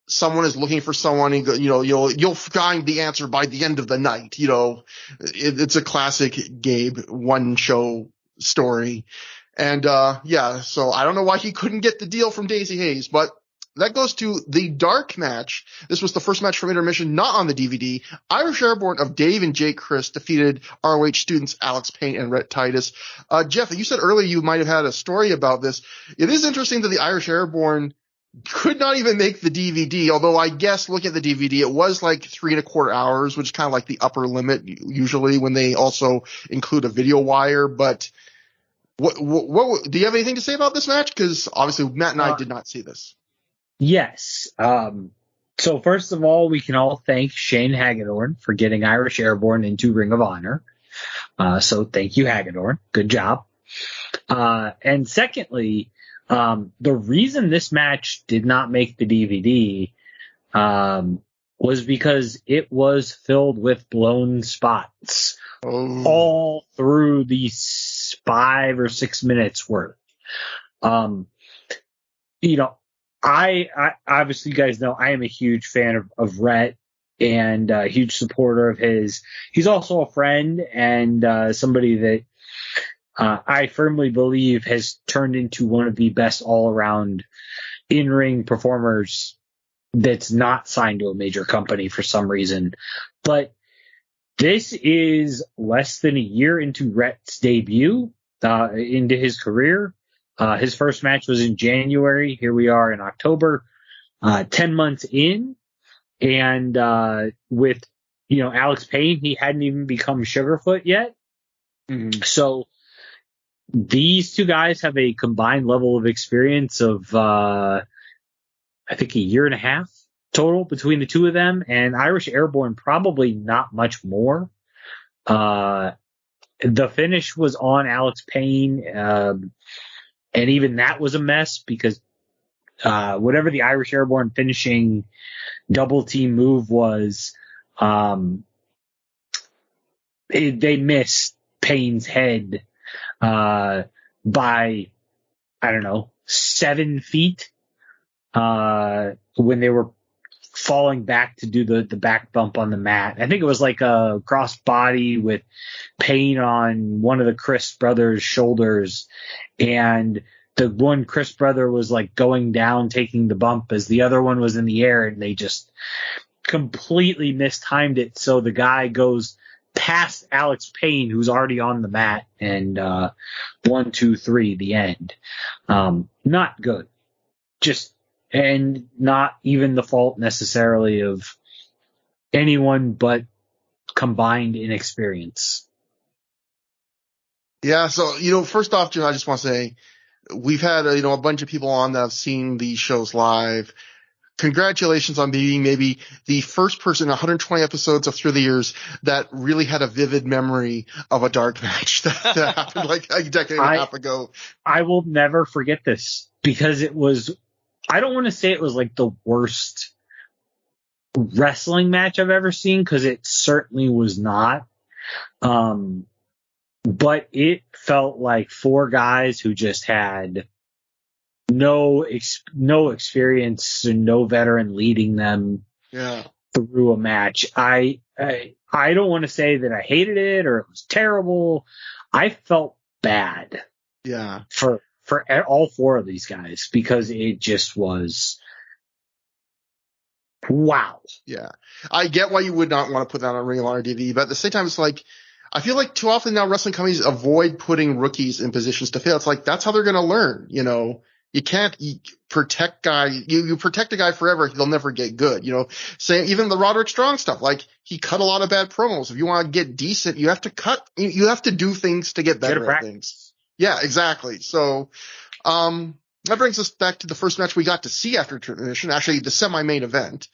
Speaker 1: someone is looking for someone, and you'll find the answer by the end of the night. It's a classic Gabe one show story. And, so I don't know why he couldn't get the deal from Daisy Hayes, but that goes to the dark match. This was the first match from intermission, not on the DVD. Irish Airborne of Dave and Jake Chris defeated ROH students Alex Payne and Rhett Titus. Jeff, you said earlier you might have had a story about this. It is interesting that the Irish Airborne could not even make the DVD, although I guess looking at the DVD, it was like 3.25 hours, which is kind of like the upper limit usually when they also include a video wire. But what do you have anything to say about this match? Because obviously Matt and I did not see this.
Speaker 2: Yes. So first of all, we can all thank Shane Hagedorn for getting Irish Airborne into Ring of Honor. So thank you, Hagedorn. Good job. And secondly, the reason this match did not make the DVD, was because it was filled with blown spots all through these 5 or 6 minutes worth. I obviously, you guys know I am a huge fan of Rhett and a huge supporter of his. He's also a friend and somebody that I firmly believe has turned into one of the best all-around in-ring performers that's not signed to a major company for some reason. But this is less than a year into Rhett's debut into his career. His first match was in January. Here we are in October, 10 months in. And with, Alex Payne, he hadn't even become Sugarfoot yet. Mm-hmm. So these two guys have a combined level of experience of, I think, 1.5 years total between the two of them. And Irish Airborne probably not much more. The finish was on Alex Payne. And even that was a mess because whatever the Irish Airborne finishing double team move was, they missed Payne's head by, 7 feet when they were falling back to do the back bump on the mat. I think it was like a cross body with Payne on one of the Chris brothers' shoulders, and the one Chris brother was like going down taking the bump as the other one was in the air, and they just completely mistimed it. So the guy goes past Alex Payne, who's already on the mat, and 1, 2, 3, the end. Not good. And not even the fault necessarily of anyone but combined inexperience.
Speaker 1: Yeah, so, first off, Jim, I just want to say we've had, a bunch of people on that have seen these shows live. Congratulations on being maybe the first person in 120 episodes of Through the Years that really had a vivid memory of a dark match that happened like a decade and a half ago.
Speaker 2: I will never forget this because it was, I don't want to say it was like the worst wrestling match I've ever seen, because it certainly was not. But it felt like 4 guys who just had no experience and no veteran leading them through a match. I don't want to say that I hated it or it was terrible. I felt bad.
Speaker 1: Yeah.
Speaker 2: For all 4 of these guys, because it just was wow.
Speaker 1: Yeah. I get why you would not want to put that on Ring of Honor DVD, but at the same time, it's like, I feel like too often now wrestling companies avoid putting rookies in positions to fail. It's like, that's how they're going to learn, You can't protect guy. You protect a guy forever, he'll never get good. Say even the Roderick Strong stuff. Like he cut a lot of bad promos. If you want to get decent, you have to cut. You have to do things to get better at things. Yeah, exactly. So, that brings us back to the first match we got to see after intermission. Actually, the semi-main event.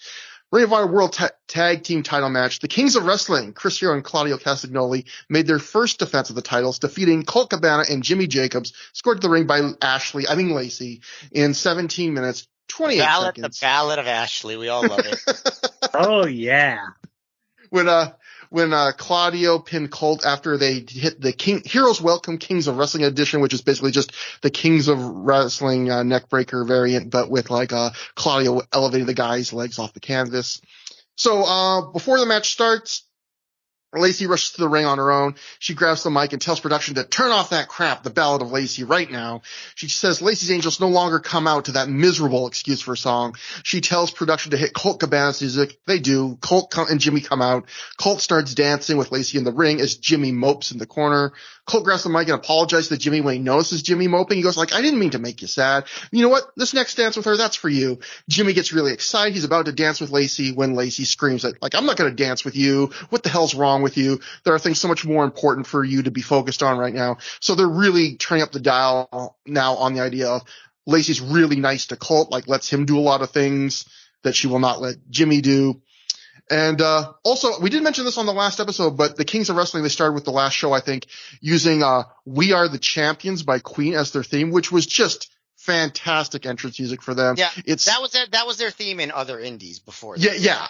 Speaker 1: Ring of Honor World Tag Team title match. The Kings of Wrestling, Chris Hero and Claudio Castagnoli, made their first defense of the titles, defeating Colt Cabana and Jimmy Jacobs, scored to the ring by Lacey, in 17 minutes, 28 seconds.
Speaker 3: The Ballad of Ashley. We all love it.
Speaker 2: Oh, yeah.
Speaker 1: When Claudio pinned Colt after they hit the Heroes Welcome Kings of Wrestling edition, which is basically just the Kings of Wrestling neckbreaker variant, but with Claudio elevating the guy's legs off the canvas. So before the match starts, Lacey rushes to the ring on her own. She grabs the mic and tells production to turn off that crap, the Ballad of Lacey, right now. She says Lacey's Angels no longer come out to that miserable excuse for a song. She tells production to hit Colt Cabana's music. They do. Colt and Jimmy come out. Colt starts dancing with Lacey in the ring as Jimmy mopes in the corner. Colt grabs the mic and apologizes to Jimmy when he notices Jimmy moping. He goes I didn't mean to make you sad. You know what? This next dance with her, that's for you. Jimmy gets really excited. He's about to dance with Lacey when Lacey screams I'm not going to dance with you. What the hell's wrong with you? There are things so much more important for you to be focused on right now. So they're really turning up the dial now on the idea of Lacey's really nice to Colt, lets him do a lot of things that she will not let Jimmy do. And also, we did mention this on the last episode, but the Kings of Wrestling, they started with the last show, I think, using We Are the Champions by Queen as their theme, which was just fantastic entrance music for them.
Speaker 3: Yeah, that was their theme in other indies before.
Speaker 1: Yeah.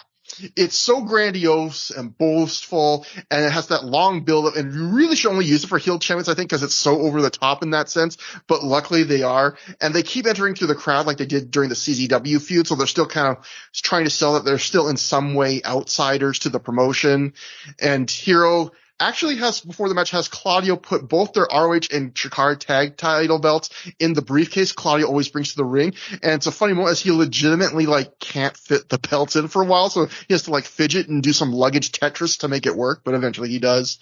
Speaker 1: It's so grandiose and boastful, and it has that long build-up, and you really should only use it for heel champions, I think, because it's so over the top in that sense, but luckily they are, and they keep entering through the crowd like they did during the CZW feud, so they're still kind of trying to sell that they're still in some way outsiders to the promotion, and Hero actually before the match, has Claudio put both their ROH and Chikara tag title belts in the briefcase Claudio always brings to the ring. And it's a funny moment as he legitimately can't fit the belts in for a while. So he has to fidget and do some luggage Tetris to make it work, but eventually he does.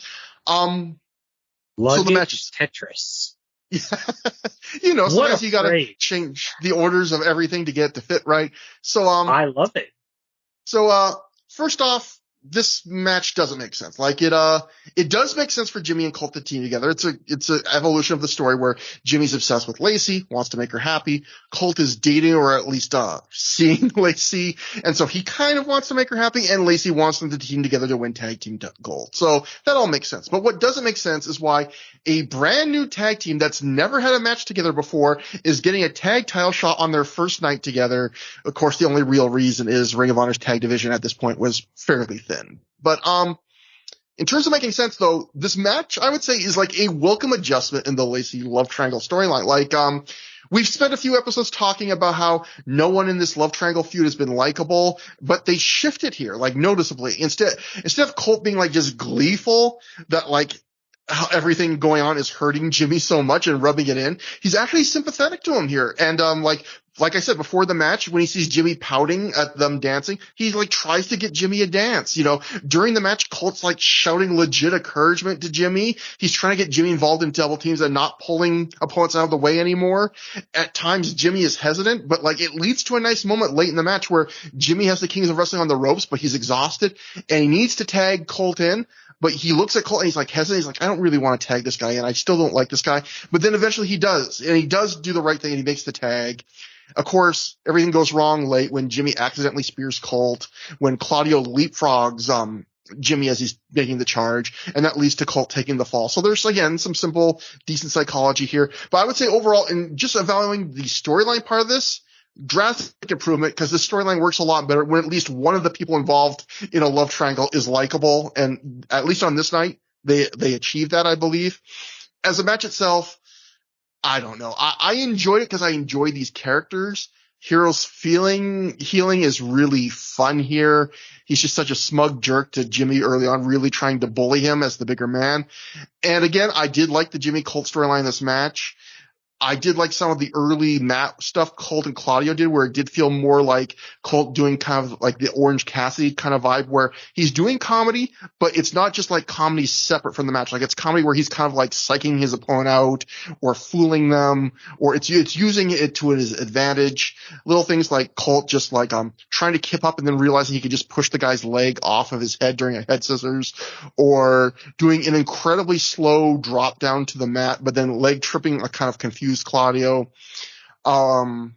Speaker 2: Luggage
Speaker 1: so the match is
Speaker 2: Tetris.
Speaker 1: Yeah. Sometimes you gotta change the orders of everything to get it to fit right. So,
Speaker 2: I love it.
Speaker 1: So, first off, this match doesn't make sense. It does make sense for Jimmy and Colt to team together. It's a evolution of the story where Jimmy's obsessed with Lacey, wants to make her happy. Colt is dating or at least, seeing Lacey. And so he kind of wants to make her happy, and Lacey wants them to team together to win tag team gold. So that all makes sense. But what doesn't make sense is why a brand new tag team that's never had a match together before is getting a tag title shot on their first night together. Of course, the only real reason is Ring of Honor's tag division at this point was fairly thin. But in terms of making sense, though, this match, I would say, is a welcome adjustment in the Lacey love triangle storyline. We've spent a few episodes talking about how no one in this love triangle feud has been likable, but they shifted here, noticeably. Instead of Colt being just gleeful that how everything going on is hurting Jimmy so much and rubbing it in, he's actually sympathetic to him here. And like I said before the match, when he sees Jimmy pouting at them dancing, he tries to get Jimmy a dance. During the match, Colt's shouting legit encouragement to Jimmy. He's trying to get Jimmy involved in double teams and not pulling opponents out of the way anymore. At times, Jimmy is hesitant, but it leads to a nice moment late in the match where Jimmy has the Kings of Wrestling on the ropes, but he's exhausted and he needs to tag Colt in. But he looks at Colt and he's hesitant. He's I don't really want to tag this guy in. I still don't like this guy. But then eventually he does. And he does do the right thing and he makes the tag. Of course, everything goes wrong late when Jimmy accidentally spears Colt, when Claudio leapfrogs Jimmy as he's making the charge, and that leads to Colt taking the fall. So there's, again, some simple, decent psychology here. But I would say overall, in just evaluating the storyline part of this, drastic improvement, because the storyline works a lot better when at least one of the people involved in a love triangle is likable, and at least on this night, they achieved that, I believe. As a match itself, I don't know. I enjoyed it because I enjoy these characters. Hero's healing is really fun here. He's just such a smug jerk to Jimmy early on, really trying to bully him as the bigger man. And again, I did like the Jimmy Colt storyline in this match. I did like some of the early Matt stuff Colt and Claudio did, where it did feel more like Colt doing kind of like the Orange Cassidy kind of vibe, where he's doing comedy, but it's not just like comedy separate from the match. Like it's comedy where he's kind of like psyching his opponent out or fooling them, or it's using it to his advantage. Little things like Colt just like trying to kip up and then realizing he could just push the guy's leg off of his head during a head scissors, or doing an incredibly slow drop down to the mat, but then leg tripping a kind of confused Claudio. But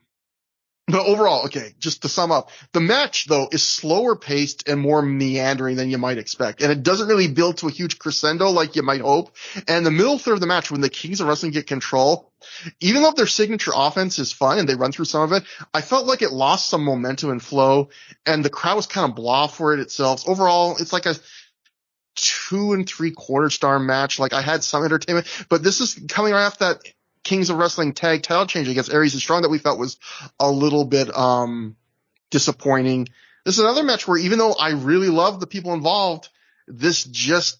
Speaker 1: overall, okay, just to sum up, the match though is slower paced and more meandering than you might expect. And it doesn't really build to a huge crescendo like you might hope. And the middle third of the match, when the Kings of Wrestling get control, even though their signature offense is fun and they run through some of it, I felt like it lost some momentum and flow, and the crowd was kind of blah for it itself. Overall, it's like a 2 3/4 star match. Like I had some entertainment, but this is coming right off that Kings of Wrestling tag title change against Aries and Strong that we felt was a little bit disappointing. This is another match where even though I really love the people involved, this just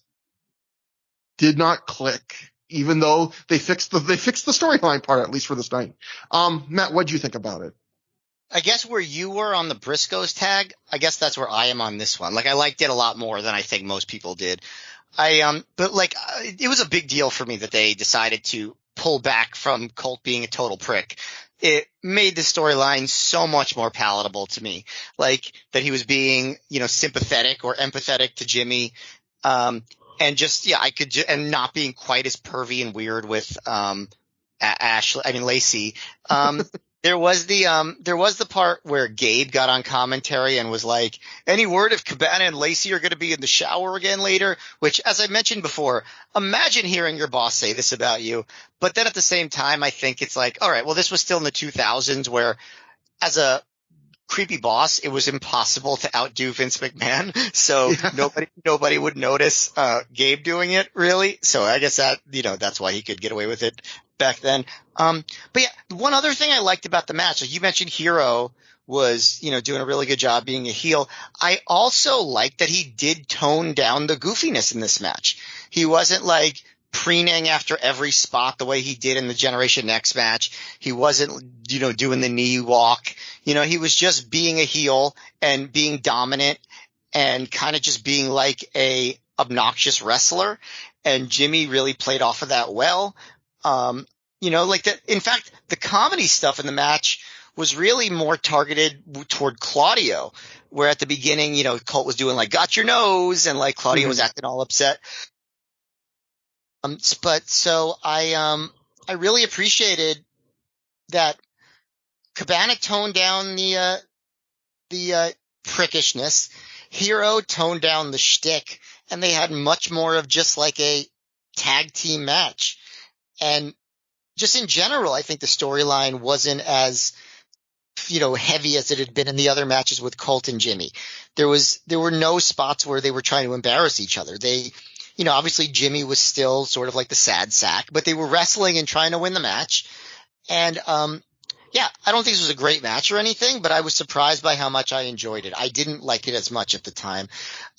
Speaker 1: did not click. Even though they fixed the storyline part, at least for this night. Matt, what'd you think about it?
Speaker 3: I guess where you were on the Briscoes tag, I guess that's where I am on this one. Like I liked it a lot more than I think most people did. But like it was a big deal for me that they decided to pull back from Colt being a total prick. It made the storyline so much more palatable to me. Like that he was being, sympathetic or empathetic to Jimmy. And just, yeah, and not being quite as pervy and weird with, Lacey. There was the part where Gabe got on commentary and was like, any word if Cabana and Lacey are going to be in the shower again later? Which, as I mentioned before, imagine hearing your boss say this about you. But then at the same time, I think it's like, all right, well, this was still in the 2000s where as a creepy boss, it was impossible to outdo Vince McMahon. So nobody would notice, Gabe doing it really. So I guess that, that's why he could get away with it back then. But yeah, one other thing I liked about the match, like you mentioned Hero was, doing a really good job being a heel. I also liked that he did tone down the goofiness in this match. He wasn't like preening after every spot the way he did in the Generation Next match. He wasn't, doing the knee walk. He was just being a heel and being dominant and kind of just being like a obnoxious wrestler. And Jimmy really played off of that well. Like that. In fact, the comedy stuff in the match was really more targeted toward Claudio, where at the beginning, Colt was doing like, got your nose, and like Claudio was acting all upset. But so I really appreciated that Cabana toned down the prickishness. Hero toned down the shtick, and they had much more of just like a tag team match. And just in general, I think the storyline wasn't as, heavy as it had been in the other matches with Colt and Jimmy. There were no spots where they were trying to embarrass each other. They, obviously Jimmy was still sort of like the sad sack, but they were wrestling and trying to win the match. And, yeah, I don't think this was a great match or anything, but I was surprised by how much I enjoyed it. I didn't like it as much at the time.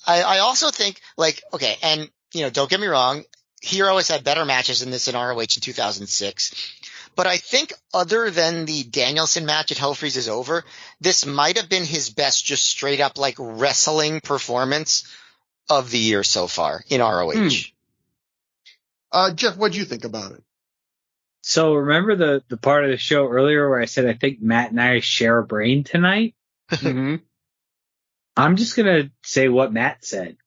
Speaker 3: I also think like, okay, and, don't get me wrong, Hero has had better matches in this in ROH in 2006. But I think other than the Danielson match at Hell Freezes Over, this might have been his best just straight up like wrestling performance of the year so far in ROH.
Speaker 1: Jeff, what'd you think about it?
Speaker 2: So remember the part of the show earlier where I said I think Matt and I share a brain tonight?
Speaker 1: Mm-hmm.
Speaker 2: I'm just going to say what Matt said.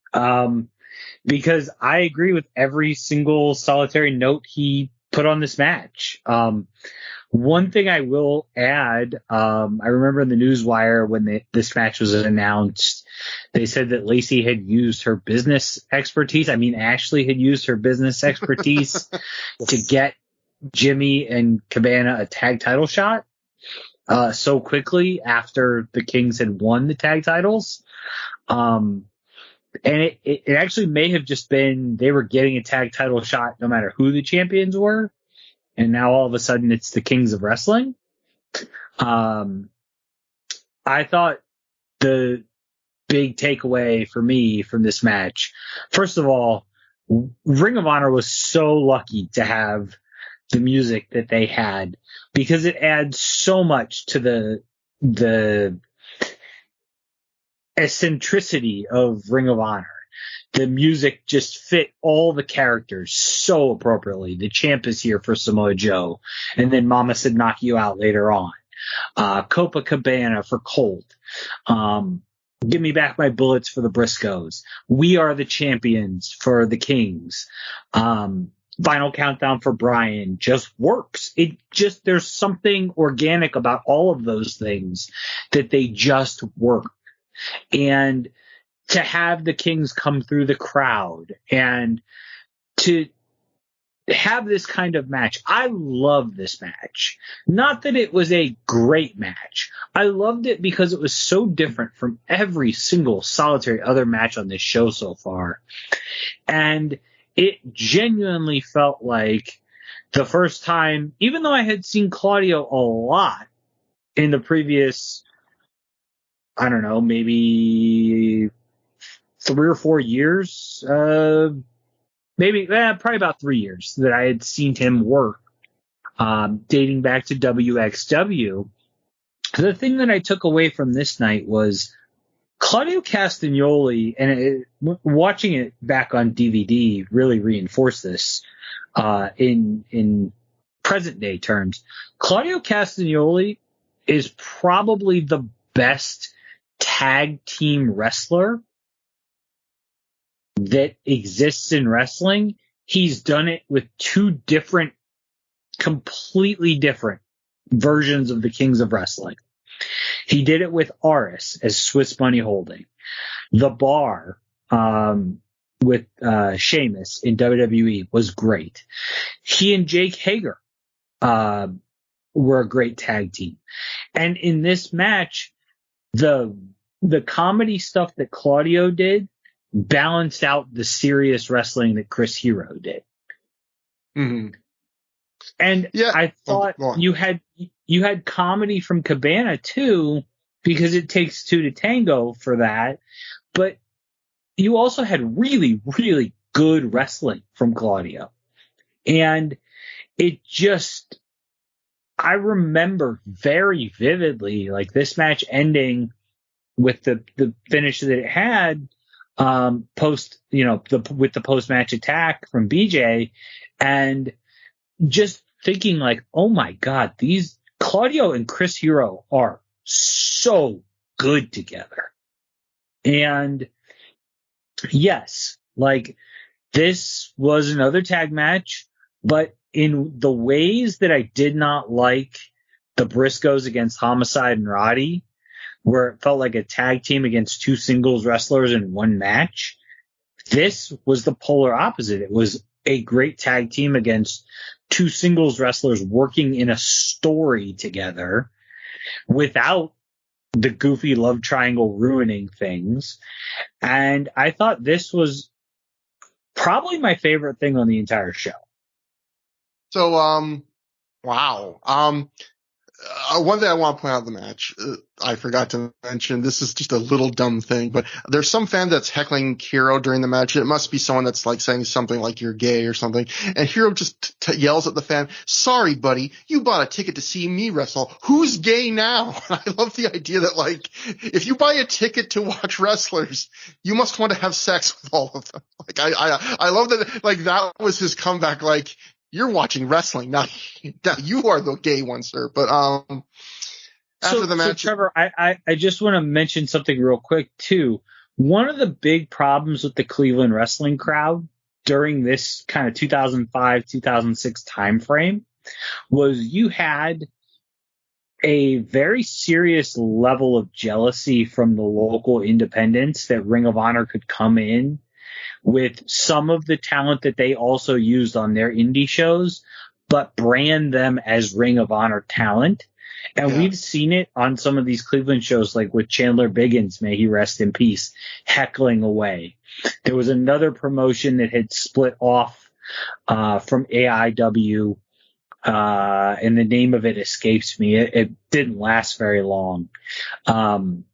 Speaker 2: Because I agree with every single solitary note he put on this match. One thing I will add, I remember in the Newswire when this match was announced, they said that Lacey had used her business expertise. I mean, Ashley had used her business expertise to get Jimmy and Cabana a tag title shot so quickly after the Kings had won the tag titles. And it actually may have just been they were getting a tag title shot no matter who the champions were. And now all of a sudden it's the Kings of Wrestling. I thought the big takeaway for me from this match, first of all, Ring of Honor was so lucky to have the music that they had, because it adds so much to the eccentricity of Ring of Honor. The music just fit all the characters so appropriately. The champ is here for Samoa Joe, and then Mama Said Knock You Out later on. Copacabana for Colt. Give Me Back My Bullets for the Briscoes. We Are the Champions for the Kings. Final Countdown for Bryan just works. There's something organic about all of those things that they just work. And to have the Kings come through the crowd and to have this kind of match. I love this match. Not that it was a great match. I loved it because it was so different from every single solitary other match on this show so far. And it genuinely felt like the first time, even though I had seen Claudio a lot in the previous, I don't know, maybe 3 or 4 years, probably about 3 years that I had seen him work, dating back to WXW. The thing that I took away from this night was Claudio Castagnoli, and watching it back on DVD really reinforced this in present day terms. Claudio Castagnoli is probably the best tag team wrestler that exists in wrestling. He's done it with 2 different, completely different versions of the Kings of Wrestling. He did it with Aris as Swiss Bunny Holding. The Bar with Sheamus in WWE was great. He and Jake Hager were a great tag team. And in this match, the comedy stuff that Claudio did balanced out the serious wrestling that Chris Hero did.
Speaker 1: Mm-hmm.
Speaker 2: And yeah. I thought you had comedy from Cabana too, because it takes 2 to tango for that. But you also had really, really good wrestling from Claudio. And it just, I remember very vividly, like this match ending with the finish that it had, with the post-match attack from BJ, and just thinking like, oh my God, these Claudio and Chris Hero are so good together. And yes, like this was another tag match, but in the ways that I did not like the Briscoes against Homicide and Roddy, where it felt like a tag team against 2 singles wrestlers in one match, this was the polar opposite. It was a great tag team against 2 singles wrestlers working in a story together without the goofy love triangle ruining things. And I thought this was probably my favorite thing on the entire show.
Speaker 1: So, wow. One thing I want to point out in the match, I forgot to mention, this is just a little dumb thing, but there's some fan that's heckling Hero during the match. It must be someone that's like saying something like you're gay or something. And Hero just yells at the fan, sorry, buddy, you bought a ticket to see me wrestle. Who's gay now? And I love the idea that like, if you buy a ticket to watch wrestlers, you must want to have sex with all of them. Like, I love that, like, that was his comeback, like, you're watching wrestling, now you are the gay one, sir. But after the match,
Speaker 2: so Trevor, I just want to mention something real quick too. One of the big problems with the Cleveland wrestling crowd during this kind of 2005, 2006 time frame was you had a very serious level of jealousy from the local independents that Ring of Honor could come in with some of the talent that they also used on their indie shows, but brand them as Ring of Honor talent. And we've seen it on some of these Cleveland shows, like with Chandler Biggins, may he rest in peace, heckling away. There was another promotion that had split off from AIW, and the name of it escapes me. It didn't last very long. That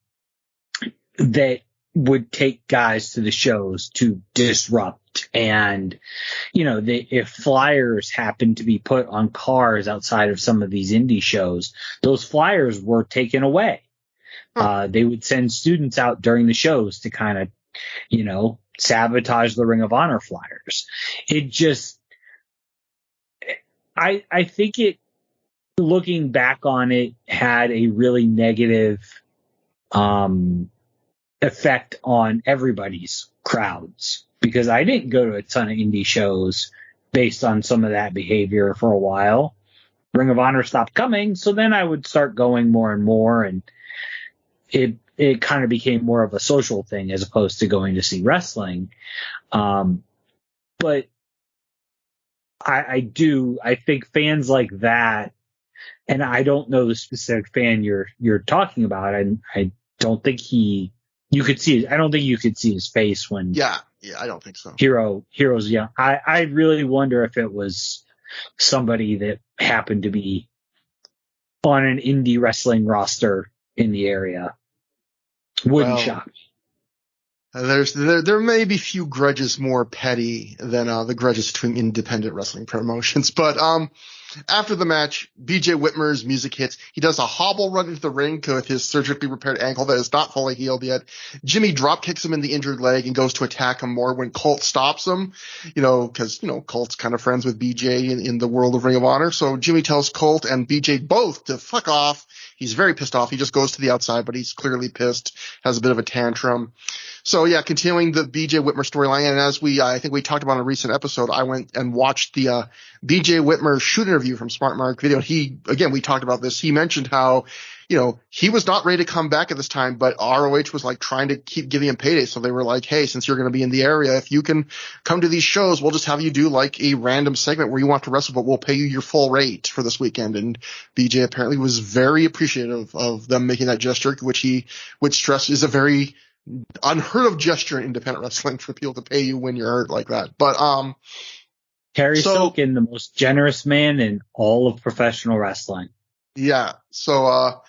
Speaker 2: would take guys to the shows to disrupt And, if flyers happened to be put on cars outside of some of these indie shows, those flyers were taken away. They would send students out during the shows to kind of, sabotage the Ring of Honor flyers. It just, I think it, looking back on it, had a really negative effect on everybody's crowds, because I didn't go to a ton of indie shows based on some of that behavior for a while. Ring of Honor stopped coming, so then I would start going more and more, and it kind of became more of a social thing as opposed to going to see wrestling. But I think fans like that, and I don't know the specific fan you're talking about. I don't think you could see his face when.
Speaker 1: Yeah, I don't think so.
Speaker 2: Hero's young. I really wonder if it was somebody that happened to be on an indie wrestling roster in the area. Wouldn't shock me.
Speaker 1: There may be few grudges more petty than the grudges between independent wrestling promotions. But after the match, BJ Whitmer's music hits. He does a hobble run into the ring with his surgically repaired ankle that is not fully healed yet. Jimmy drop kicks him in the injured leg and goes to attack him more when Colt stops him, because Colt's kind of friends with BJ in the world of Ring of Honor. So Jimmy tells Colt and BJ both to fuck off. He's very pissed off. He just goes to the outside, but he's clearly pissed, has a bit of a tantrum. So yeah, continuing the BJ Whitmer storyline, and as I think we talked about in a recent episode, I went and watched the BJ Whitmer shoot interview from Smart Mark Video. We talked about this. He mentioned how, he was not ready to come back at this time, but ROH was like trying to keep giving him payday. So they were like, hey, since you're going to be in the area, if you can come to these shows, we'll just have you do like a random segment where you want to wrestle, but we'll pay you your full rate for this weekend. And BJ apparently was very appreciative of them making that gesture, which stressed is a very unheard of gesture in independent wrestling for people to pay you when you're hurt like that. But
Speaker 2: Terry Silkin, the most generous man in all of professional wrestling.
Speaker 1: Yeah. So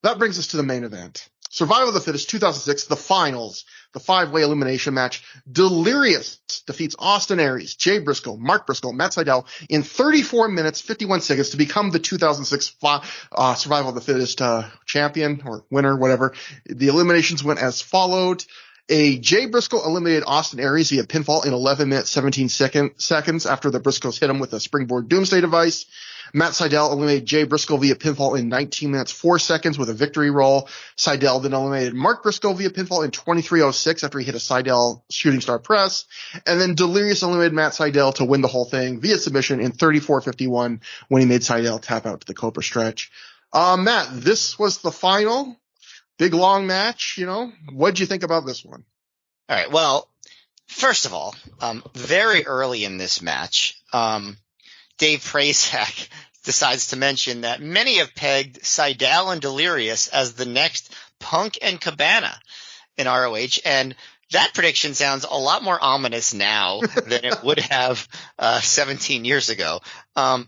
Speaker 1: that brings us to the main event. Survival of the Fittest 2006, the finals, the 5-way elimination match. Delirious defeats Austin Aries, Jay Briscoe, Mark Briscoe, Matt Sydal in 34 minutes, 51 seconds to become the 2006 Survival of the Fittest champion or winner, whatever. The eliminations went as followed. Jay Briscoe eliminated Austin Aries via pinfall in 11 minutes, 17 seconds after the Briscoes hit him with a springboard doomsday device. Matt Sydal eliminated Jay Briscoe via pinfall in 19 minutes, 4 seconds with a victory roll. Sydal then eliminated Mark Briscoe via pinfall in 23:06 after he hit a Sydal shooting star press. And then Delirious eliminated Matt Sydal to win the whole thing via submission in 34:51 when he made Sydal tap out to the Cobra stretch. Matt, this was the final. Big long match, What'd you think about this one?
Speaker 3: All right. Well, first of all, very early in this match, Dave Prazak decides to mention that many have pegged Sydal and Delirious as the next Punk and Cabana in ROH, and that prediction sounds a lot more ominous now than it would have 17 years ago. As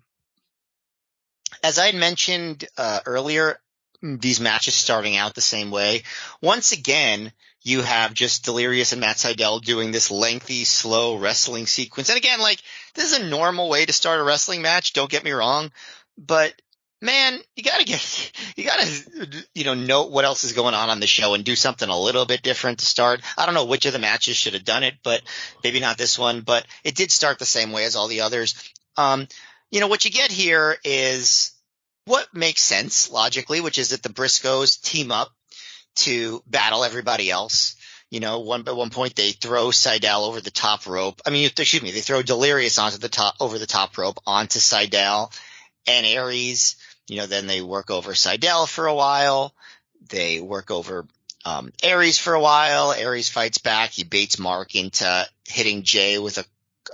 Speaker 3: I had mentioned earlier, these matches starting out the same way. Once again, you have just Delirious and Matt Sydal doing this lengthy, slow wrestling sequence. And again, this is a normal way to start a wrestling match. Don't get me wrong, but man, you gotta note what else is going on the show and do something a little bit different to start. I don't know which of the matches should have done it, but maybe not this one, but it did start the same way as all the others. What you get here is what makes sense logically, which is that the Briscoes team up to battle everybody else. At one point they throw Sydal over the top rope. They throw Delirious over the top rope onto Sydal and Aries. Then they work over Sydal for a while. They work over Aries for a while. Aries fights back. He baits Mark into hitting Jay with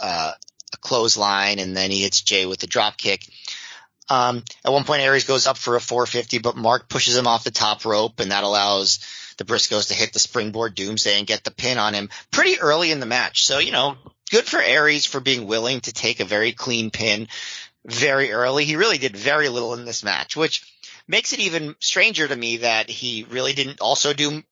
Speaker 3: a clothesline, and then he hits Jay with a drop kick. At one point, Aries goes up for a 450, but Mark pushes him off the top rope, and that allows the Briscoes to hit the springboard doomsday and get the pin on him pretty early in the match. So, good for Aries for being willing to take a very clean pin very early. He really did very little in this match, which makes it even stranger to me that he really didn't also do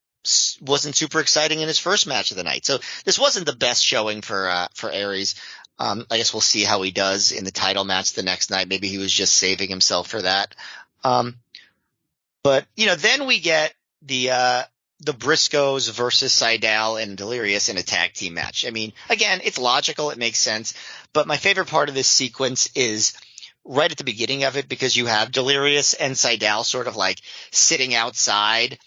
Speaker 3: wasn't super exciting in his first match of the night. So this wasn't the best showing for Aries. I guess we'll see how he does in the title match the next night. Maybe he was just saving himself for that. But then we get the Briscoes versus Sydal and Delirious in a tag team match. I mean, again, it's logical. It makes sense. But my favorite part of this sequence is right at the beginning of it, because you have Delirious and Sydal sort of like sitting outside,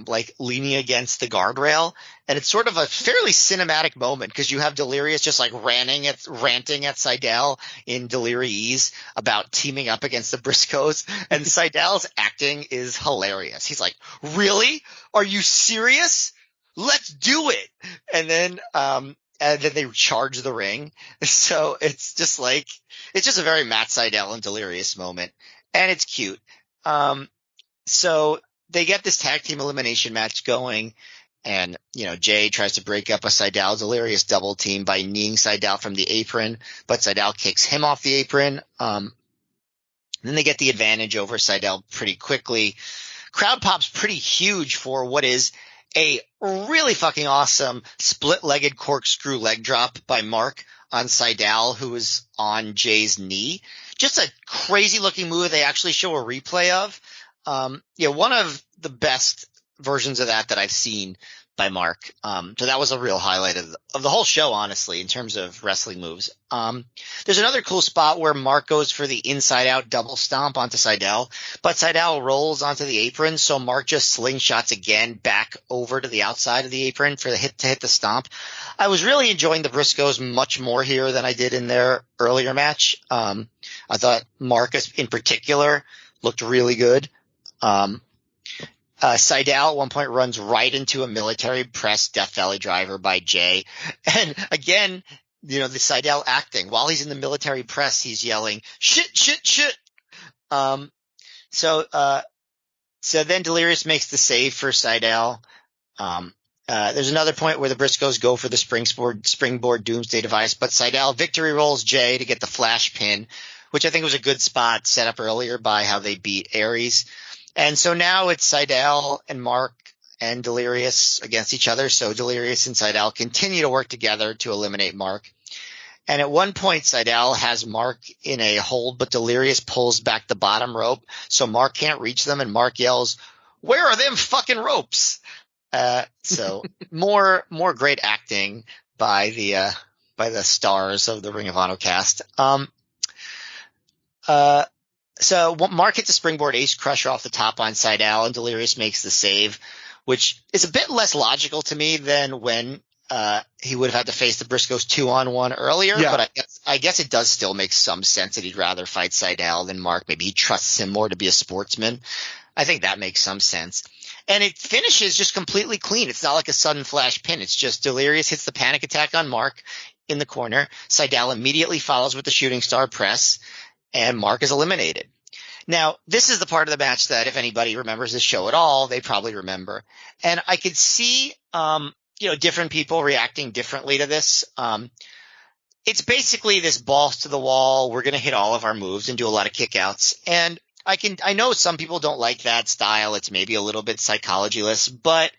Speaker 3: like leaning against the guardrail. And it's sort of a fairly cinematic moment because you have Delirious just like ranting at Sydal in Delirious about teaming up against the Briscoes. And Sydal's acting is hilarious. He's like, really? Are you serious? Let's do it. And then they charge the ring. So it's just a very Matt Sydal and Delirious moment. And it's cute. So they get this tag team elimination match going, and Jay tries to break up a Sydal Delirious double team by kneeing Sydal from the apron, but Sydal kicks him off the apron. Then they get the advantage over Sydal pretty quickly. Crowd pop's pretty huge for what is a really fucking awesome split-legged corkscrew leg drop by Mark on Sydal, who is on Jay's knee. Just a crazy looking move they actually show a replay of. One of the best versions of that I've seen by Mark. So that was a real highlight of the whole show, honestly, in terms of wrestling moves. There's another cool spot where Mark goes for the inside out double stomp onto Sydal, but Sydal rolls onto the apron. So Mark just slingshots again back over to the outside of the apron for the hit the stomp. I was really enjoying the Briscoes much more here than I did in their earlier match. I thought Marcus in particular looked really good. Sydal at one point runs right into a military press Death Valley driver by Jay. And again, the Sydal acting while he's in the military press, he's yelling, shit, shit, shit. So then Delirious makes the save for Sydal. There's another point where the Briscoes go for the springboard doomsday device, but Sydal victory rolls Jay to get the flash pin, which I think was a good spot set up earlier by how they beat Aries. And so now it's Sydal and Mark and Delirious against each other. So Delirious and Sydal continue to work together to eliminate Mark. And at one point, Sydal has Mark in a hold, but Delirious pulls back the bottom rope, so Mark can't reach them. And Mark yells, "Where are them fucking ropes?" So more great acting by the stars of the Ring of Honor cast. So Mark hits a springboard ace crusher off the top on Sydal, and Delirious makes the save, which is a bit less logical to me than when he would have had to face the Briscoes 2-on-1 earlier. Yeah. But I guess it does still make some sense that he'd rather fight Sydal than Mark. Maybe he trusts him more to be a sportsman. I think that makes some sense. And it finishes just completely clean. It's not like a sudden flash pin. It's just Delirious hits the panic attack on Mark in the corner. Sydal immediately follows with the shooting star press, and Mark is eliminated. Now, this is the part of the match that if anybody remembers this show at all, they probably remember. And I could see, different people reacting differently to this. It's basically this balls to the wall. We're going to hit all of our moves and do a lot of kickouts. And I know some people don't like that style. It's maybe a little bit psychology-less, but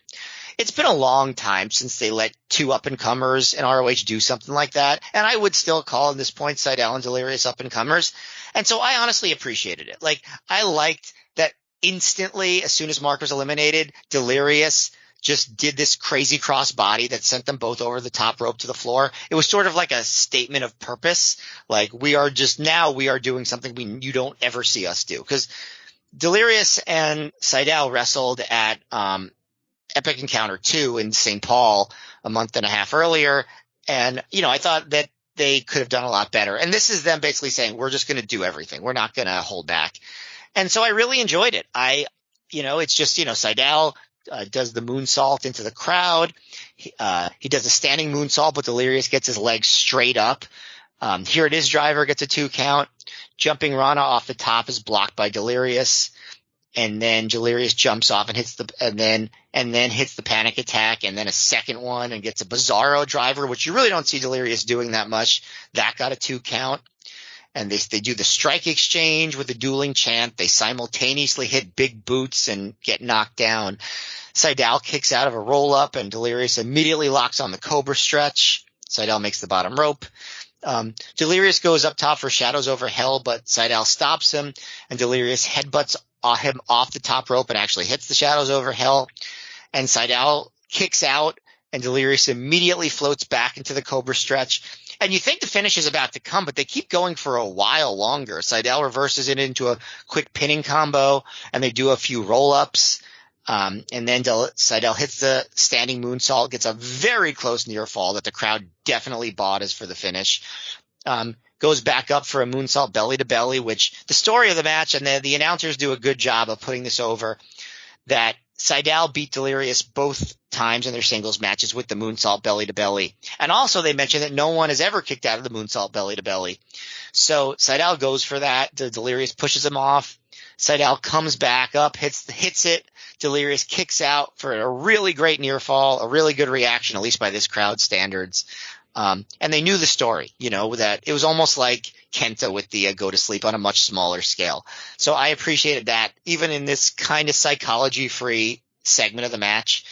Speaker 3: it's been a long time since they let two up-and-comers in ROH do something like that. And I would still call at this point Sydal and Delirious up-and-comers. And so I honestly appreciated it. Like, I liked that instantly, as soon as Mark was eliminated, Delirious just did this crazy crossbody that sent them both over the top rope to the floor. It was sort of like a statement of purpose. Like, we are doing something you don't ever see us do. Because Delirious and Sydal wrestled at Epic Encounter 2 in St. Paul a month and a half earlier. And, I thought that they could have done a lot better. And this is them basically saying, we're just going to do everything. We're not going to hold back. And so I really enjoyed it. It's just, Sydal does the moonsault into the crowd. He does a standing moonsault, but Delirious gets his legs straight up. Here it is, driver gets a 2 count. Jumping Rana off the top is blocked by Delirious. And then Delirious jumps off and hits and then hits the panic attack, and then a second one and gets a Bizarro driver, which you really don't see Delirious doing that much. That got a 2 count. and they do the strike exchange with the dueling chant. They simultaneously hit big boots and get knocked down. Seidel kicks out of a roll-up, and Delirious immediately locks on the Cobra stretch. Seidel makes the bottom rope. Delirious goes up top for Shadows Over Hell, but Seidel stops him, and Delirious headbutts him off the top rope and actually hits the Shadows Over Hell. And Seidel kicks out, and Delirious immediately floats back into the Cobra stretch. And you think the finish is about to come, but they keep going for a while longer. Seidel reverses it into a quick pinning combo, and they do a few roll-ups. And then Seidel hits the standing moonsault, gets a very close near fall that the crowd definitely bought as for the finish. Goes back up for a moonsault belly to belly, which the story of the match, and the announcers do a good job of putting this over, that Seidel beat Delirious both times in their singles matches with the moonsault belly to belly. And also they mentioned that no one has ever kicked out of the moonsault belly to belly. So Seidel goes for that. Delirious pushes him off. Seidel comes back up, hits it. Delirious kicks out for a really great near fall, a really good reaction, at least by this crowd standards. And they knew the story, that it was almost like Kenta with the go to sleep on a much smaller scale. So I appreciated that. Even in this kind of psychology-free segment of the match,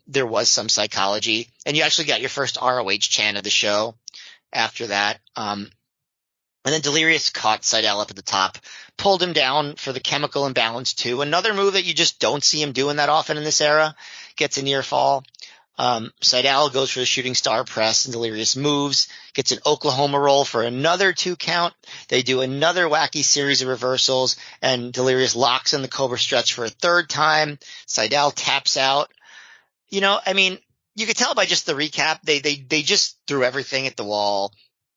Speaker 3: there was some psychology. And you actually got your first ROH chant of the show after that. And then Delirious caught Seidel up at the top, pulled him down for the chemical imbalance too. Another move that you just don't see him doing that often in this era. Gets a near fall. Seidel goes for the shooting star press, and Delirious moves, gets an Oklahoma roll for another 2 count. They do another wacky series of reversals, and Delirious locks in the Cobra stretch for a 3rd time. Seidel taps out. You could tell by just the recap, they just threw everything at the wall.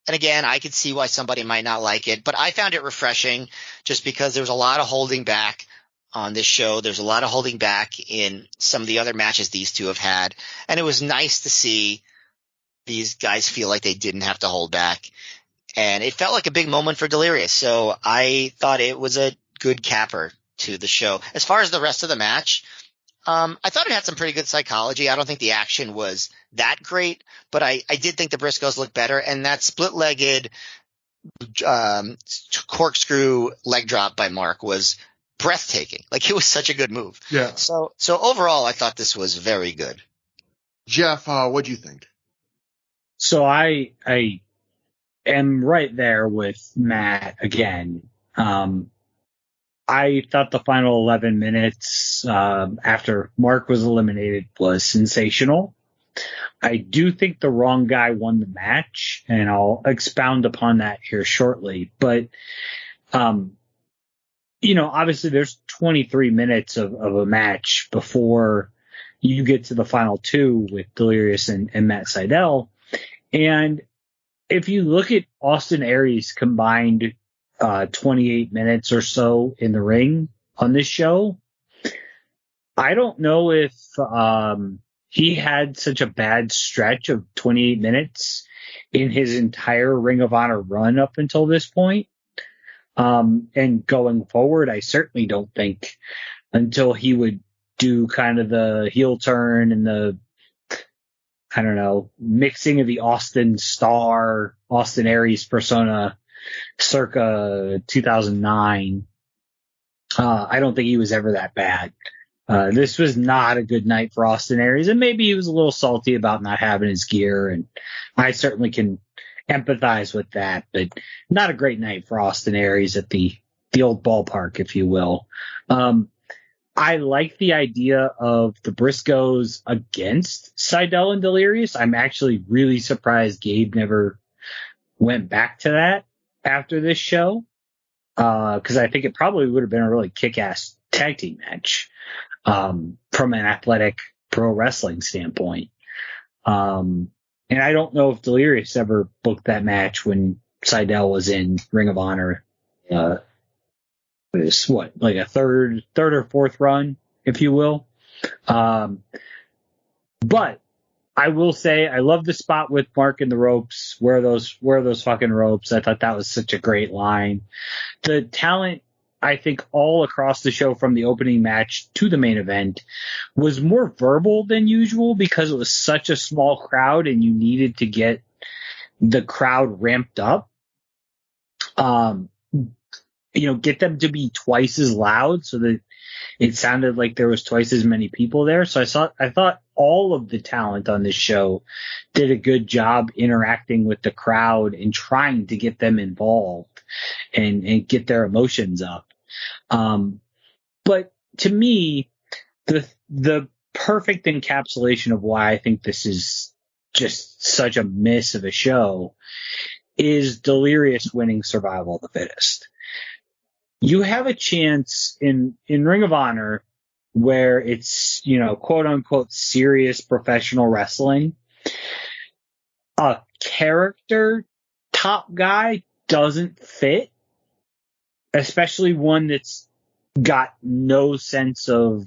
Speaker 3: And again, I could see why somebody might not like it, but I found it refreshing just because there was a lot of holding back on this show. There's a lot of holding back in some of the other matches these two have had. And it was nice to see these guys feel like they didn't have to hold back. And it felt like a big moment for Delirious. So I thought it was a good capper to the show. As far as the rest of the match, I thought it had some pretty good psychology. I don't think the action was that great, but I did think the Briscoes looked better. And that split-legged corkscrew leg drop by Mark was breathtaking. Like, it was such a good move.
Speaker 1: Yeah.
Speaker 3: So overall, I thought this was very good.
Speaker 1: Jeff, what'd you think?
Speaker 2: So I am right there with Matt again. I thought the final 11 minutes after Mark was eliminated was sensational. I do think the wrong guy won the match, and I'll expound upon that here shortly. But, obviously there's 23 minutes of a match before you get to the final 2 with Delirious and Matt Seidel. And if you look at Austin Aries combined 28 minutes or so in the ring on this show, I don't know if he had such a bad stretch of 28 minutes in his entire Ring of Honor run up until this point. And going forward, I certainly don't think until he would do kind of the heel turn and the, mixing of the Austin Aries persona circa 2009. I don't think he was ever that bad. This was not a good night for Austin Aries, and maybe he was a little salty about not having his gear, and I certainly can empathize with that, but not a great night for Austin Aries at the old ballpark, if you will. I like the idea of the Briscoes against Seidel and Delirious. I'm actually really surprised Gabe never went back to that after this show, because I think it probably would have been a really kick-ass tag team match from an athletic pro wrestling standpoint. And I don't know if Delirious ever booked that match when Seidel was in Ring of Honor. Like a third or fourth run, if you will. But I will say I love the spot with Mark in the ropes. Where are those fucking ropes? I thought that was such a great line. The talent, I think, all across the show from the opening match to the main event was more verbal than usual because it was such a small crowd and you needed to get the crowd ramped up. Get them to be twice as loud so that it sounded like there was twice as many people there. So I thought all of the talent on this show did a good job interacting with the crowd and trying to get them involved and get their emotions up. But to me, the perfect encapsulation of why I think this is just such a miss of a show is Delirious winning Survival of the Fittest. You have a chance in Ring of Honor where it's, quote unquote serious professional wrestling. A character top guy doesn't fit, especially one that's got no sense of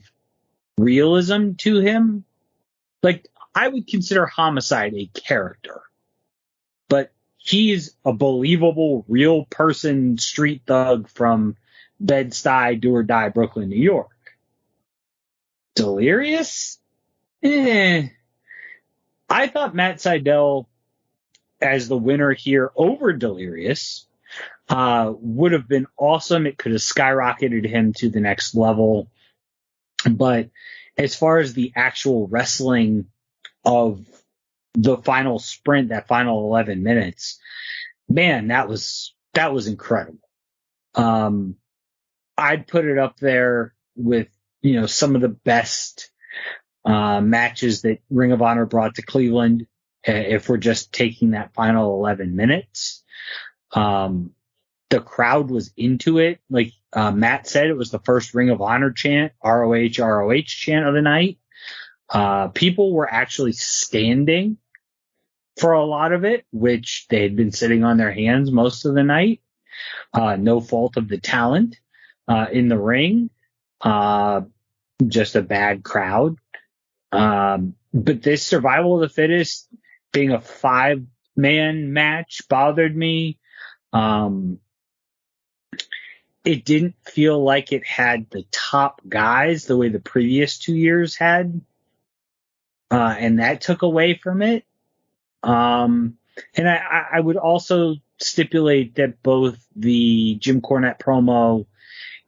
Speaker 2: realism to him. Like, I would consider Homicide a character, but he's a believable, real person street thug from Bed-Stuy, do or die, Brooklyn, New York. Delirious? I thought Matt Sydal as the winner here over Delirious would have been awesome. It could have skyrocketed him to the next level. But as far as the actual wrestling of the final sprint, that final 11 minutes, man, that was incredible. I'd put it up there with, some of the best matches that Ring of Honor brought to Cleveland, if we're just taking that final 11 minutes. The crowd was into it. Like Matt said, it was the first Ring of Honor chant, ROH, ROH chant of the night. People were actually standing for a lot of it, which they had been sitting on their hands most of the night. No fault of the talent in the ring. Just a bad crowd. But this Survival of the Fittest being a 5-man match bothered me. It didn't feel like it had the top guys the way the previous 2 years had. And that took away from it. And I would also stipulate that both the Jim Cornette promo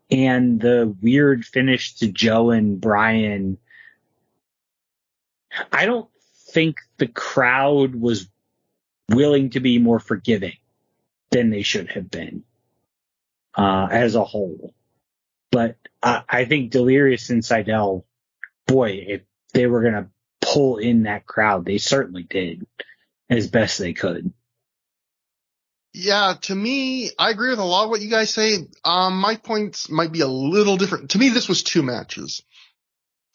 Speaker 2: and the weird finish to Joe and Bryan, I don't think the crowd was willing to be more forgiving than they should have been as a whole. But I think Delirious and Sydal, boy, if they were going to pull in that crowd, they certainly did as best they could.
Speaker 1: Yeah, to me, I agree with a lot of what you guys say. My points might be a little different. To me, this was 2 matches.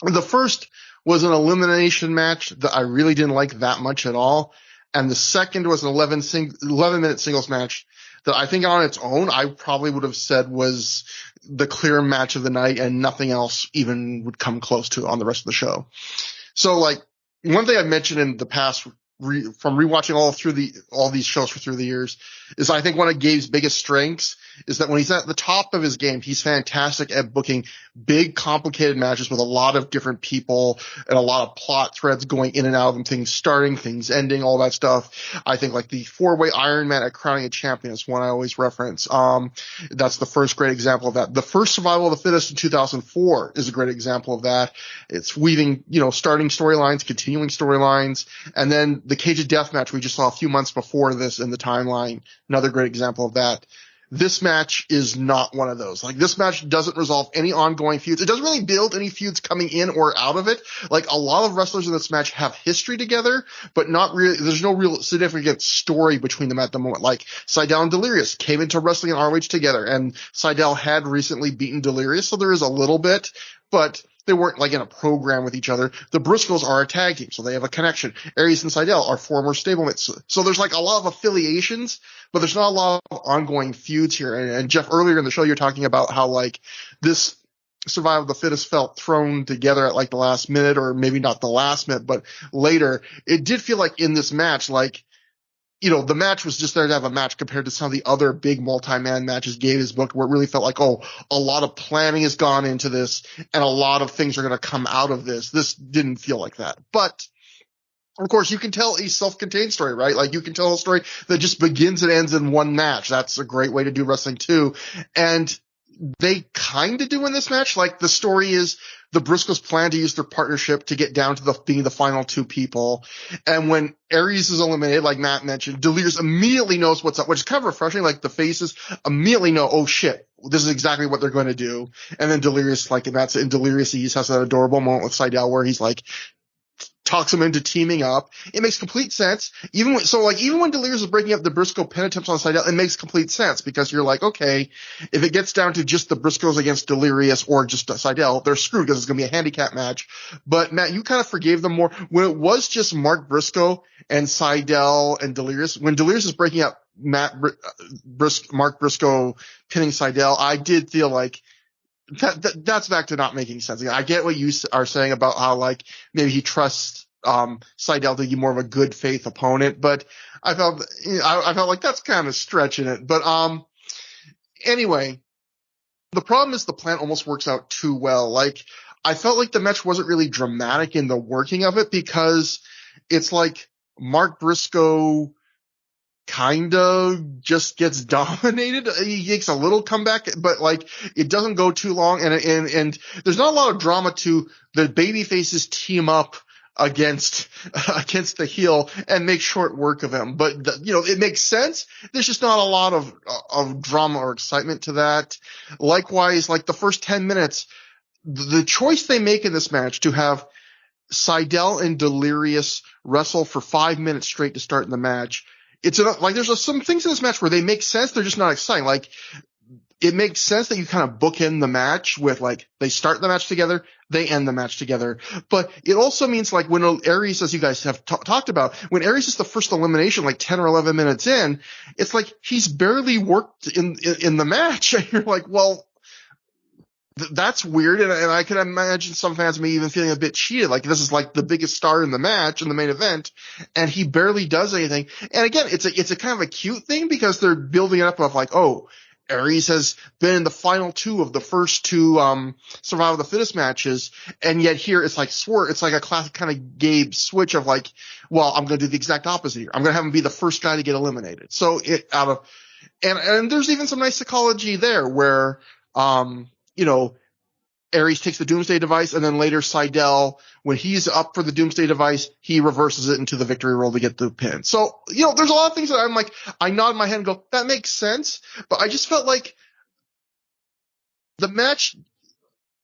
Speaker 1: The first was an elimination match that I really didn't like that much at all. And the second was an 11-minute singles match that I think on its own, I probably would have said was the clear match of the night, and nothing else even would come close to it on the rest of the show. So, like, one thing I've mentioned in the past from rewatching all these shows through the years is I think one of Gabe's biggest strengths is that when he's at the top of his game, he's fantastic at booking big, complicated matches with a lot of different people and a lot of plot threads going in and out of them, things starting, things ending, all that stuff. I think like the 4-way Iron Man at Crowning a Champion is one I always reference. That's the first great example of that. The first Survival of the Fittest in 2004 is a great example of that. It's weaving, starting storylines, continuing storylines, and then the Cage of Death match we just saw a few months before this in the timeline, another great example of that. This match is not one of those. Like, this match doesn't resolve any ongoing feuds. It doesn't really build any feuds coming in or out of it. Like, a lot of wrestlers in this match have history together, but not really, there's no real significant story between them at the moment. Like, Sydal and Delirious came into wrestling in ROH together, and Sydal had recently beaten Delirious, so there is a little bit, but they weren't like in a program with each other. The Briscoes are a tag team, so they have a connection. Aries and Sydal are former stablemates. So there's like a lot of affiliations, but there's not a lot of ongoing feuds here. And Jeff, earlier in the show, you're talking about how like this Survival of the Fittest felt thrown together at like the last minute, or maybe not the last minute, but later. It did feel like in this match, like, the match was just there to have a match compared to some of the other big multi-man matches Gabe has booked, where it really felt like, a lot of planning has gone into this and a lot of things are going to come out of this. This didn't feel like that. But Of course, you can tell a self-contained story, right? Like, you can tell a story that just begins and ends in one match. That's a great way to do wrestling too. And they kind of do in this match. Like, the story is the Briscoes plan to use their partnership to get down to being the final two people. And when Aries is eliminated, like Matt mentioned, Delirious immediately knows what's up, which is kind of refreshing. Like, the faces immediately know, oh shit, this is exactly what they're going to do. And then Delirious, like, and that's in Delirious, he has that adorable moment with Seidel where he's like, talks him into teaming up. It makes complete sense. Even when Delirious is breaking up the Briscoe pin attempts on Seidel, it makes complete sense because you're like, okay, if it gets down to just the Briscoes against Delirious or just Seidel, they're screwed because it's going to be a handicap match. But Matt, you kind of forgave them more when it was just Mark Briscoe and Seidel and Delirious. When Delirious is breaking up Mark Briscoe pinning Seidel, I did feel like that's back to not making sense. I get what you are saying about how, like, maybe he trusts Seidel to be more of a good faith opponent, but I felt like that's kind of stretching it. But anyway, the problem is the plan almost works out too well. Like, I felt like the match wasn't really dramatic in the working of it because it's like Mark Briscoe kind of just gets dominated. He makes a little comeback, but like, it doesn't go too long, and there's not a lot of drama to the baby faces team up against the heel and make short work of him. But it makes sense. There's just not a lot of drama or excitement to that. Likewise, like the first 10 minutes, the choice they make in this match to have Seidel and Delirious wrestle for 5 minutes straight to start in the match, there's some things in this match where they make sense. They're just not exciting. Like, it makes sense that you kind of bookend the match with, like, they start the match together, they end the match together. But it also means, like, when Aries, as you guys have talked about, when Aries is the first elimination, like 10 or 11 minutes in, it's like he's barely worked in the match. And you're like, well, that's weird. And I can imagine some fans may even feeling a bit cheated. Like, this is like the biggest star in the match, in the main event, and he barely does anything. And again, it's a kind of a cute thing because they're building it up of like, oh, Aries has been in the final two of the first two Survival of the Fittest matches, and yet here it's like it's like a classic kind of Gabe switch of like, well, I'm going to do the exact opposite here. I'm going to have him be the first guy to get eliminated. So and there's even some nice psychology there where Aries takes the Doomsday device, and then later Seidel, when he's up for the Doomsday device, he reverses it into the victory roll to get the pin. So, there's a lot of things that I'm like, I nod my head and go, that makes sense. But I just felt like the match,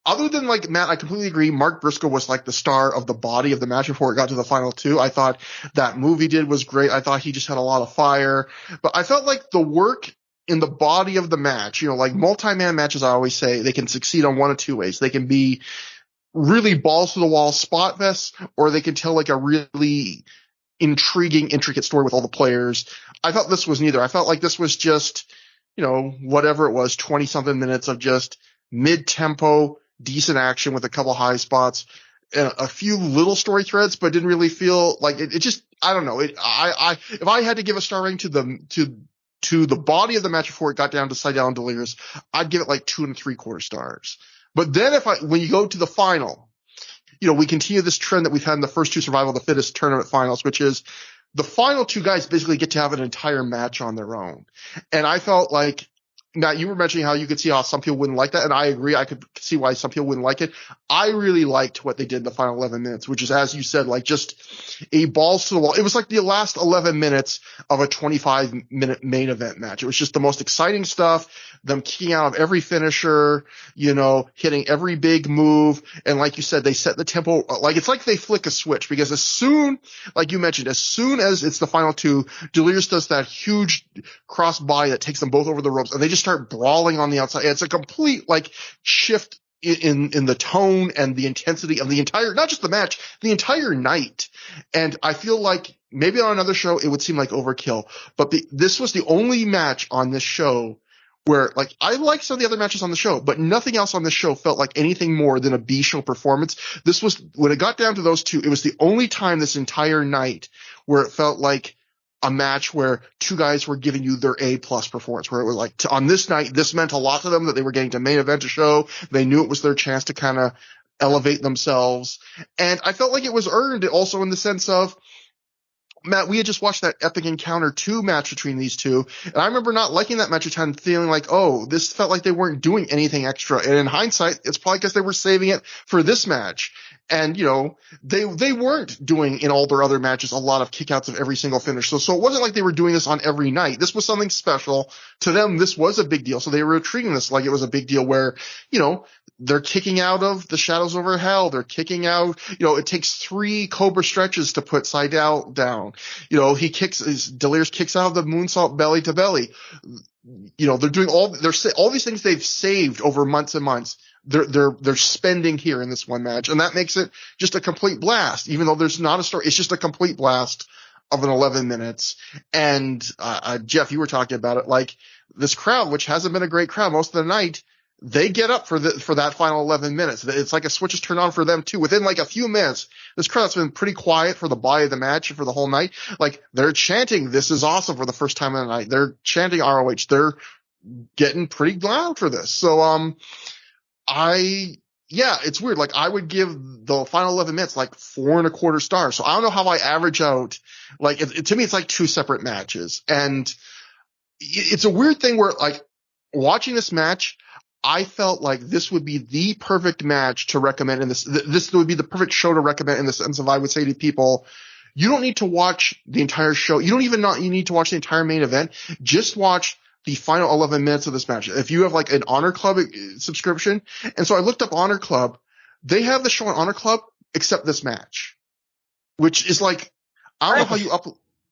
Speaker 1: other than like Matt, I completely agree. Mark Briscoe was like the star of the body of the match before it got to the final two. I thought that move he did was great. I thought he just had a lot of fire. But I felt like the work in the body of the match, like multi-man matches, I always say they can succeed on one of two ways. They can be really balls to the wall spot fests, or they can tell like a really intriguing, intricate story with all the players. I felt this was neither. I felt like this was just, whatever it was, 20 something minutes of just mid-tempo, decent action with a couple high spots and a few little story threads, but didn't really feel like it just, I don't know. If I had to give a star rating to the body of the match before it got down to Seidel and Delirious, I'd give it like 2 3/4 stars. But then when you go to the final, we continue this trend that we've had in the first two Survival of the Fittest tournament finals, which is the final two guys basically get to have an entire match on their own. And I felt like, Matt, you were mentioning how you could see how some people wouldn't like that, and I agree. I could see why some people wouldn't like it. I really liked what they did in the final 11 minutes, which is, as you said, like just a balls to the wall. It was like the last 11 minutes of a 25-minute main event match. It was just the most exciting stuff, them keying out of every finisher, hitting every big move. And like you said, they set the tempo. Like, it's like they flick a switch, because as soon, like you mentioned, as soon as it's the final two, Delirious does that huge cross body that takes them both over the ropes, and they just start brawling on the outside. It's a complete like shift in the tone and the intensity of the entire, not just the match, the entire night. And I feel like maybe on another show it would seem like overkill, but this was the only match on this show where, like, I like some of the other matches on the show, but nothing else on this show felt like anything more than a B-show performance. This was, when it got down to those two, it was the only time this entire night where it felt like a match where two guys were giving you their A-plus performance, where it was like, on this night, this meant a lot to them, that they were getting to main event a show. They knew it was their chance to kind of elevate themselves. And I felt like it was earned also in the sense of, Matt, we had just watched that Epic Encounter 2 match between these two, and I remember not liking that match a ton, feeling like, oh, this felt like they weren't doing anything extra. And in hindsight, it's probably because they were saving it for this match. And, they weren't doing in all their other matches a lot of kickouts of every single finish. So it wasn't like they were doing this on every night. This was something special. To them, this was a big deal. So they were treating this like it was a big deal where, they're kicking out of the Shadows Over Hell. They're kicking out, it takes 3 Cobra stretches to put Seidel down. Delirious kicks out of the moonsault belly to belly. They're doing all these things they've saved over months and months. They're spending here in this one match, and that makes it just a complete blast. Even though there's not a story, it's just a complete blast of an 11 minutes. And Jeff, you were talking about it, like this crowd, which hasn't been a great crowd most of the night, they get up for that final 11 minutes. It's like a switch is turned on for them too. Within like a few minutes, this crowd's been pretty quiet for the body of the match and for the whole night. Like they're chanting, "This is awesome" for the first time in the night. They're chanting ROH. They're getting pretty loud for this. So, it's weird. Like I would give the final 11 minutes like 4.25 stars. So I don't know how I average out. Like to me, it's like 2 separate matches. And it's a weird thing where like watching this match, I felt like this would be the perfect match to recommend in this. This would be the perfect show to recommend in the sense of I would say to people, you don't need to watch the entire show. You don't even you need to watch the entire main event. Just watch the final 11 minutes of this match. If you have like an Honor Club subscription. And so I looked up Honor Club. They have the show on Honor Club except this match, which is like, I don't know how you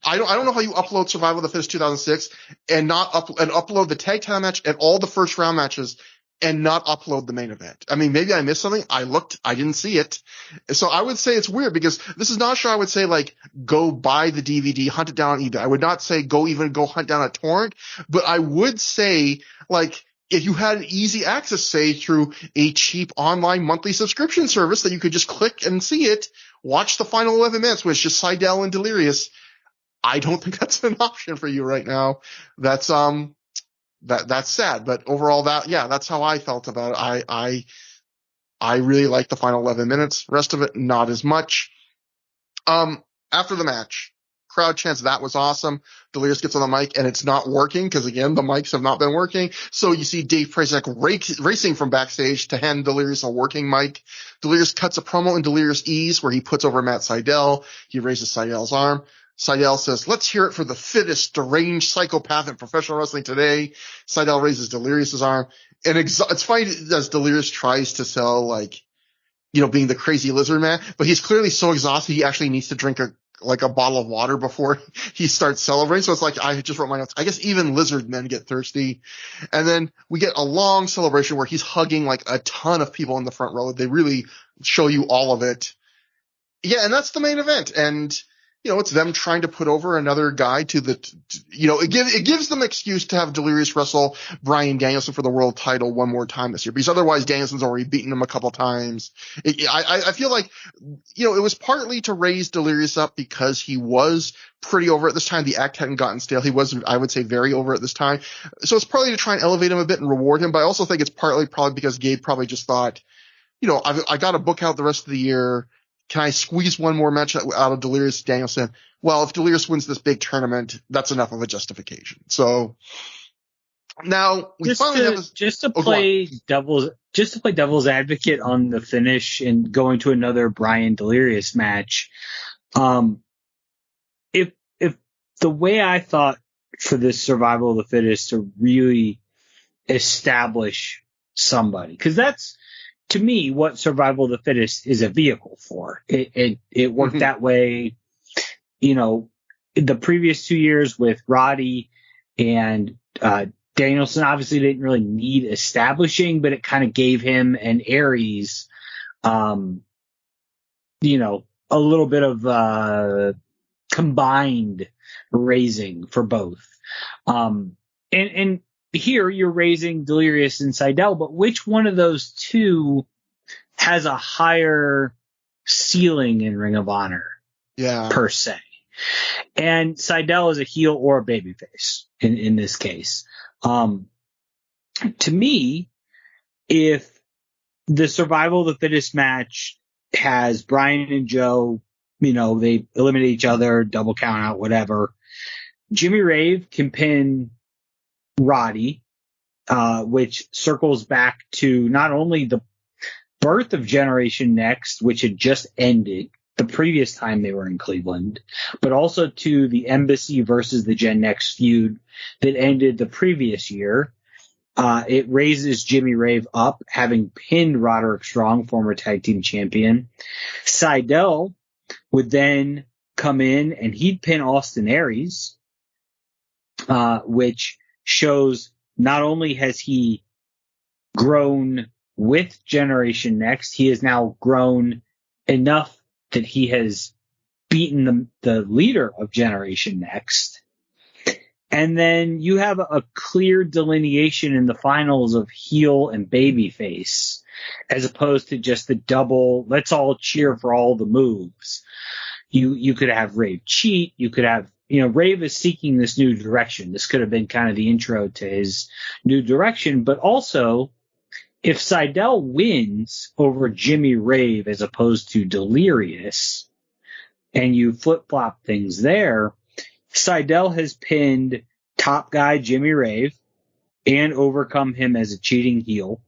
Speaker 1: I don't know how you upload Survival of the Fittest 2006 and not upload the tag title match and all the first round matches and not upload the main event. I mean, maybe I missed something. I looked, I didn't see it. So I would say it's weird because this is not a show I would say like go buy the DVD, hunt it down on eBay. I would not say go hunt down a torrent, but I would say like if you had an easy access, say through a cheap online monthly subscription service that you could just click and see it, watch the final 11 minutes where it's just Seidel and Delirious. I don't think that's an option for you right now. That's sad, but overall that's how I felt about it. I really like the final 11 minutes. Rest of it, not as much. After the match, crowd chants, "That was awesome." Delirious gets on the mic and it's not working because again, the mics have not been working. So you see Dave Prazak racing from backstage to hand Delirious a working mic. Delirious cuts a promo in Delirious Ease where he puts over Matt Seidel. He raises Seidel's arm. Seidel says, "Let's hear it for the fittest deranged psychopath in professional wrestling today." Seidel raises Delirious's arm. And it's funny as Delirious tries to sell, like, being the crazy lizard man, but he's clearly so exhausted he actually needs to drink a bottle of water before he starts celebrating. So it's like, I just wrote my notes. I guess even lizard men get thirsty. And then we get a long celebration where he's hugging like a ton of people in the front row. They really show you all of it. Yeah, and that's the main event. And it's them trying to put over another guy to it gives them an excuse to have Delirious wrestle Bryan Danielson for the world title one more time this year, because otherwise Danielson's already beaten him a couple times. I feel like, it was partly to raise Delirious up because he was pretty over at this time. The act hadn't gotten stale. He was, I would say, very over at this time. So it's partly to try and elevate him a bit and reward him, but I also think it's partly probably because Gabe probably just thought, I got to book out the rest of the year. Can I squeeze one more match out of Delirious Danielson? Well, if Delirious wins this big tournament, that's enough of a justification. So now we finally have
Speaker 2: just to play devil's advocate on the finish and going to another Bryan Delirious match. If the way I thought for this Survival of the Fittest to really establish somebody, because that's, to me, what Survival of the Fittest is a vehicle for. It worked that way, the previous 2 years with Roddy and Danielson. Obviously didn't really need establishing, but it kind of gave him and Aries, a little bit of combined raising for both. And here you're raising Delirious and Seidel, but which one of those two has a higher ceiling in Ring of Honor?
Speaker 1: Yeah.
Speaker 2: Per se. And Seidel is a heel or a babyface in this case. To me, if the Survival of the Fittest match has Bryan and Joe they eliminate each other, double count out, whatever. Jimmy Rave can pin Roddy, which circles back to not only the birth of Generation Next, which had just ended the previous time they were in Cleveland, but also to the Embassy versus the Gen Next feud that ended the previous year. It raises Jimmy Rave up, having pinned Roderick Strong, former tag team champion. Sydal would then come in and he'd pin Austin Aries, which shows not only has he grown with Generation Next, he has now grown enough that he has beaten the leader of Generation Next. And then you have a clear delineation in the finals of heel and babyface, as opposed to just the double, let's all cheer for all the moves. You could have Rave cheat. You could have, Rave is seeking this new direction. This could have been kind of the intro to his new direction. But also, if Sydal wins over Jimmy Rave as opposed to Delirious, and you flip-flop things there, Sydal has pinned top guy Jimmy Rave and overcome him as a cheating heel.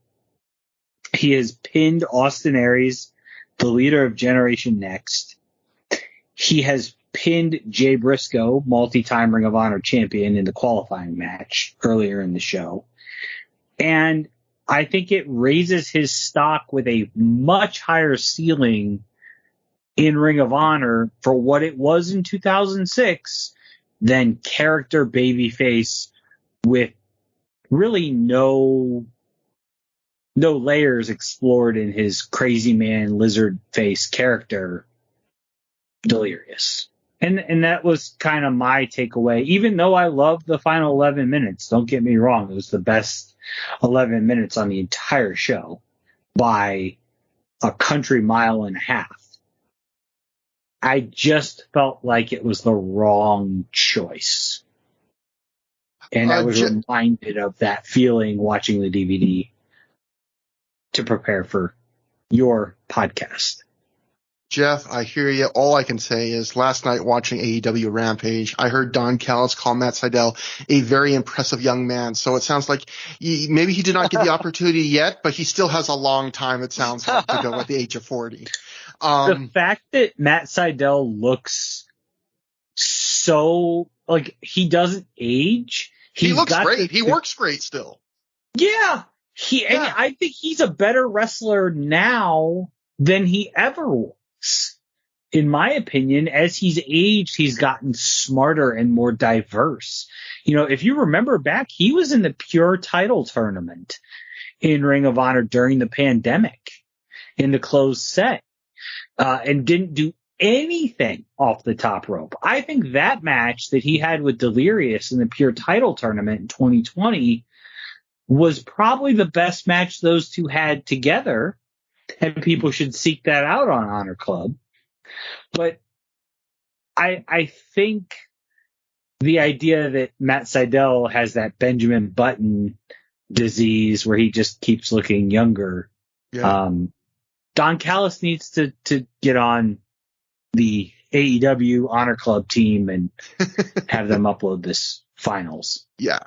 Speaker 2: He has pinned Austin Aries, the leader of Generation Next. He has pinned Jay Briscoe, multi-time Ring of Honor champion, in the qualifying match earlier in the show. And I think it raises his stock with a much higher ceiling in Ring of Honor for what it was in 2006 than character babyface with really no layers explored in his crazy man lizard face character Delirious. And that was kind of my takeaway, even though I loved the final 11 minutes. Don't get me wrong. It was the best 11 minutes on the entire show by a country mile and a half. I just felt like it was the wrong choice. And I was reminded of that feeling watching the DVD to prepare for your podcast.
Speaker 1: Jeff, I hear you. All I can say is last night watching AEW Rampage, I heard Don Callis call Matt Sydal a very impressive young man. So it sounds like maybe he did not get the opportunity yet, but he still has a long time, it sounds like, to go at the age of 40.
Speaker 2: The fact that Matt Sydal looks so, like, he doesn't age.
Speaker 1: He looks great. He works great still.
Speaker 2: Yeah. And I think he's a better wrestler now than he ever was. In my opinion, as he's aged, he's gotten smarter and more diverse. If you remember back, he was in the Pure title tournament in Ring of Honor during the pandemic in the closed set, and didn't do anything off the top rope. I think that match that he had with Delirious in the Pure title tournament in 2020 was probably the best match those two had together. And people should seek that out on Honor Club. But I think the idea that Matt Sydal has that Benjamin Button disease where he just keeps looking younger. Yeah. Don Callis needs to get on the AEW Honor Club team and have them upload this finals.
Speaker 1: Yeah.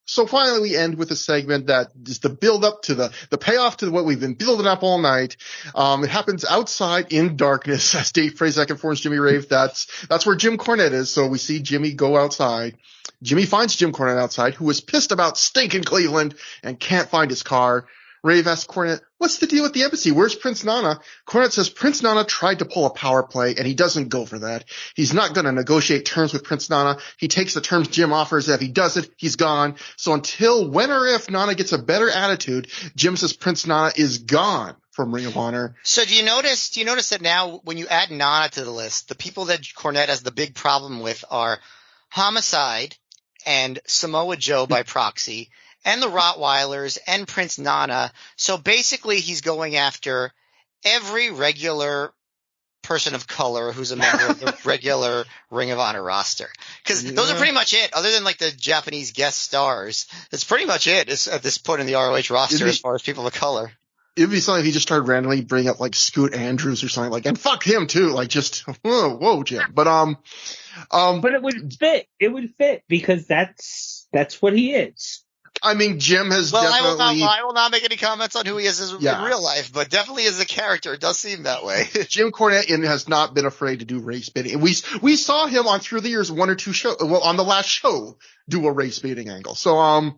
Speaker 1: So finally we end with a segment that is the build up to the payoff to what we've been building up all night. It happens outside in darkness as Dave Prazak informs Jimmy Rave that's where Jim Cornette is. So we see Jimmy go outside. Jimmy finds Jim Cornette outside, who is pissed about stinking Cleveland and can't find his car. Rave asks Cornette, what's the deal with the embassy? Where's Prince Nana? Cornette says Prince Nana tried to pull a power play, and he doesn't go for that. He's not going to negotiate terms with Prince Nana. He takes the terms Jim offers. If he does it, he's gone. So until when or if Nana gets a better attitude, Jim says Prince Nana is gone from Ring of Honor.
Speaker 3: So do you notice that now when you add Nana to the list, the people that Cornette has the big problem with are Homicide and Samoa Joe by proxy, and the Rottweilers, and Prince Nana. So basically he's going after every regular person of color who's a member of the regular Ring of Honor roster. Because those are pretty much it. Other than like the Japanese guest stars, that's pretty much it at this point in the ROH roster as far as people of color.
Speaker 1: It'd be something if he just started randomly bringing up like Scoot Andrews or something like, and fuck him too. Like just, whoa, Jim. But
Speaker 2: it would fit. It would fit because that's what he is.
Speaker 1: I mean, Jim has definitely.
Speaker 3: I will not make any comments on who he is in real life, but definitely as a character, it does seem that way.
Speaker 1: Jim Cornette has not been afraid to do race baiting. We saw him on Through the Years one or two show. Well, on the last show, do a race baiting angle. So,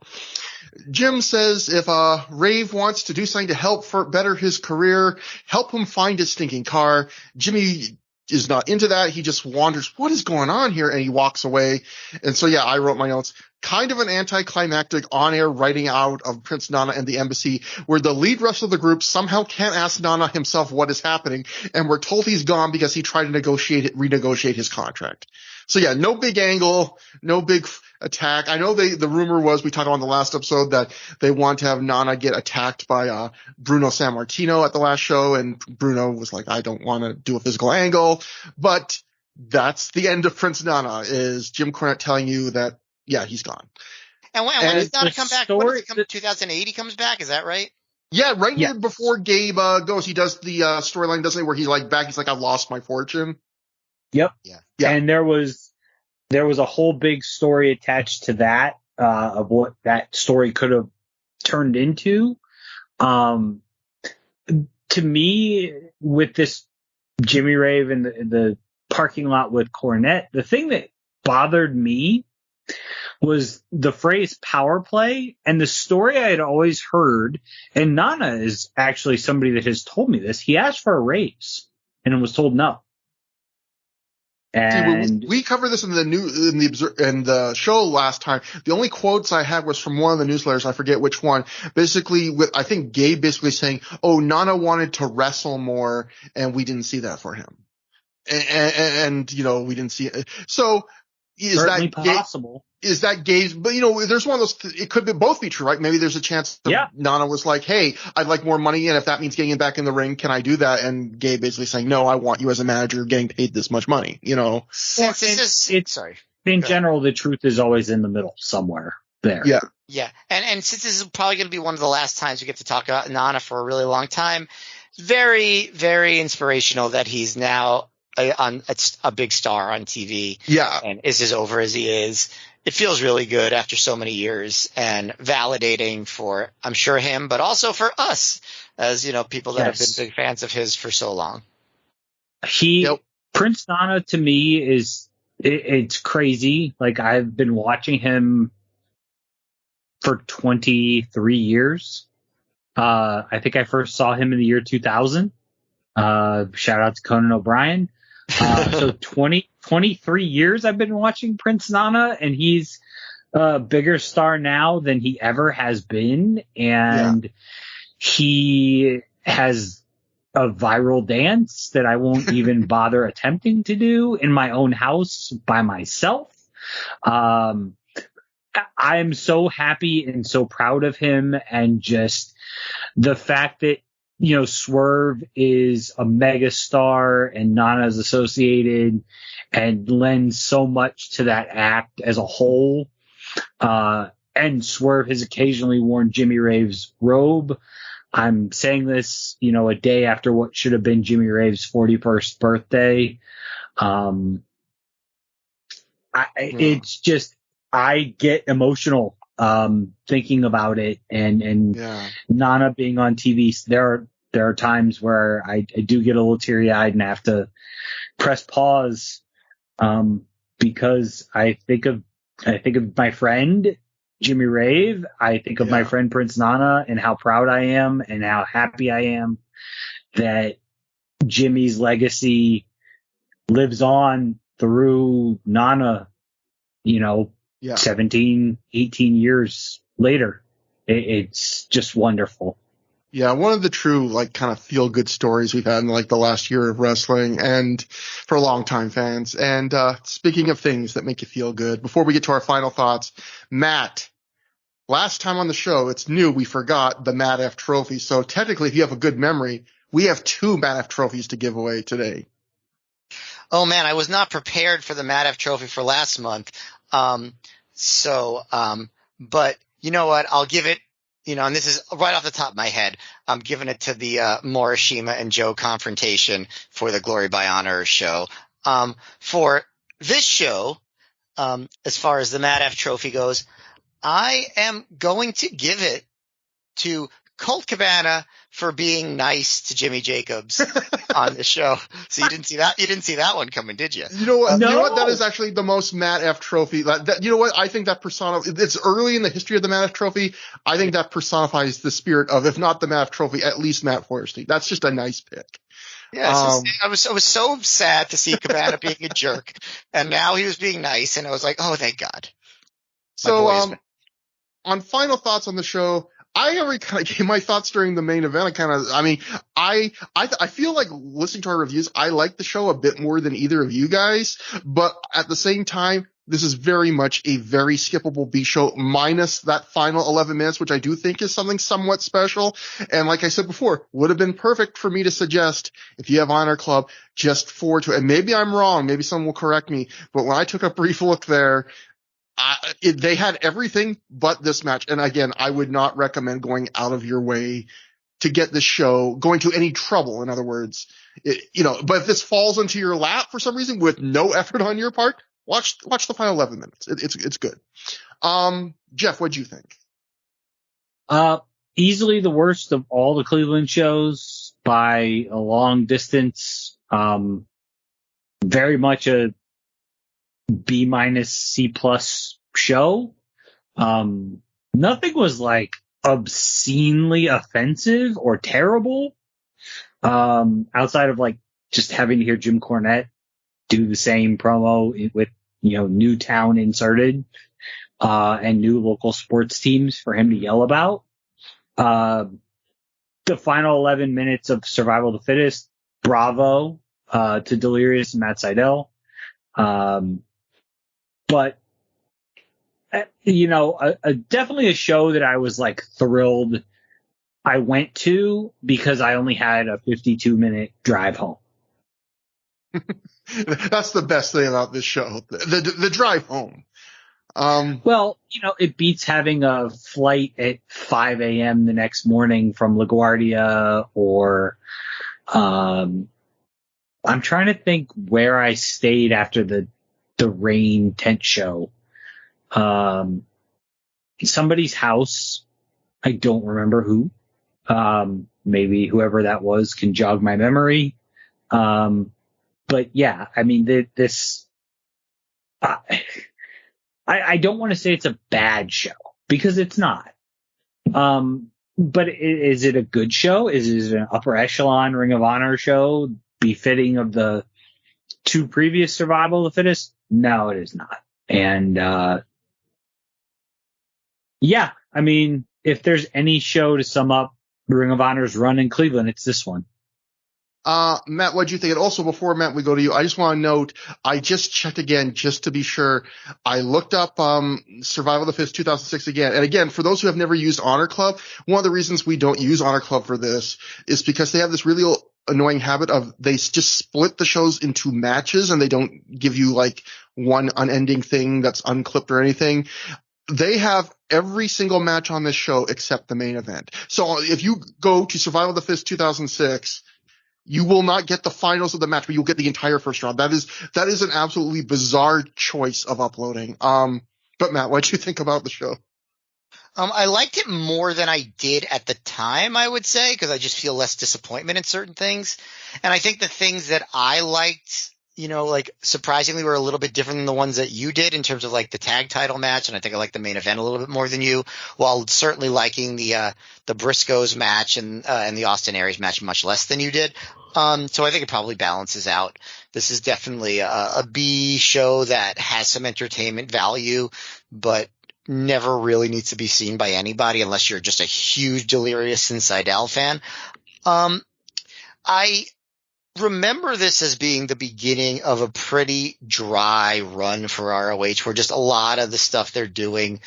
Speaker 1: Jim says if Rave wants to do something to help better his career, help him find his stinking car. Jimmy is not into that. He just wanders, what is going on here? And he walks away. And so, yeah, I wrote my notes. Kind of an anticlimactic on-air writing out of Prince Nana and the embassy, where the lead wrestler of the group somehow can't ask Nana himself what is happening, and we're told he's gone because he tried to renegotiate his contract. So yeah, no big angle, no big attack. I know the rumor was, we talked about on the last episode, that they want to have Nana get attacked by Bruno Sammartino at the last show, and Bruno was like, I don't want to do a physical angle. But that's the end of Prince Nana, is Jim Cornette telling you that, yeah, he's gone.
Speaker 3: And when does Nana come back? When does he come? 2008 he comes back, is that right?
Speaker 1: Yeah, near before Gabe goes, he does the storyline, doesn't he, where he's like back, he's like, I've lost my fortune.
Speaker 2: Yep. Yeah. And there was a whole big story attached to that, of what that story could have turned into. To me, with this Jimmy Rave in the parking lot with Cornette, the thing that bothered me was the phrase power play, and the story I had always heard, and Nana is actually somebody that has told me this. He asked for a raise and was told no. And
Speaker 1: we covered this in the show last time. The only quotes I had was from one of the newsletters. I forget which one. Basically, I think Gabe basically saying, "Oh, Nana wanted to wrestle more, and we didn't see that for him." And we didn't see it. So is
Speaker 2: certainly
Speaker 1: that
Speaker 2: possible?
Speaker 1: Is that Gabe's? But there's one of those. It could both be true, right? Maybe there's a chance that Nana was like, "Hey, I'd like more money, and if that means getting him back in the ring, can I do that?" And Gabe basically saying, "No, I want you as a manager, getting paid this much money."
Speaker 2: Sorry. In general, the truth is always in the middle somewhere there.
Speaker 1: Yeah.
Speaker 3: Yeah. And since this is probably going to be one of the last times we get to talk about Nana for a really long time, very, very inspirational that he's now a big star on TV.
Speaker 1: Yeah.
Speaker 3: And is as over as he is. It feels really good after so many years, and validating for, I'm sure, him, but also for us as, people that have been big fans of his for so long.
Speaker 2: Prince Nana to me it's crazy. Like, I've been watching him for 23 years. I think I first saw him in the year 2000. Shout out to Conan O'Brien. So 23 years I've been watching Prince Nana, and he's a bigger star now than he ever has been. And he has a viral dance that I won't even bother attempting to do in my own house by myself. I am so happy and so proud of him, and just the fact that Swerve is a mega star and Nana is associated and lends so much to that act as a whole. And Swerve has occasionally worn Jimmy Rave's robe. I'm saying this, a day after what should have been Jimmy Rave's 41st birthday. It's just, I get emotional thinking about it, and Nana being on TV, there are times where I do get a little teary eyed and have to press pause, because I think of my friend Jimmy Rave. I think of my friend Prince Nana, and how proud I am and how happy I am that Jimmy's legacy lives on through Nana, 17, 18 years later. It's just wonderful.
Speaker 1: Yeah, one of the true, kind of feel-good stories we've had in, the last year of wrestling, and for longtime fans. And speaking of things that make you feel good, before we get to our final thoughts, Matt, last time on the show, it's new, we forgot the Matt F. trophy. So technically, if you have a good memory, we have 2 Matt F. trophies to give away today.
Speaker 3: Oh, man, I was not prepared for the Matt F. trophy for last month. But you know what? I'll give it and this is right off the top of my head, I'm giving it to the Morishima and Joe confrontation for the Glory by Honor show. For this show, as far as the Matt F trophy goes, I am going to give it to Colt Cabana for being nice to Jimmy Jacobs on the show. So you didn't see that? You didn't see that one coming, did you?
Speaker 1: You know what?
Speaker 2: No.
Speaker 1: You know what? That is actually the most Matt F trophy. You know what? I think that it's early in the history of the Matt F trophy. I think that personifies the spirit of, if not the Matt F trophy, at least Matt Feuerstein. That's just a nice pick.
Speaker 3: Yeah, I was so sad to see Cabana being a jerk, and now he was being nice, and I was like, oh, thank God.
Speaker 1: So, on final thoughts on the show, I already kind of gave my thoughts during the main event. I feel like listening to our reviews, I like the show a bit more than either of you guys, but at the same time, this is very much a very skippable B show, minus that final 11 minutes, which I do think is something somewhat special. And like I said before, would have been perfect for me to suggest, if you have Honor Club, just forward to it. And maybe I'm wrong, maybe someone will correct me, but when I took a brief look there, they had everything but this match. And again, I would not recommend going out of your way to get this show, going to any trouble, in other words. But if this falls into your lap for some reason with no effort on your part, watch the final 11 minutes. It's good. Jeff, what'd you think?
Speaker 2: Easily the worst of all the Cleveland shows by a long distance. Very much a B- C+ show. Nothing was like obscenely offensive or terrible. Outside of like just having to hear Jim Cornette do the same promo with, Newtown inserted, and new local sports teams for him to yell about. The final 11 minutes of Survival of the Fittest, bravo, to Delirious and Matt Sydal. But, definitely a show that I was like thrilled I went to because I only had a 52-minute drive home.
Speaker 1: That's the best thing about this show, the drive home.
Speaker 2: Well, it beats having a flight at 5 a.m. the next morning from LaGuardia, or I'm trying to think where I stayed after the rain tent show. Somebody's house. I don't remember who. Maybe whoever that was can jog my memory. But yeah, I mean, I don't want to say it's a bad show because it's not. But is it a good show? Is it an upper echelon Ring of Honor show befitting of the two previous Survival of the Fittest? No, it is not. And, yeah, I mean, if there's any show to sum up Ring of Honor's run in Cleveland, it's this one.
Speaker 1: Matt, what'd you think? And also, before Matt, we go to you, I just want to note, I just checked again, just to be sure. I looked up, Survival of the Fittest 2006 again. And again, for those who have never used Honor Club, one of the reasons we don't use Honor Club for this is because they have this really annoying habit of they just split the shows into matches and they don't give you like one unending thing that's unclipped or anything. They have every single match on this show except the main event. So if you go to Survival of the Fittest 2006, you will not get the finals of the match, but you'll get the entire first round. That is an absolutely bizarre choice of uploading. But Matt, what'd you think about the show?
Speaker 3: I liked it more than I did at the time, I would say, because I just feel less disappointment in certain things. And I think the things that I liked, like surprisingly were a little bit different than the ones that you did in terms of like the tag title match. And I think I liked the main event a little bit more than you, while certainly liking the Briscoes match and the Austin Aries match much less than you did. So I think it probably balances out. This is definitely a B show that has some entertainment value, but never really needs to be seen by anybody unless you're just a huge Delirious and Sydal fan. I remember this as being the beginning of a pretty dry run for ROH, where just a lot of the stuff they're doing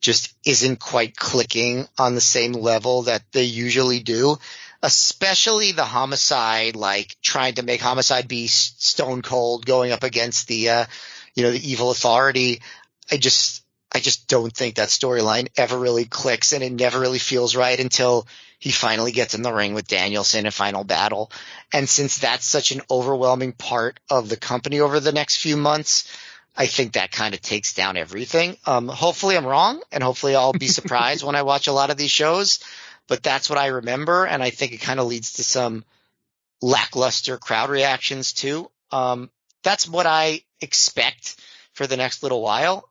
Speaker 3: just isn't quite clicking on the same level that they usually do, especially the Homicide, like trying to make Homicide be stone cold going up against the Evil Authority. I I just don't think that storyline ever really clicks, and it never really feels right until he finally gets in the ring with Danielson in Final Battle. And since that's such an overwhelming part of the company over the next few months, I think that kind of takes down everything. Hopefully I'm wrong, and hopefully I'll be surprised when I watch a lot of these shows, but that's what I remember, and I think it kind of leads to some lackluster crowd reactions too. That's what I expect for the next little while.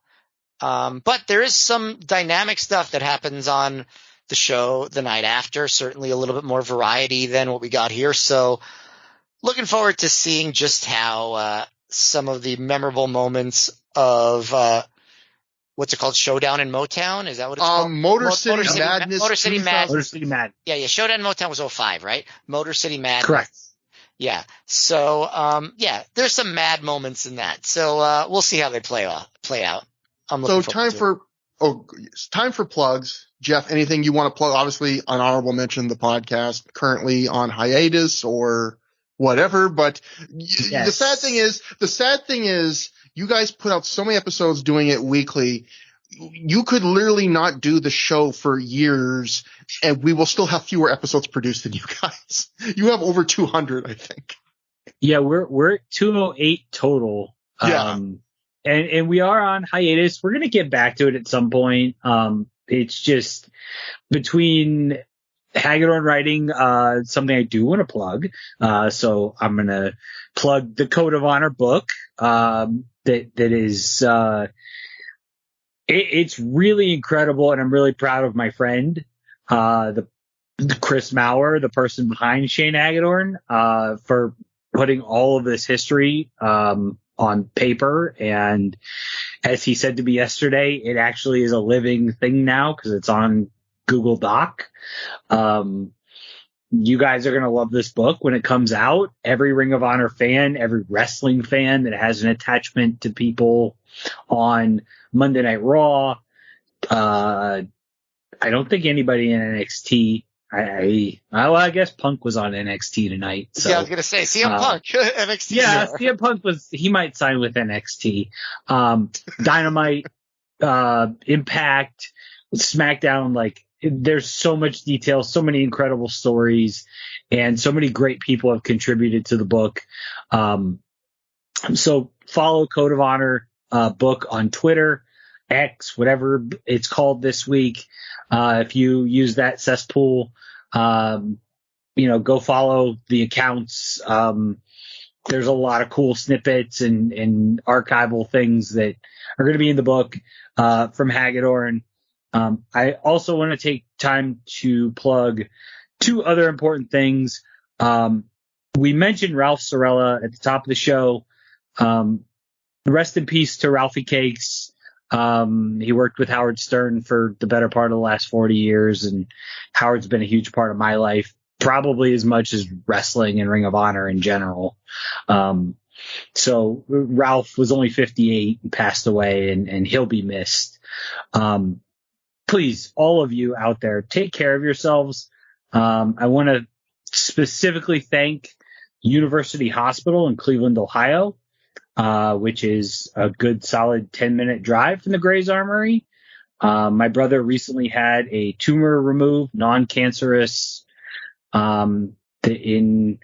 Speaker 3: But there is some dynamic stuff that happens on the show the night after, certainly a little bit more variety than what we got here. So looking forward to seeing just how some of the memorable moments of what's it called? Showdown in Motown? Is that what it's called?
Speaker 1: Motor City Madness.
Speaker 3: Motor City Madness.
Speaker 2: Motor City Madness.
Speaker 3: Yeah. Showdown in Motown was 2005, right? Motor City Madness.
Speaker 2: Correct.
Speaker 3: Yeah. So, there's some mad moments in that. So, we'll see how they play out. I'm looking forward to it.
Speaker 1: Time for plugs. Jeff, anything you want to plug? Obviously, an honorable mention, the podcast currently on hiatus or whatever, but
Speaker 2: yes.
Speaker 1: the sad thing is you guys put out so many episodes doing it weekly. You could literally not do the show for years and we will still have fewer episodes produced than you guys. You have over 200, I think.
Speaker 2: Yeah, we're at 208 total.
Speaker 1: Yeah.
Speaker 2: And we are on hiatus. We're going to get back to it at some point. It's just between Hagedorn writing, something I do want to plug. So I'm going to plug the Code of Honor book, that is, it's really incredible. And I'm really proud of my friend, the Chris Maurer, the person behind Shane Hagedorn, for putting all of this history, on paper. And as he said to me yesterday, it actually is a living thing now because it's on Google Doc. You guys are going to love this book when it comes out. Every Ring of Honor fan, every wrestling fan that has an attachment to people on Monday Night Raw. I don't think anybody in NXT. I guess Punk was on NXT tonight. So,
Speaker 3: yeah, I was going to say CM Punk, NXT.
Speaker 2: Yeah, CM Punk he might sign with NXT. Dynamite, Impact, SmackDown, like there's so much detail, so many incredible stories, and so many great people have contributed to the book. So follow Code of Honor book on Twitter, X, whatever it's called this week. If you use that cesspool, go follow the accounts. There's a lot of cool snippets and archival things that are going to be in the book, from Hagedorn. I also want to take time to plug two other important things. We mentioned Ralph Sorella at the top of the show. Rest in peace to Ralphie Cakes. He worked with Howard Stern for the better part of the last 40 years, and Howard's been a huge part of my life, probably as much as wrestling and Ring of Honor in general. So Ralph was only 58 and passed away, and he'll be missed. Please, all of you out there, take care of yourselves. I want to specifically thank University Hospital in Cleveland, Ohio, which is a good solid 10-minute drive from the Gray's Armory. My brother recently had a tumor removed, non-cancerous, in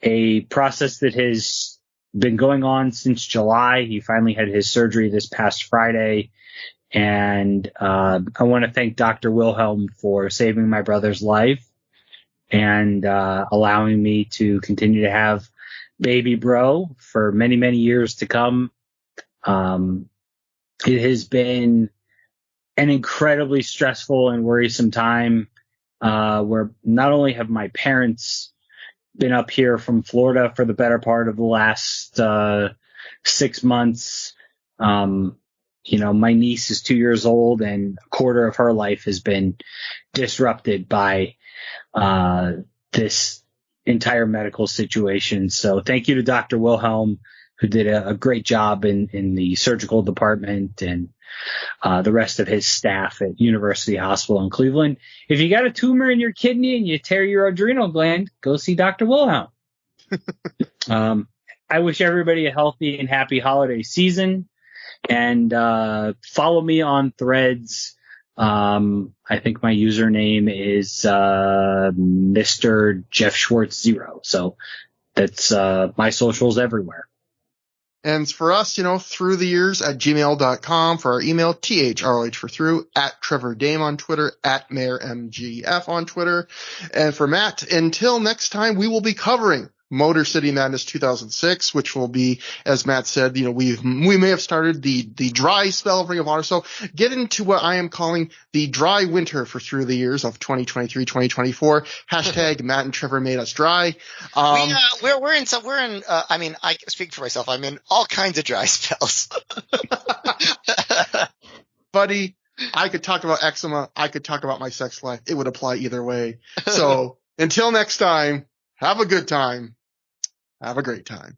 Speaker 2: a process that has been going on since July. He finally had his surgery this past Friday. And I want to thank Dr. Wilhelm for saving my brother's life and allowing me to continue to have baby bro for many, many years to come. It has been an incredibly stressful and worrisome time, where not only have my parents been up here from Florida for the better part of the last 6 months. My niece is 2 years old, and a quarter of her life has been disrupted by this entire medical situation. So thank you to Dr. Wilhelm, who did a great job in the surgical department, and the rest of his staff at University Hospital in Cleveland. If you got a tumor in your kidney and you tear your adrenal gland, go see Dr. Wilhelm. I wish everybody a healthy and happy holiday season. And follow me on Threads. I think my username is Mr. Jeff Schwartz 0. So that's my socials everywhere.
Speaker 1: And for us, through the years at gmail.com for our email, THROH for through, at Trevor Dame on Twitter, at MayorMGF on Twitter. And for Matt, until next time, we will be covering Motor City Madness 2006, which will be, as Matt said, we may have started the dry spell of Ring of Honor. So get into what I am calling the dry winter for through the years of 2023, 2024. Hashtag Matt and Trevor made us dry.
Speaker 3: I mean, I speak for myself. I'm in all kinds of dry spells.
Speaker 1: Buddy, I could talk about eczema. I could talk about my sex life. It would apply either way. So until next time, have a good time. Have a great time.